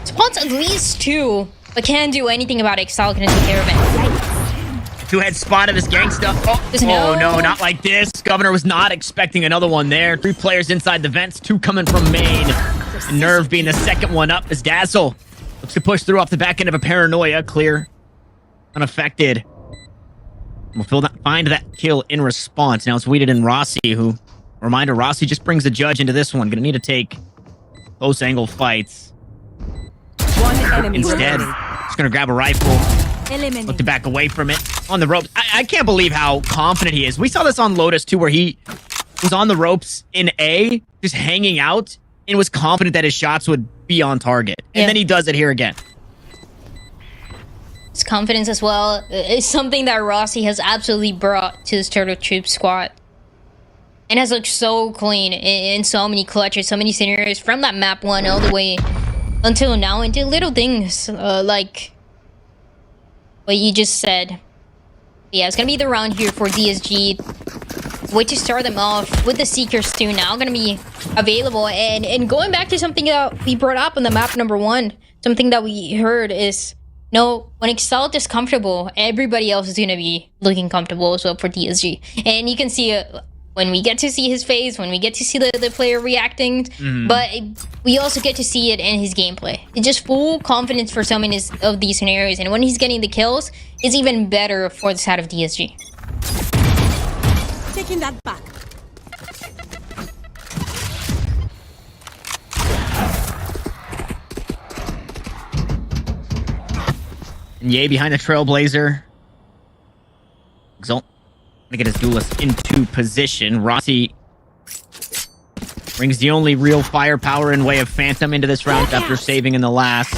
Spawns at least 2, but can't do anything about it. Exile gonna take care of it. Two-head spot of this gangsta. Oh no, not like this. Governor was not expecting another one there. 3 players inside the vents, 2 coming from main. And Nerve being the second one up as Dazzle looks to push through off the back end of a Paranoia. Clear, unaffected. We'll find that kill in response. Now it's Weeded and Rossi, who, reminder, Rossi just brings the judge into this one. Gonna need to take close angle fights. One enemy Instead, remaining. just gonna grab a rifle. Look to back away from it. On the ropes. I can't believe how confident he is. We saw this on Lotus too, where he was on the ropes in A, just hanging out, and was confident that his shots would be on target. And then he does it here again. His confidence as well is something that Rossi has absolutely brought to this Turtle Troop squad. And has looked so clean in so many clutches, so many scenarios from that map 1 all the way until now, into little things like what you just said. Yeah, it's gonna be the round here for DSG. Way to start them off with the Seekers too now gonna be available. And going back to something that we brought up on the map number 1, something that we heard is, no, when Exalt is comfortable, everybody else is gonna be looking comfortable as well for DSG. And you can see when we get to see his face, when we get to see the player reacting, but we also get to see it in his gameplay. It's just full confidence for so many of these scenarios, and when he's getting the kills, it's even better for the side of DSG. Taking that back. And Ye behind the Trailblazer. Exalt gonna get his duelist into position. Rossi brings the only real firepower in way of Phantom into this round after saving in the last.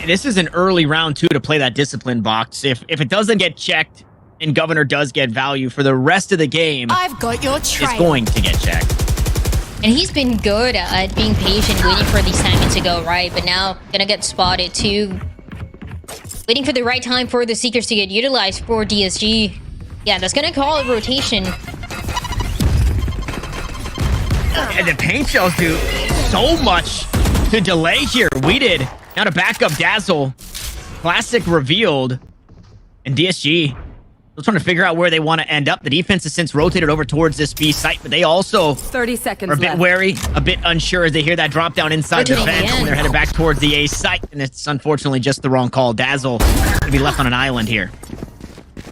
This is an early round too to play that discipline box. If it doesn't get checked and Governor does get value for the rest of the game, I've got your trail. it's going to get checked. And he's been good at being patient, waiting for these timings to go right, but now gonna get spotted too. Waiting for the right time for the Seekers to get utilized for DSG. Yeah, that's gonna call a rotation. And the paint shells do so much to delay here. We did. Now to back up Dazzle. Classic revealed. And DSG still trying to figure out where they want to end up. The defense has since rotated over towards this B site, but they also 30 seconds are a bit left. wary, a bit unsure as they hear that drop down inside the Rotating fence. again. And they're headed back towards the A site, and it's unfortunately just the wrong call. Dazzle gonna be left on an island here.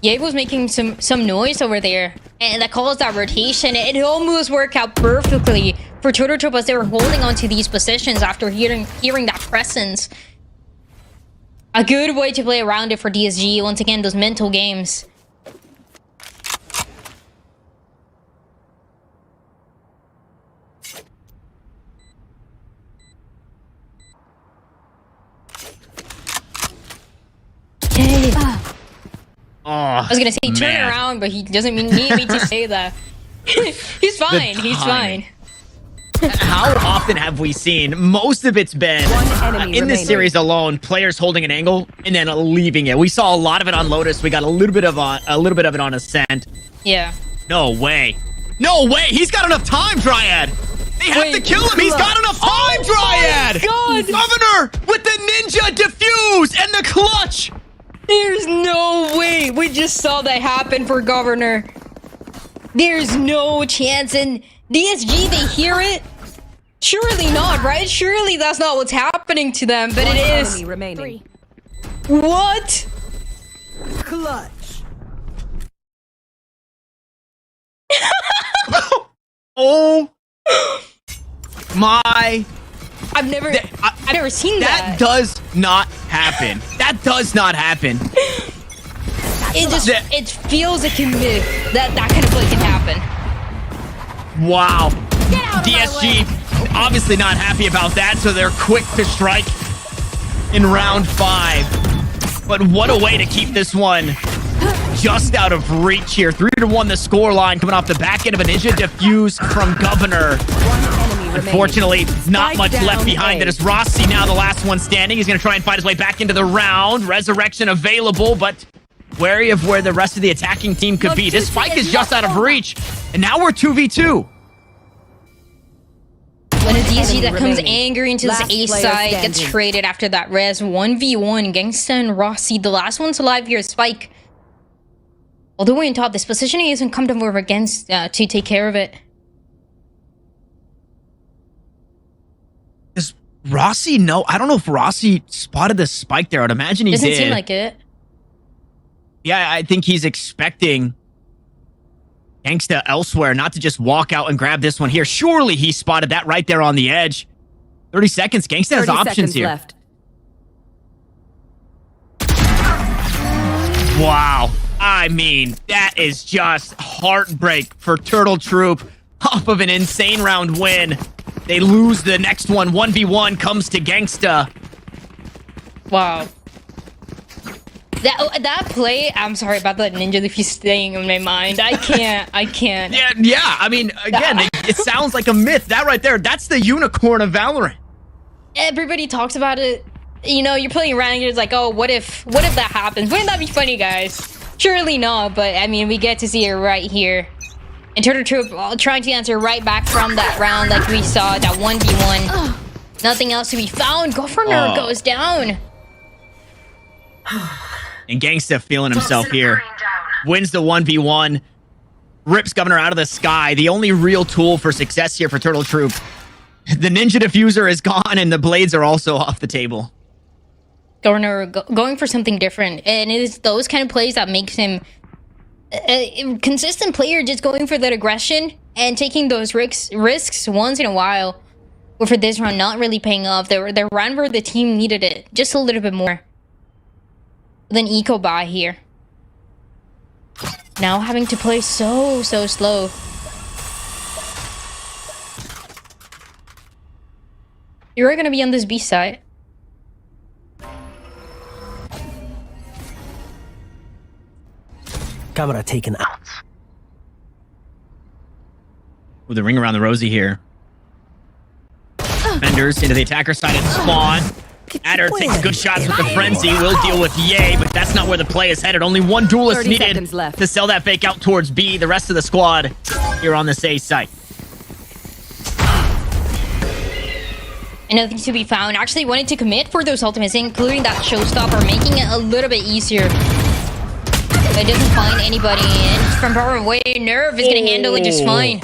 Ye was making some noise over there, and that calls that rotation. It almost worked out perfectly for Turtle Troop as they were holding on to these positions after hearing that presence. A good way to play around it for DSG. Once again, those mental games. Hey. Oh, I was gonna say turn man. around, but he doesn't need me to say that. He's fine. He's time. fine. How often have we seen, most of it's been One enemy in this remaining. series alone, players holding an angle and then leaving it. We saw a lot of it on Lotus. We got a little bit of it on Ascent. Yeah. No way. No way. He's got enough time, Dryad. They have Wait, to kill him. He's got enough time, Dryad. God. Governor with the ninja diffuse and the clutch. There's no way. We just saw that happen for Governor. There's no chance. And DSG, they hear it? Surely not, right? Surely that's not what's happening to them, but One it is. enemy remaining. What? Clutch. Oh my. I've never seen That that. does not happen. That does not happen. It feels like a myth that kind of play can happen. Wow. DSG obviously not happy about that, so they're quick to strike in round 5. But what a way to keep this one just out of reach here. 3-1 the scoreline coming off the back end of a ninja diffuse from Governor. One enemy remaining. Unfortunately, not Spike much left down behind. A. That is Rossi now the last one standing. He's going to try and fight his way back into the round. Resurrection available, but wary of where the rest of the attacking team could be. This spike is just out of reach, and now we're 2v2. When a DSG that comes remaining. angry into this Last A player side gets standing. traded after that res. 1v1, Gangsta and Rossi. The last one's alive here, Spike. Although we're in top, this positioning isn't comfortable over against to take care of it. Just Rossi, no. I don't know if Rossi spotted the spike there. I'd imagine he Doesn't did. seem like it. Yeah, I think he's expecting Gangsta elsewhere, not to just walk out and grab this one here. Surely he spotted that right there on the edge. 30 seconds. Gangsta has 30 options seconds here. left. Wow. I mean, that is just heartbreak for Turtle Troop off of an insane round win. They lose the next one. 1v1 comes to Gangsta. Wow. That play, I'm sorry about that ninja leafy staying in my mind. I can't. Yeah. I mean, again, it sounds like a myth. That right there, that's the unicorn of Valorant. Everybody talks about it. You know, you're playing around and you're like, oh, what if that happens? Wouldn't that be funny, guys? Surely not, but I mean, we get to see it right here. And Turtle Troop trying to answer right back from that round like we saw, that 1v1. Nothing else to be found. Governor goes down. And Gangsta feeling himself here. Wins the 1v1. Rips Governor out of the sky. The only real tool for success here for Turtle Troop. The Ninja Diffuser is gone and the blades are also off the table. Governor going for something different. And it is those kind of plays that makes him a consistent player, just going for that aggression and taking those risks once in a while. But for this round, not really paying off. The round where the team needed it just a little bit more. Then eco buy here. Now having to play so slow. You're gonna be on this B side. Camera taken out. With the ring around the Rosie here. Defenders into the attacker side at spawn. Adder takes good shots with the frenzy. Will deal with Ye, but that's not where the play is headed. Only one duelist 30 needed seconds left. to sell that fake out towards B. The rest of the squad here on this A site. And nothing to be found. Actually wanted to commit for those ultimates, including that showstopper, making it a little bit easier. But it doesn't find anybody, and from far away, Nerve is gonna handle it just fine.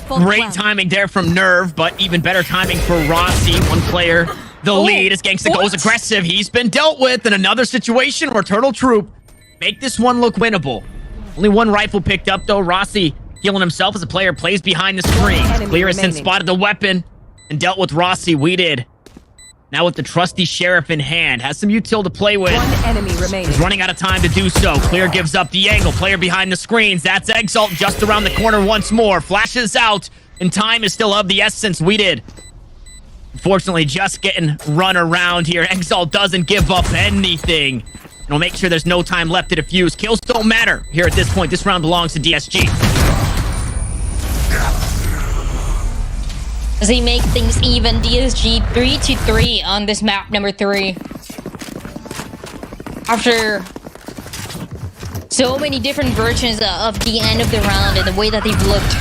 Great timing there from Nerve, but even better timing for Rossi. One player, the lead as Gangsta goes aggressive. He's been dealt with in another situation where Turtle Troop make this one look winnable. Only one rifle picked up though. Rossi healing himself as a player plays behind the screen. Clear has since spotted the weapon and dealt with Rossi. We did. Now with the trusty sheriff in hand, has some util to play with. One enemy remaining. He's running out of time to do so. Clear gives up the angle. Player behind the screens. That's Exalt just around the corner once more. Flashes out, and time is still of the essence. We did. Unfortunately, just getting run around here. Exalt doesn't give up anything. And we'll make sure there's no time left to defuse. Kills don't matter here at this point. This round belongs to DSG. As they make things even, DSG 3-3 on this map number 3. After so many different versions of the end of the round and the way that they've looked.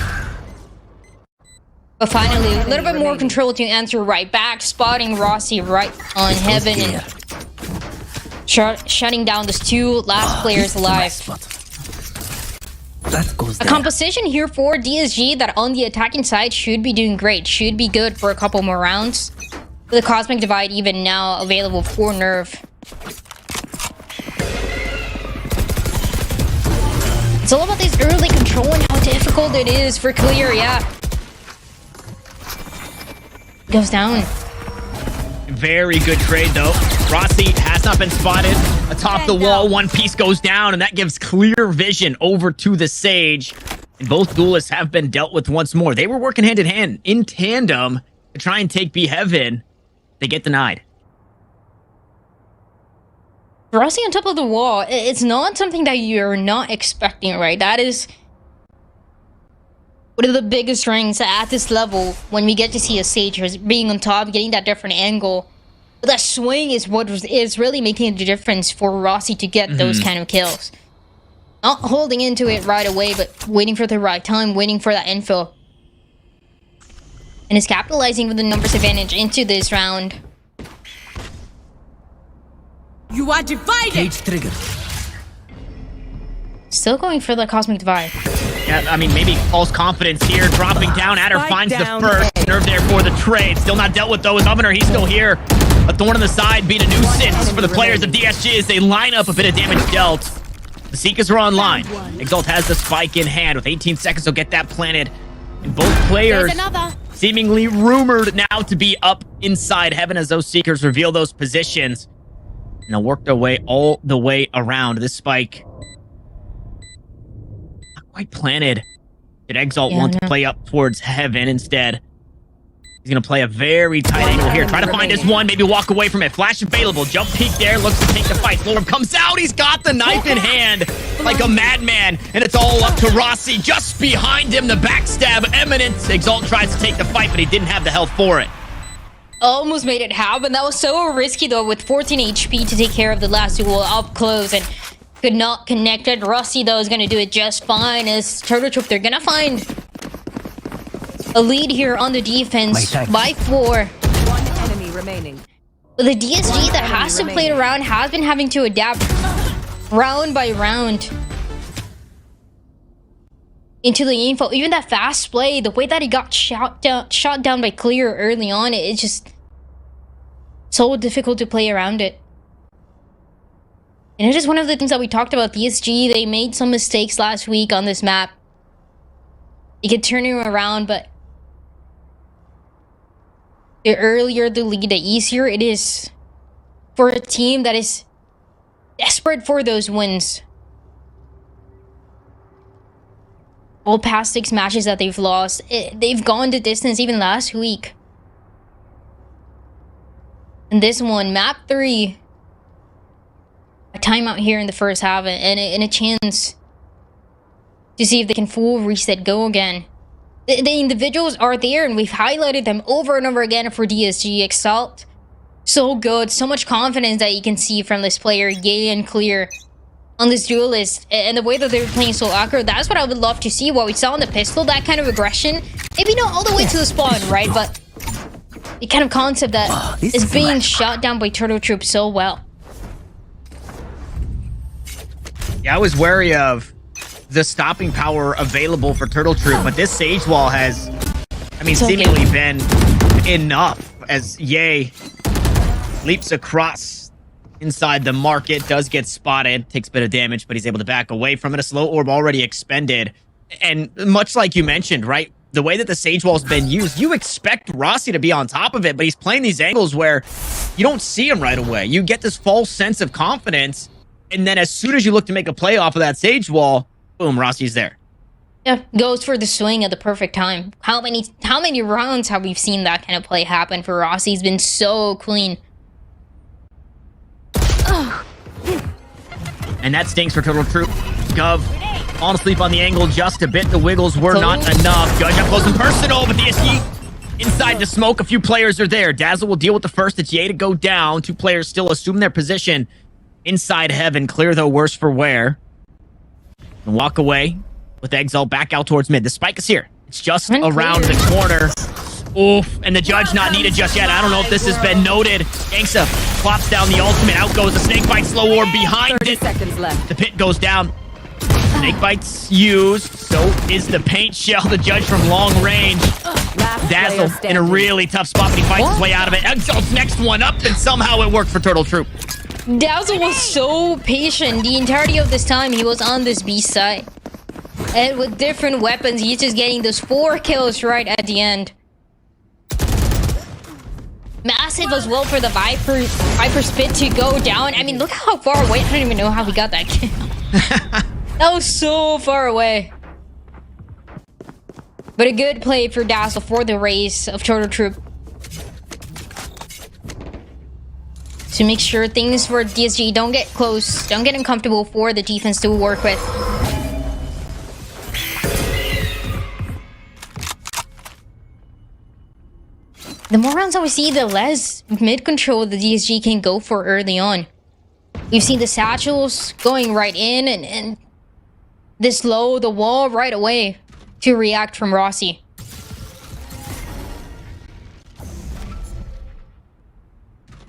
But finally, a little bit more control to answer right back, spotting Rossi right on Heaven and shutting down those two last players alive. A composition here for DSG that on the attacking side should be doing great, should be good for a couple more rounds. The Cosmic Divide even now available for Nerve. It's all about this early control and how difficult it is for Clear, yeah. Goes down. Very good trade, though. Rossi has not been spotted. Atop the wall, one piece goes down, and that gives clear vision over to the Sage. And both duelists have been dealt with once more. They were working hand in hand, in tandem, to try and take B Heaven. They get denied. Rossi on top of the wall, it's not something that you're not expecting, right? That is one of the biggest strengths at this level when we get to see a Sage being on top, getting that different angle. But that swing is what is really making the difference for Rossi to get those kind of kills. Not holding into it right away, but waiting for the right time, waiting for that info. And is capitalizing with the numbers advantage into this round. You are divided! Cage trigger. Still going for the Cosmic Divide. Yeah, I mean, maybe false confidence here. Dropping down. Adder Spike finds the down first. A. Nerve there for the trade. Still not dealt with, though. Is Ovener, he's still here. A thorn in the side being a nuisance for the players of DSG as they line up a bit of damage dealt. The Seekers are online. Exalt has the spike in hand. With 18 seconds, he'll get that planted. And both players seemingly rumored now to be up inside heaven as those Seekers reveal those positions. And they'll work their way all the way around. This spike not quite planted. Did Exalt want to play up towards heaven instead? He's going to play a very tight angle here. Try to find this one, maybe walk away from it. Flash available. Jump peek there. Looks to take the fight. Lord comes out. He's got the knife in hand like a madman. And it's all up to Rossi. Just behind him, the backstab imminent. Exalt tries to take the fight, but he didn't have the health for it. Almost made it happen. That was so risky, though, with 14 HP to take care of the last duel up close. And could not connect it. Rossi, though, is going to do it just fine. As Turtle Troop, they're going to find a lead here on the defense by 4. One enemy remaining. The DSG that has to play around has been having to adapt round by round into the info. Even that fast play, the way that he got shot down by Clear early on, it's just so difficult to play around it. And it's just one of the things that we talked about. DSG, they made some mistakes last week on this map. You could turn it around, but the earlier the lead, the easier it is for a team that is desperate for those wins. All past 6 matches that they've lost, they've gone the distance even last week. And this one, map 3, a timeout here in the first half and a chance to see if they can full reset go again. The individuals are there, and we've highlighted them over and over again for DSG. Exalt, so good, so much confidence that you can see from this player, Yay and Clear, on this duelist. And the way that they're playing so aggro, that's what I would love to see. What we saw on the pistol, that kind of aggression. Maybe not all the way to the spawn, right? But the kind of concept that is being shot down by Turtle Troop so well. Yeah, I was wary of the stopping power available for Turtle Troop, but this Sage Wall has, I mean, seemingly been enough as Ye leaps across inside the market, does get spotted, takes a bit of damage, but he's able to back away from it. A slow orb already expended. And much like you mentioned, right, the way that the Sage Wall's been used, you expect Rossi to be on top of it, but he's playing these angles where you don't see him right away. You get this false sense of confidence, and then as soon as you look to make a play off of that Sage Wall, boom, Rossi's there. Yeah, goes for the swing at the perfect time. How many rounds have we seen that kind of play happen for Rossi? He's been so clean. And that stinks for Turtle Troop. Gov falling asleep on the angle just a bit. The wiggles were not enough. Judge up close and personal, but DSG inside the smoke. A few players are there. Dazzle will deal with the first. It's Ye to go down. 2 players still assume their position inside heaven. Clear, though, worse for wear. And walk away with Exalt back out towards mid. The spike is here. It's just around the corner. Oof. And the Judge not needed just yet. I don't know if this has been noted. Gangsta plops down the ultimate. Out goes the snake bite. Slow orb behind 30 it. seconds left. The pit goes down. Snake bite's used. So is the paint shell. The Judge from long range. Dazzle in a really tough spot, but he fights his way out of it. Exalt's next one up, and somehow it worked for Turtle Troop. Dazzle was so patient the entirety of this time he was on this B side. And with different weapons, he's just getting those 4 kills right at the end. Massive as well for the Viper Spit to go down. I mean, look how far away. I don't even know how he got that kill. That was so far away. But a good play for Dazzle for the race of Turtle Troop. To make sure things for DSG don't get close, don't get uncomfortable for the defense to work with. The more rounds that we see, the less mid-control the DSG can go for early on. We've seen the satchels going right in and this low, the wall right away to react from Rossi.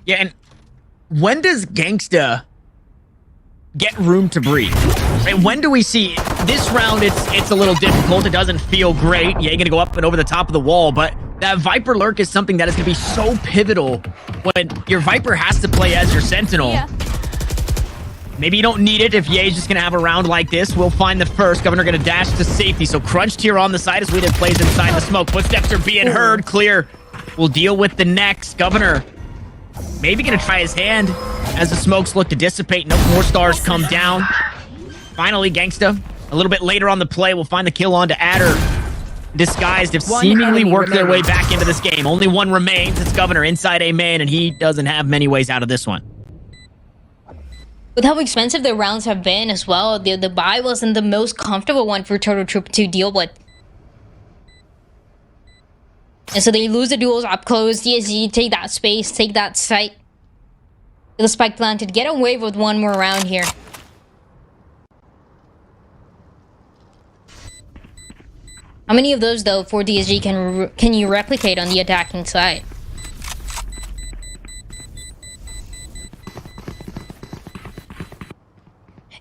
Yeah, and when does Gangsta get room to breathe. Right? When do we see this round? It's a little difficult. It doesn't feel great. Yeah, you're gonna go up and over the top of the wall, but that Viper lurk is something that is gonna be so pivotal when your Viper has to play as your Sentinel. Yeah. Maybe you don't need it if Ye's just gonna have a round like this. We'll find the first. Governor gonna dash to safety. So crunched here on the side as Weeded plays inside the smoke. Footsteps are being heard. Clear. We'll deal with the next. Governor maybe gonna try his hand as the smokes look to dissipate. No more stars come down. Finally, Gangsta. A little bit later on the play, we'll find the kill on to Adder. Disguised have seemingly worked their way back into this game. Only one remains. It's Governor inside a man, and he doesn't have many ways out of this one. With how expensive the rounds have been as well, the buy wasn't the most comfortable one for Turtle Troop to deal with. And so they lose the duels up close. DSG take that space, take that site. The spike planted. Get away with one more round here. How many of those, though, for DSG can you replicate on the attacking side?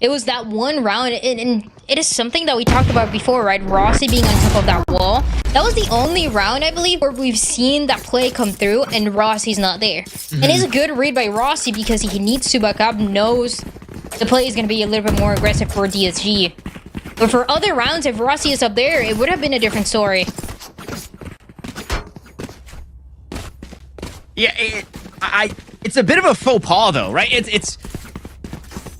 It was that one round, and it is something that we talked about before, right? Rossi being on top of that wall. That was the only round, I believe, where we've seen that play come through, and Rossi's not there. And it's a good read by Rossi because he needs to back up, knows the play is going to be a little bit more aggressive for DSG. But for other rounds, if Rossi is up there, it would have been a different story. Yeah, it's a bit of a faux pas, though, right? It's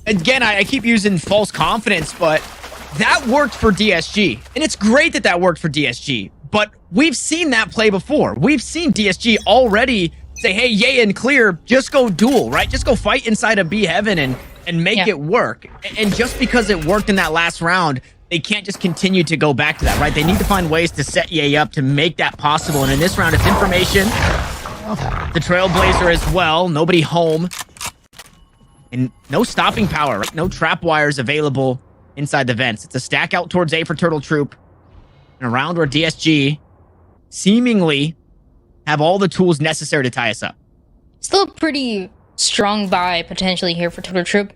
again, I keep using false confidence, but that worked for DSG. And it's great that that worked for DSG. But we've seen that play before. We've seen DSG already say, hey, Ye and Clear, just go duel, right? Just go fight inside of B Heaven and make it work. And just because it worked in that last round, they can't just continue to go back to that, right? They need to find ways to set Ye up to make that possible. And in this round, it's information. The Trailblazer as well. Nobody home. And no stopping power, right? No trap wires available inside the vents. It's a stack out towards A for Turtle Troop. In a round where DSG seemingly have all the tools necessary to tie us up. Still a pretty strong buy potentially here for Turtle Troop.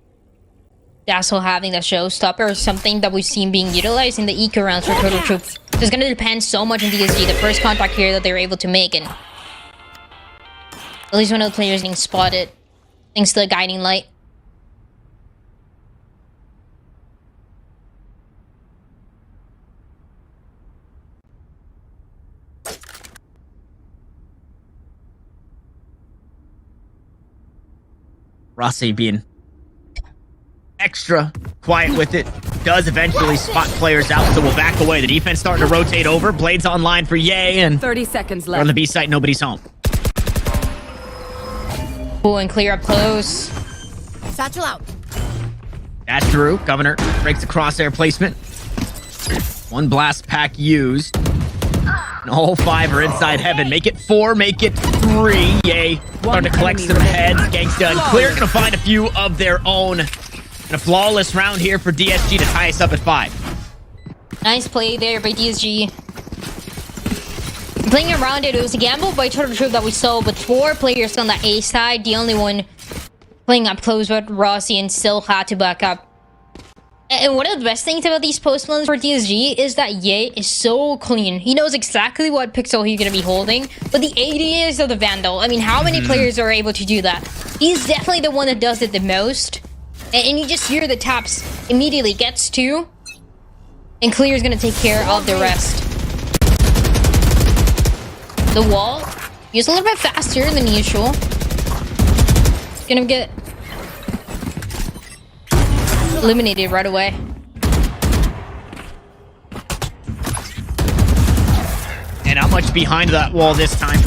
Dazzle having that showstopper is something that we've seen being utilized in the eco rounds for Turtle Troop. So it's going to depend so much on DSG, the first contact here that they're able to make. And at least one of the players getting spotted thanks to the guiding light. Rossi being extra quiet with it. Does eventually spot players out, so we'll back away. The defense starting to rotate over. Blades online for Ye, and 30 seconds on left. the B site, nobody's home. Cool and clear up close. Satchel out. That's Drew. Governor breaks the crosshair placement. One blast pack used. And all five are inside Heaven. Make it 4, make it 3. Yay. Starting to collect some heads. Gangsta and Clear gonna find a few of their own. And a flawless round here for DSG to tie us up at 5. Nice play there by DSG. Playing around it, it was a gamble by Turtle Troop that we saw with 4 players on the A side. The only one playing up close with Rossi and still had to back up. And one of the best things about these post-runs for DSG is that Ye is so clean. He knows exactly what pixel he's going to be holding, but the AD is of the Vandal. I mean, how many players are able to do that? He's definitely the one that does it the most. And you just hear the taps immediately. Gets 2. And Clear's going to take care of the rest. The wall is a little bit faster than usual. It's going to get eliminated right away. And not much behind that wall this time.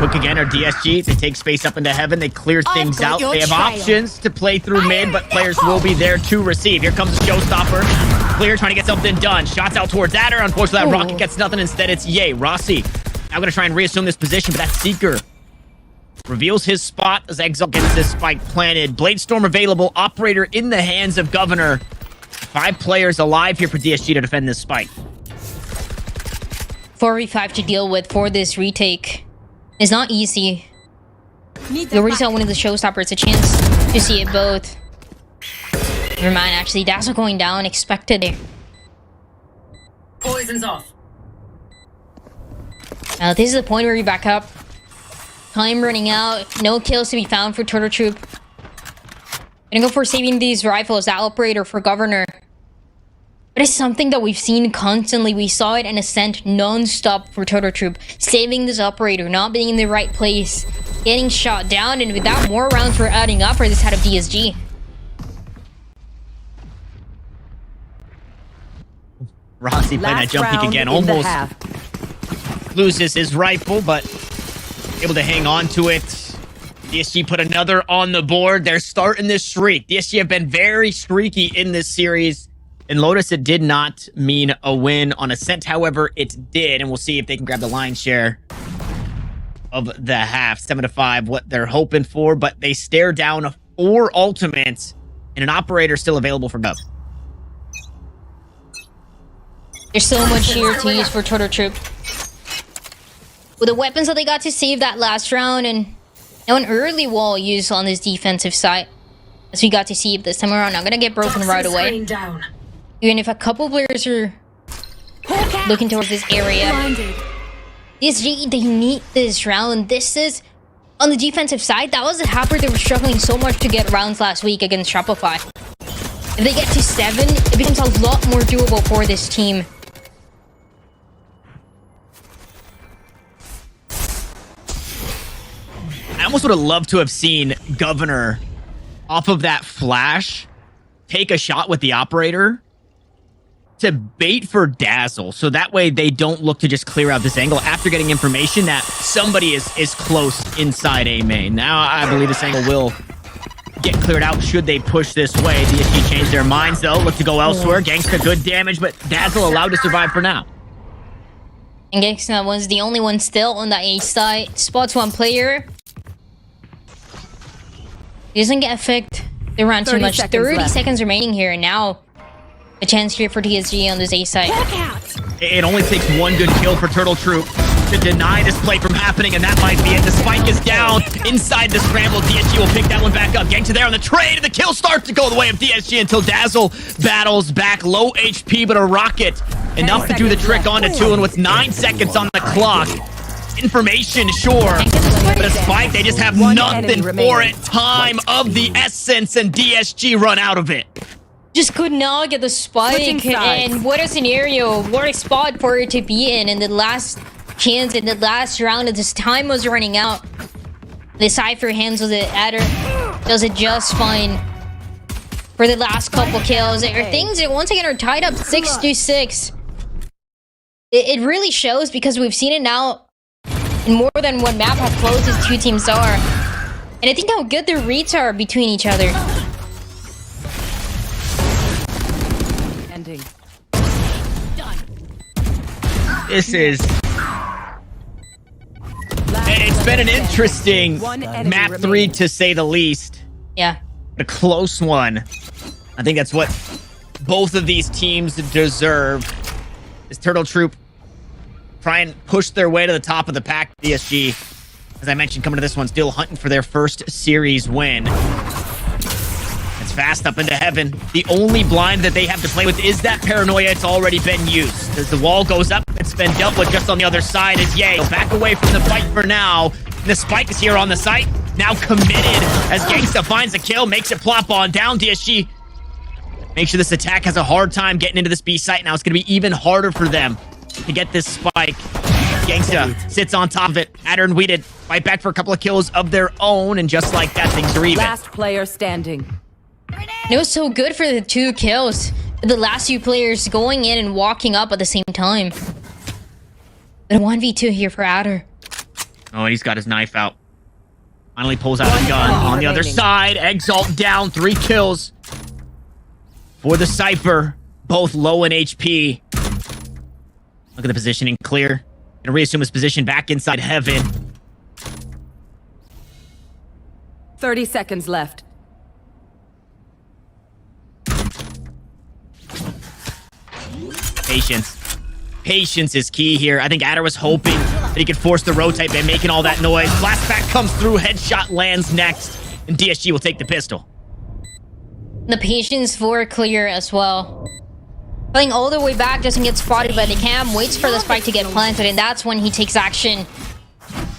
Cook again or DSG. They take space up into Heaven. They clear things out. They have options to play through mid, but players will be there to receive. Here comes the showstopper. Clear trying to get something done. Shots out towards Adder. Unfortunately, that rocket gets nothing. Instead, it's Ye. Rossi now going to try and reassume this position, but that Seeker reveals his spot as Exile gets this spike planted. Bladestorm available. Operator in the hands of Governor. 5 players alive here for DSG to defend this spike. 4v5 to deal with for this retake. It's not easy. We already saw one of the showstoppers, a chance to see it both. Never mind, actually, Dazzle going down, expected it. Poison's off. Now, this is the point where we back up. Time running out, no kills to be found for Turtle Troop. Gonna go for saving these rifles, that operator for Governor. But it's something that we've seen constantly. We saw it in Ascent non-stop for Turtle Troop. Saving this operator, not being in the right place, getting shot down, and with that, more rounds were adding up for this head of DSG. Rossi playing that jump peek again, almost loses his rifle, but able to hang on to it. DSG put another on the board. They're starting this streak. DSG have been very streaky in this series. And Lotus, it did not mean a win on Ascent. However, it did. And we'll see if they can grab the lion's share of the half. 7-5, what they're hoping for. But they stare down 4 ultimates and an operator still available for Gov. There's so much here to use for Turtle Troop. With the weapons that they got to save that last round, and now an early wall used on this defensive side. As we got to see this time around, not gonna get broken right away. Down. Even if a couple players are looking towards this area. DSG, they need this round. This is, on the defensive side, that was the Happer they were struggling so much to get rounds last week against Shopify. If they get to 7, it becomes a lot more doable for this team. I almost would have loved to have seen Governor off of that flash take a shot with the operator to bait for Dazzle, so that way they don't look to just clear out this angle after getting information that somebody is close inside A main. Now I believe this angle will get cleared out should they push this way. DSG changed their minds though, look to go elsewhere. Gangsta good damage, but Dazzle allowed to survive for now. And Gangsta was the only one still on the A side. Spots one player. He doesn't get affect the round too much. 30 seconds remaining here, and now a chance here for DSG on this A side. It only takes one good kill for Turtle Troop to deny this play from happening, and that might be it. The spike is down inside the scramble. DSG will pick that one back up. Gangsta there on the trade, and the kill starts to go the way of DSG until Dazzle battles back. Low HP, but a rocket enough to do the trick onto 2, and with 9 seconds on the clock. Information, sure, but a spike, they just have nothing for it. Time of the essence, and DSG run out of it. Just could not get the spike, and what a scenario, what a spot for it to be in the last chance, in the last round, and this time was running out. The Cypher handles it, Adder does it just fine for the last couple kills. Things that once again are tied up 6-6. It really shows, because we've seen it now in more than one map how close these two teams are. And I think how good the reads are between each other. Ending. This is... It's been an interesting map 3 to say the least. Yeah. A close one. I think that's what both of these teams deserve. Is Turtle Troop try and push their way to the top of the pack. DSG, as I mentioned, coming to this one, still hunting for their first series win. It's fast up into heaven. The only blind that they have to play with is that paranoia. It's already been used. As the wall goes up, it's been dealt with. Just on the other side is Ye. Back away from the fight for now. The spike is here on the site. Now committed as Gangsta finds a kill, makes it plop on down. DSG, make sure this attack has a hard time getting into this B site. Now it's going to be even harder for them to get this spike. Gangsta sits on top of it. Adder and Weeded fight back for a couple of kills of their own, and just like that, things are even. Last player standing. It was so good for the 2 kills. The last 2 players going in and walking up at the same time. But a 1v2 here for Adder. Oh, he's got his knife out. Finally pulls out his gun. On the other side, Exalt down. 3 kills for the Cypher. Both low in HP. Look at the positioning, clear. Gonna reassume his position back inside heaven. 30 seconds left. Patience. Patience is key here. I think Adder was hoping But he could force the rotate by making all that noise. Flashback comes through, headshot lands next, and DSG will take the pistol. The patience for clear as well. Playing all the way back, doesn't get spotted by the cam, waits for the spike to get planted, and that's when he takes action.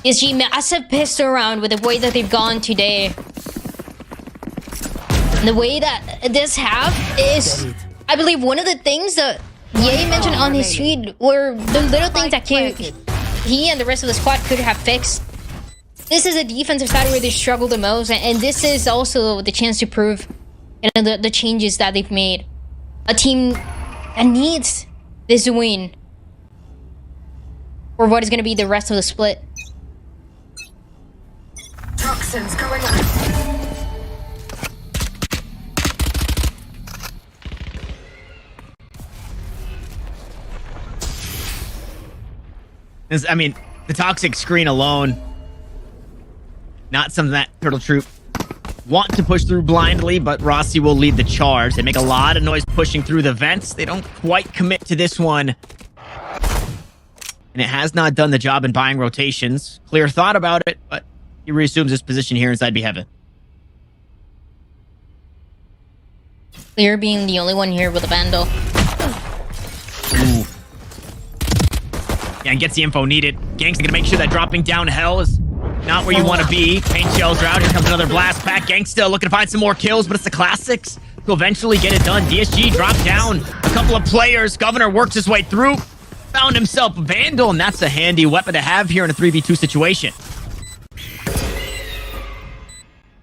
DSG massive pistol round with the way that they've gone today. And the way that this half is, I believe, one of the things that Ye mentioned on his tweet were the little things that he and the rest of the squad could have fixed. This is a defensive side where they struggle the most, and this is also the chance to prove the changes that they've made. A team that needs this win for what is going to be the rest of the split. Toxins going on. I mean, the toxic screen alone, not something that Turtle Troop want to push through blindly, but Rossi will lead the charge. They make a lot of noise pushing through the vents. They don't quite commit to this one. And it has not done the job in buying rotations. Clear thought about it, but he reassumes his position here inside B Heaven. Clear being the only one here with a Vandal. Ooh. Yeah, and gets the info needed. Gangsta gonna make sure that dropping down hell is not where you want to be. Paint shells are out. Here comes another blast pack. Gangsta looking to find some more kills, but it's the classics to eventually get it done. DSG dropped down a couple of players. Governor works his way through. Found himself a Vandal, and that's a handy weapon to have here in a 3v2 situation.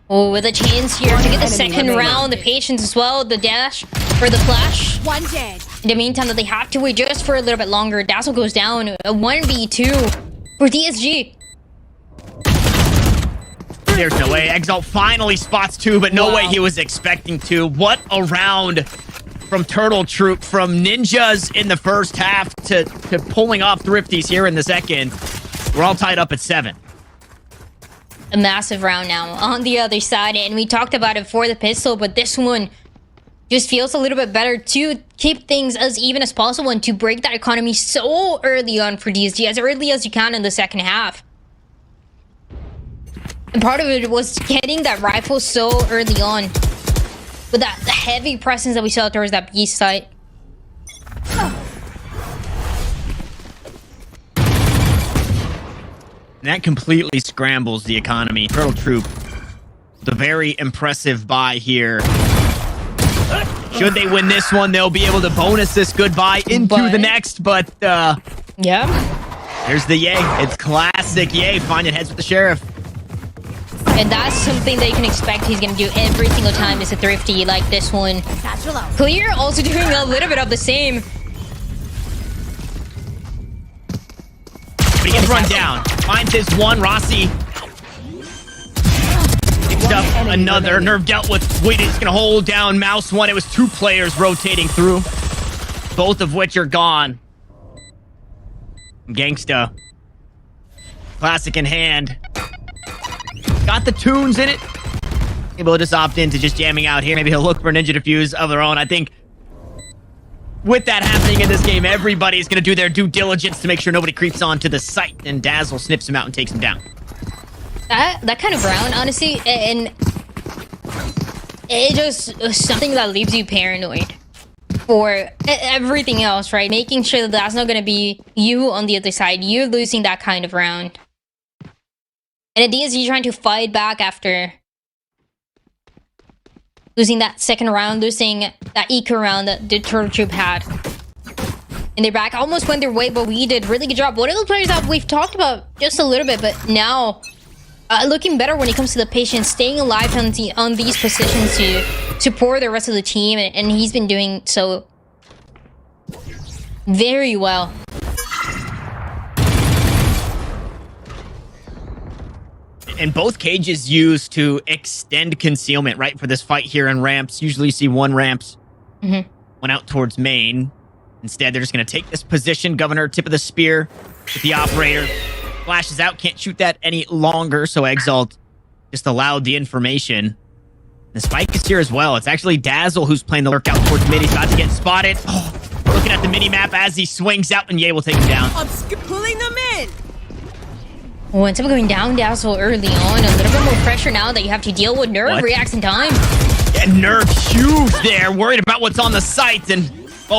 Oh, with a chance here to get the second round, the patience as well, the dash for the flash. One dead. In the meantime, that they have to wait just for a little bit longer. Dazzle goes down, a 1v2 for DSG. There's no way. Exalt finally spots two, but no way he was expecting to. What a round from Turtle Troop, from ninjas in the first half to pulling off thrifties here in the second. We're all tied up at 7. A massive round now on the other side, and we talked about it for the pistol, but this one just feels a little bit better to keep things as even as possible and to break that economy so early on for DSG, as early as you can in the second half. And part of it was getting that rifle so early on with that heavy presence that we saw towards that B site. And that completely scrambles the economy. Turtle Troop, the very impressive buy here. Should they win this one, they'll be able to bonus this goodbye into the next, but yeah. There's the Ye. It's classic Ye. Finding heads with the sheriff. And that's something that you can expect he's going to do every single time it's a thrifty like this one. Clear also doing a little bit of the same. But he gets run down. Finds his one. Rossi picks up another. Nerve dealt with. Wait, it's going to hold down Mouse one. It was 2 players rotating through, both of which are gone. Gangsta. Classic in hand. Got the tunes in it. Maybe he'll just opt into just jamming out here. Maybe he'll look for a ninja defuse of their own. I think with that happening in this game, everybody's going to do their due diligence to make sure nobody creeps onto the site, and Dazzle snips him out and takes him down. That kind of round, honestly, and it just something that leaves you paranoid for everything else, right? Making sure that that's not going to be you on the other side. You're losing that kind of round. And at DSG trying to fight back after losing that second round, losing that eco round that the Turtle Troop had. And they're back, almost went their way, but we did really good job. One of the players that we've talked about just a little bit, but now looking better when it comes to the patience, staying alive on these positions to support the rest of the team, and he's been doing so very well. And both cages used to extend concealment, right, for this fight here in ramps. Usually you see one ramps went out towards main. Instead, they're just going to take this position. Governor, tip of the spear with the operator. Flashes out, can't shoot that any longer, so Exalt just allowed the information. The spike is here as well. It's actually Dazzle who's playing the lurk out towards mid. He's about to get spotted. Oh, looking at the mini-map as he swings out, and Ye will take him down. I'm pulling them in. Oh, instead of going down Dazzle early on, a little bit more pressure now that you have to deal with. Nerve What? reacts in time. And Nerve huge there, worried about what's on the site, and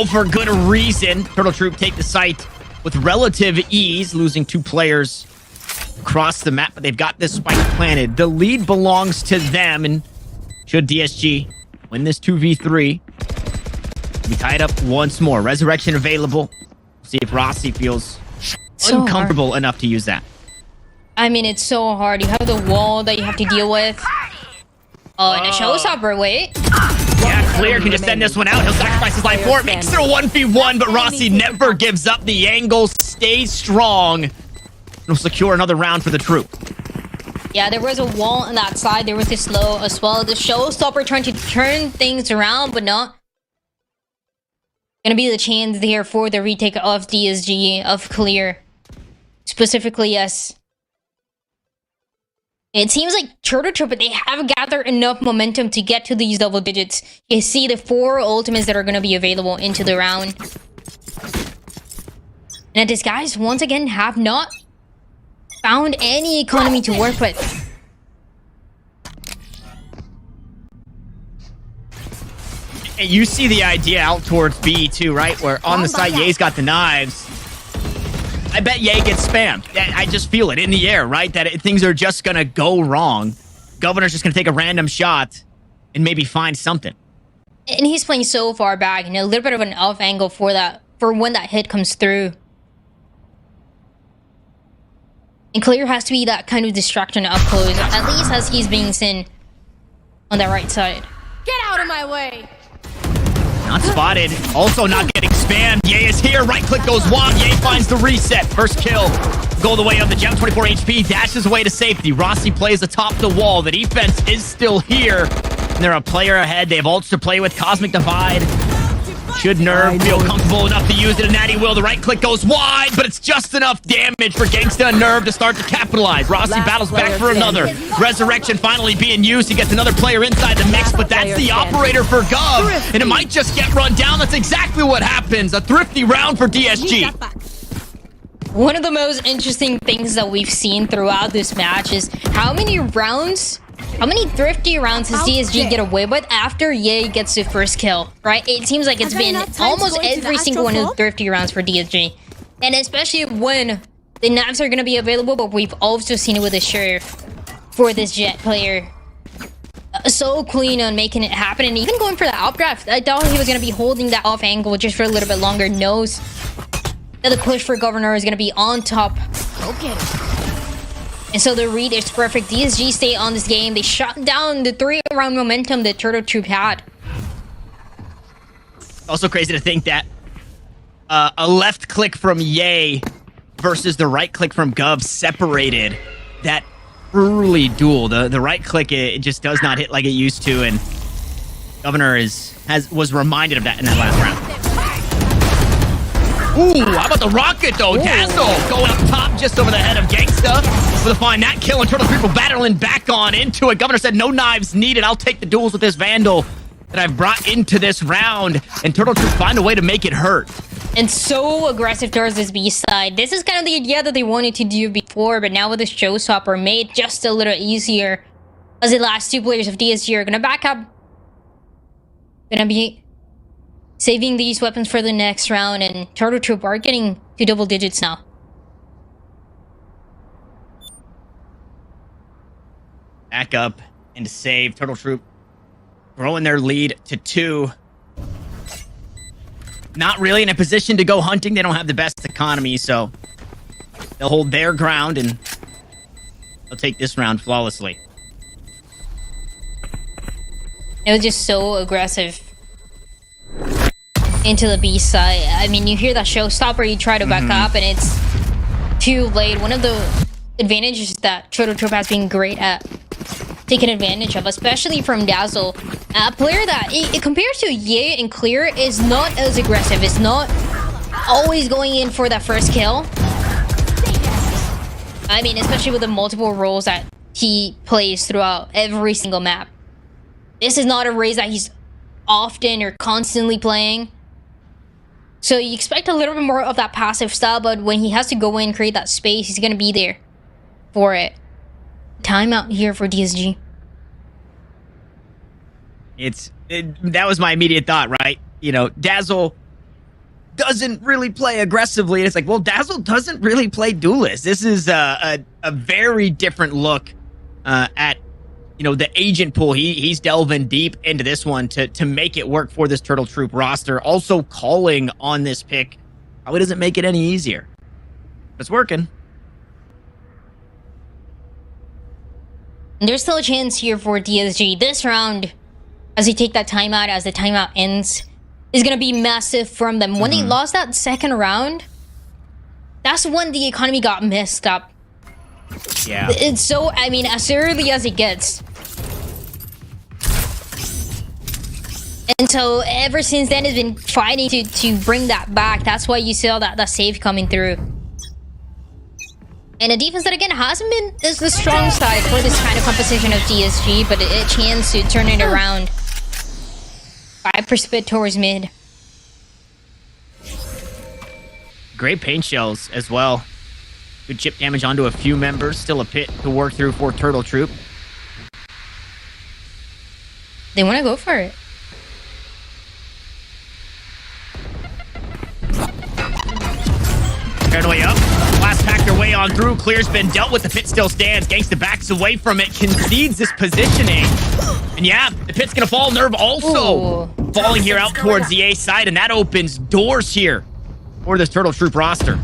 for good reason. Turtle Troop take the site with relative ease, losing 2 players across the map, but they've got this spike planted. The lead belongs to them, and should DSG win this 2v3, we tie it up once more. Resurrection available. See if Rossi feels So uncomfortable enough to use that. I mean, it's so hard. You have the wall that you have to deal with. Oh, and a showstopper, wait. Yeah, Clear can just send this one out. He'll sacrifice his life for it. Makes it a 1v1, but Rossi never gives up. The angle stays strong. He'll secure another round for the troop. Yeah, there was a wall on that side. There was this slow as well. The showstopper trying to turn things around, but not gonna be the chance there for the retake of DSG, of Clear. Specifically, yes. It seems like Turtle Troop, they have gathered enough momentum to get to these double digits. You see the 4 ultimates that are going to be available into the round. And these guys, once again, have not found any economy to work with. And you see the idea out towards B too, right? Where on the side, Ye's got the knives. I bet Ye gets spammed. I just feel it in the air, right? That things are just going to go wrong. Governor's just going to take a random shot and maybe find something. And he's playing so far back, and a little bit of an off angle for that, for when that hit comes through. And Clear has to be that kind of distraction up close, at least as he's being seen on the right side. Get out of my way! Not spotted. Also not getting spammed. Ye is here. Right click goes wide. Ye finds the reset. First kill. Go the way of the gem. 24 HP. Dashes away to safety. Rossi plays atop the wall. The defense is still here. And they're a player ahead. They have ults to play with. Cosmic Divide. Should Nerve feel comfortable enough to use it, and that he will. The right click goes wide, but it's just enough damage for Gangsta and Nerve to start to capitalize. Rossi battles back for another. Resurrection finally being used. He gets another player inside the mix, but that's the operator for Gov, and it might just get run down. That's exactly what happens. A thrifty round for DSG. One of the most interesting things that we've seen throughout this match is how many thrifty rounds does DSG get away with after Ye gets the first kill, right? It seems like it's been almost every single one of the thrifty rounds for DSG. And especially when the knives are going to be available, but we've also seen it with the Sheriff for this Jet player. So clean on making it happen, and even going for the outdraft. I thought he was going to be holding that off angle just for a little bit longer. Knows that the push for Governor is going to be on top. Okay. And so the read is perfect. DSG stay on this game. They shut down the 3-round momentum that Turtle Troop had. Also crazy to think that a left click from Ye versus the right click from Gov separated that early duel. The right click, it just does not hit like it used to, and Governor was reminded of that in that last round. Ooh, how about the rocket though? Dazzle going up top just over the head of Gangsta. Able to find that kill, and Turtle People battling back on into it. Governor said no knives needed. I'll take the duels with this Vandal that I've brought into this round. And Turtle Troop find a way to make it hurt. And so aggressive towards this B side. This is kind of the idea that they wanted to do before, but now with this showstopper made just a little easier. As the last 2 players of DSG are gonna back up. Gonna be saving these weapons for the next round, and Turtle Troop are getting to double digits now. Back up and save. Turtle Troop growing their lead to 2. Not really in a position to go hunting. They don't have the best economy, so they'll hold their ground and they'll take this round flawlessly. It was just so aggressive into the B side. I mean, you hear that showstopper, you try to back up, and it's too late. One of the advantages that Turtle Troop has been great at taking advantage of, especially from Dazzle, a player that, it compares to Ye and Clear, is not as aggressive. It's not always going in for that first kill. I mean, especially with the multiple roles that he plays throughout every single map. This is not a race that he's often or constantly playing. So you expect a little bit more of that passive style, but when he has to go in, create that space, he's going to be there. for it. Timeout here for DSG. That was my immediate thought, right? You know, Dazzle doesn't really play aggressively. It's like, well, Dazzle doesn't really play duelist. This is a very different look at, you know, the agent pool. He's delving deep into this one to make it work for this Turtle Troop roster. Also calling on this pick probably doesn't make it any easier. But it's working. And there's still a chance here for DSG. This round, as they take that timeout, as the timeout ends, is going to be massive from them. When they lost that second round, that's when the economy got messed up. Yeah. It's so, I mean, as early as it gets. And so ever since then, it's been fighting to bring that back. That's why you saw that save coming through. And a defense that, again, hasn't been is the strong side for this kind of composition of DSG, but a chance to turn it around. Viper spit towards mid. Great paint shells as well. Good chip damage onto a few members. Still a pit to work through for Turtle Troop. They want to go for it. Turn way up. Last pack their way on through. Clear's been dealt with. The pit still stands. Gangsta backs away from it. Concedes this positioning. And yeah, the pit's going to fall. Nerve also falling here out towards the A side. And that opens doors here for this Turtle Troop roster.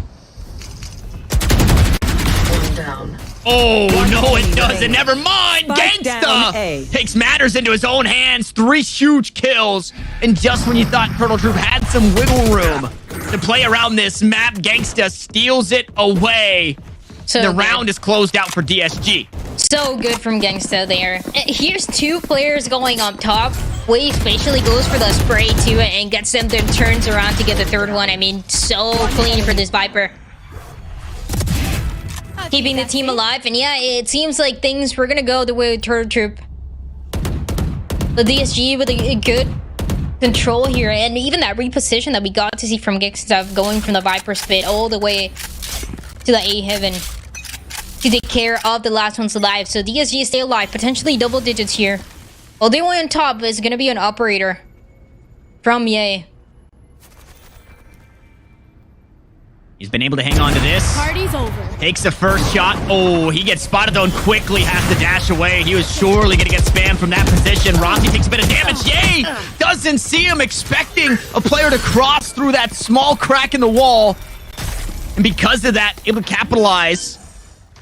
Oh, no, it doesn't. Never mind. Gangsta takes matters into his own hands. 3 huge kills. And just when you thought Turtle Troop had some wiggle room to play around this map, Gangsta steals it away. So the round is closed out for DSG. So good from Gangsta there. Here's 2 players going up top. Wave spatially goes for the spray to it and gets them, then turns around to get the third one. I mean, so clean for this Viper. Keeping the team alive, and yeah, it seems like things were gonna go the way of Turtle Troop. The DSG with a good control here, and even that reposition that we got to see from Gangsta going from the Viper spit all the way to the A heaven to take care of the last ones alive. So DSG stay alive, potentially double digits here. Well, they went on top is gonna be an operator from Ye. He's been able to hang on to this. Party's over. Takes the first shot. Oh, he gets spotted though and quickly has to dash away. He was surely going to get spammed from that position. Rossi takes a bit of damage. Yay! Doesn't see him, expecting a player to cross through that small crack in the wall. And because of that, able to capitalize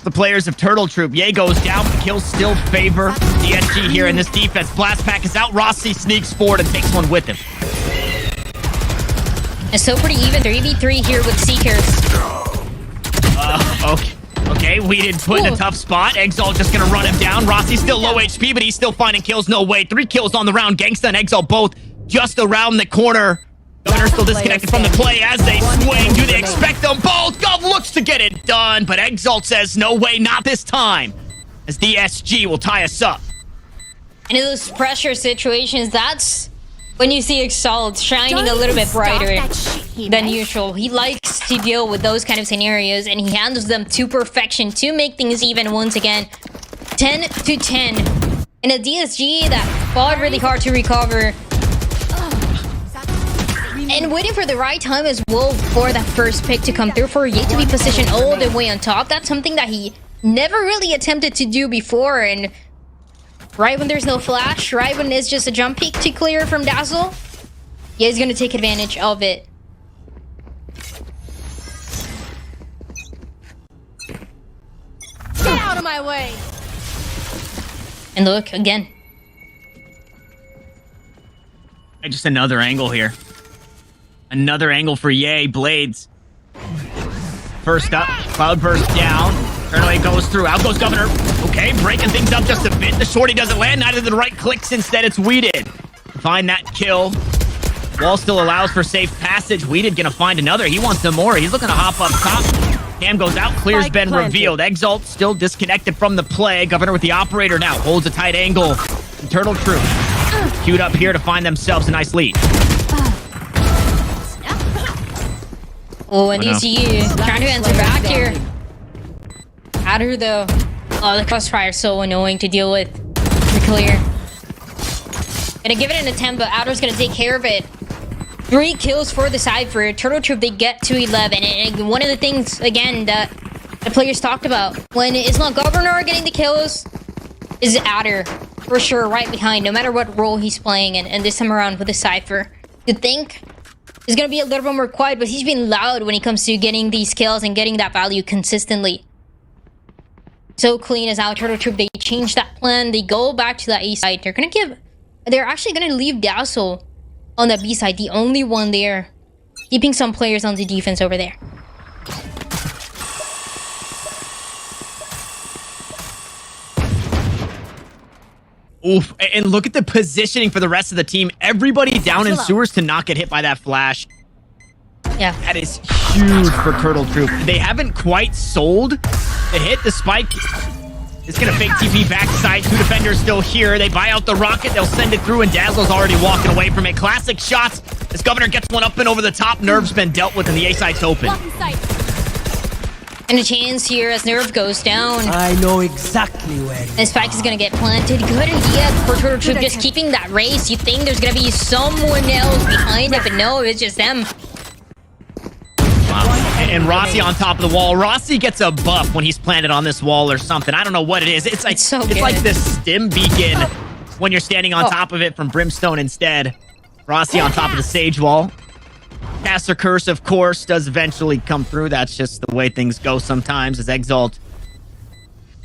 the players of Turtle Troop. Ye goes down, but the kills still favor DSG here in this defense. Blast pack is out. Rossi sneaks forward and takes one with him. It's still pretty even. 3v3 here with Seekers. Okay, we did put in a tough spot. Exalt just gonna run him down. Rossi's still low HP, but he's still finding kills. No way. 3 kills on the round. Gangsta and Exalt both just around the corner. Governor still disconnected from the play as they swing. Do they expect them both? Gov looks to get it done, but Exalt says, no way, not this time. As DSG will tie us up. And in those pressure situations, that's when you see Exalt shining a little bit brighter than usual. He likes to deal with those kind of scenarios, and he handles them to perfection to make things even once again. 10-10. And a DSG that fought really hard to recover. And waiting for the right time as well for that first pick to come through, for Ye to be positioned all the way on top. That's something that he never really attempted to do before, and right when there's no flash, right when it's just a jump peek to clear from Dazzle, Ye's gonna take advantage of it. Get out of my way! And look, again. Just another angle here. Another angle for Ye. Blades. First up, Cloudburst down. Turnoy goes through. Out goes Governor. Okay, breaking things up just a bit. The shorty doesn't land. Neither the right clicks. Instead, it's Weeded. Find that kill. Wall still allows for safe passage. Weeded gonna find another. He wants some more. He's looking to hop up top. Cam goes out. Clear's been revealed. Exalt still disconnected from the play. Governor with the operator now. Holds a tight angle. And Turtle Troop queued up here to find themselves a nice lead. Oh, and DCU trying to answer back here. Adder though. Oh, the crossfire is so annoying to deal with. Be clear. Gonna give it an attempt, but Adder's gonna take care of it. 3 kills for the Cypher. Turtle Troop, they get to 11. And one of the things, again, that the players talked about, when it's not Governor getting the kills, is Adder. For sure, right behind, no matter what role he's playing. And this time around with the Cypher. You'd think he's gonna be a little bit more quiet, but he's been loud when it comes to getting these kills and getting that value consistently. So clean as out. Turtle Troop, they change that plan. They go back to that A side. They're actually gonna leave Dazzle on the B side, the only one there, keeping some players on the defense over there. Oof, and look at the positioning for the rest of the team. Everybody down in sewers to not get hit by that flash. Yeah. That is huge for Turtle Troop. They haven't quite sold the hit. The spike is going to fake TP backside. 2 defenders still here. They buy out the rocket. They'll send it through, and Dazzle's already walking away from it. Classic shots. This Governor gets one up and over the top. Nerve's been dealt with, and the A side's open. And a chance here as Nerve goes down. I know exactly where. And Spike is going to get planted. Good idea for Turtle Troop, just keeping that race. You think there's going to be someone else behind it, but no, it's just them. And Rossi on top of the wall. Rossi gets a buff when he's planted on this wall or something. I don't know what it is. It's like it's like the stim beacon when you're standing on top of it from Brimstone instead. Rossi on top of the Sage wall. Caster Curse, of course, does eventually come through. That's just the way things go sometimes, as Exalt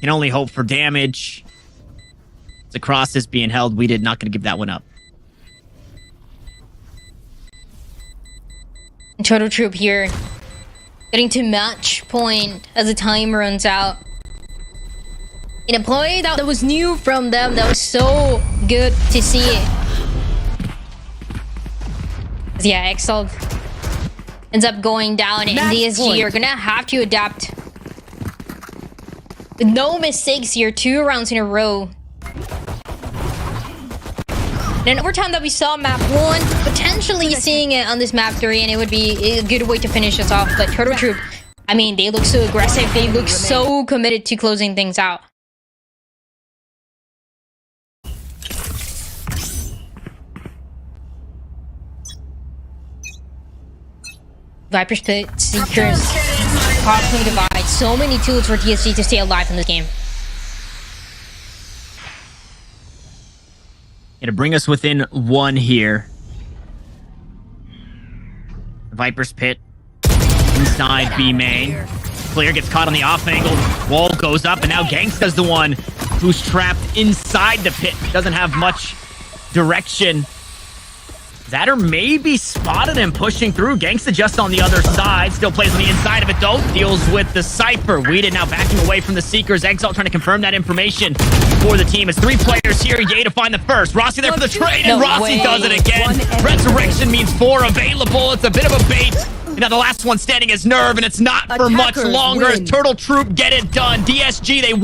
can only hope for damage. The cross is being held. We did not going to give that one up. Turtle Troop here, getting to match point as the time runs out. In a play that was new from them, that was so good to see it. Yeah, Exalt ends up going down, and DSG are gonna have to adapt. With no mistakes here, 2 rounds in a row. And over time that we saw map 1, potentially seeing it on this map 3, and it would be a good way to finish us off. But Turtle Troop, I mean, they look so aggressive. They look so committed to closing things out. Viper's Pit, Seekers, Cosmic Divide. So many tools for DSG to stay alive in this game. To bring us within 1 here. Viper's Pit inside B main. Player gets caught on the off angle. Wall goes up, and now Gangsta's the one who's trapped inside the pit. Doesn't have much direction. Zadder maybe spotted him pushing through. Gangsta just on the other side. Still plays on the inside of it, though. Deals with the Cypher. Weeded now backing away from the Seekers. Exalt trying to confirm that information for the team. It's 3 players here. Ye to find the first. Rossi there for the trade, and Rossi does it again. Resurrection means 4 available. It's a bit of a bait. Now the last one standing is Nerve, and it's not for much longer as Turtle Troop get it done. DSG, they won.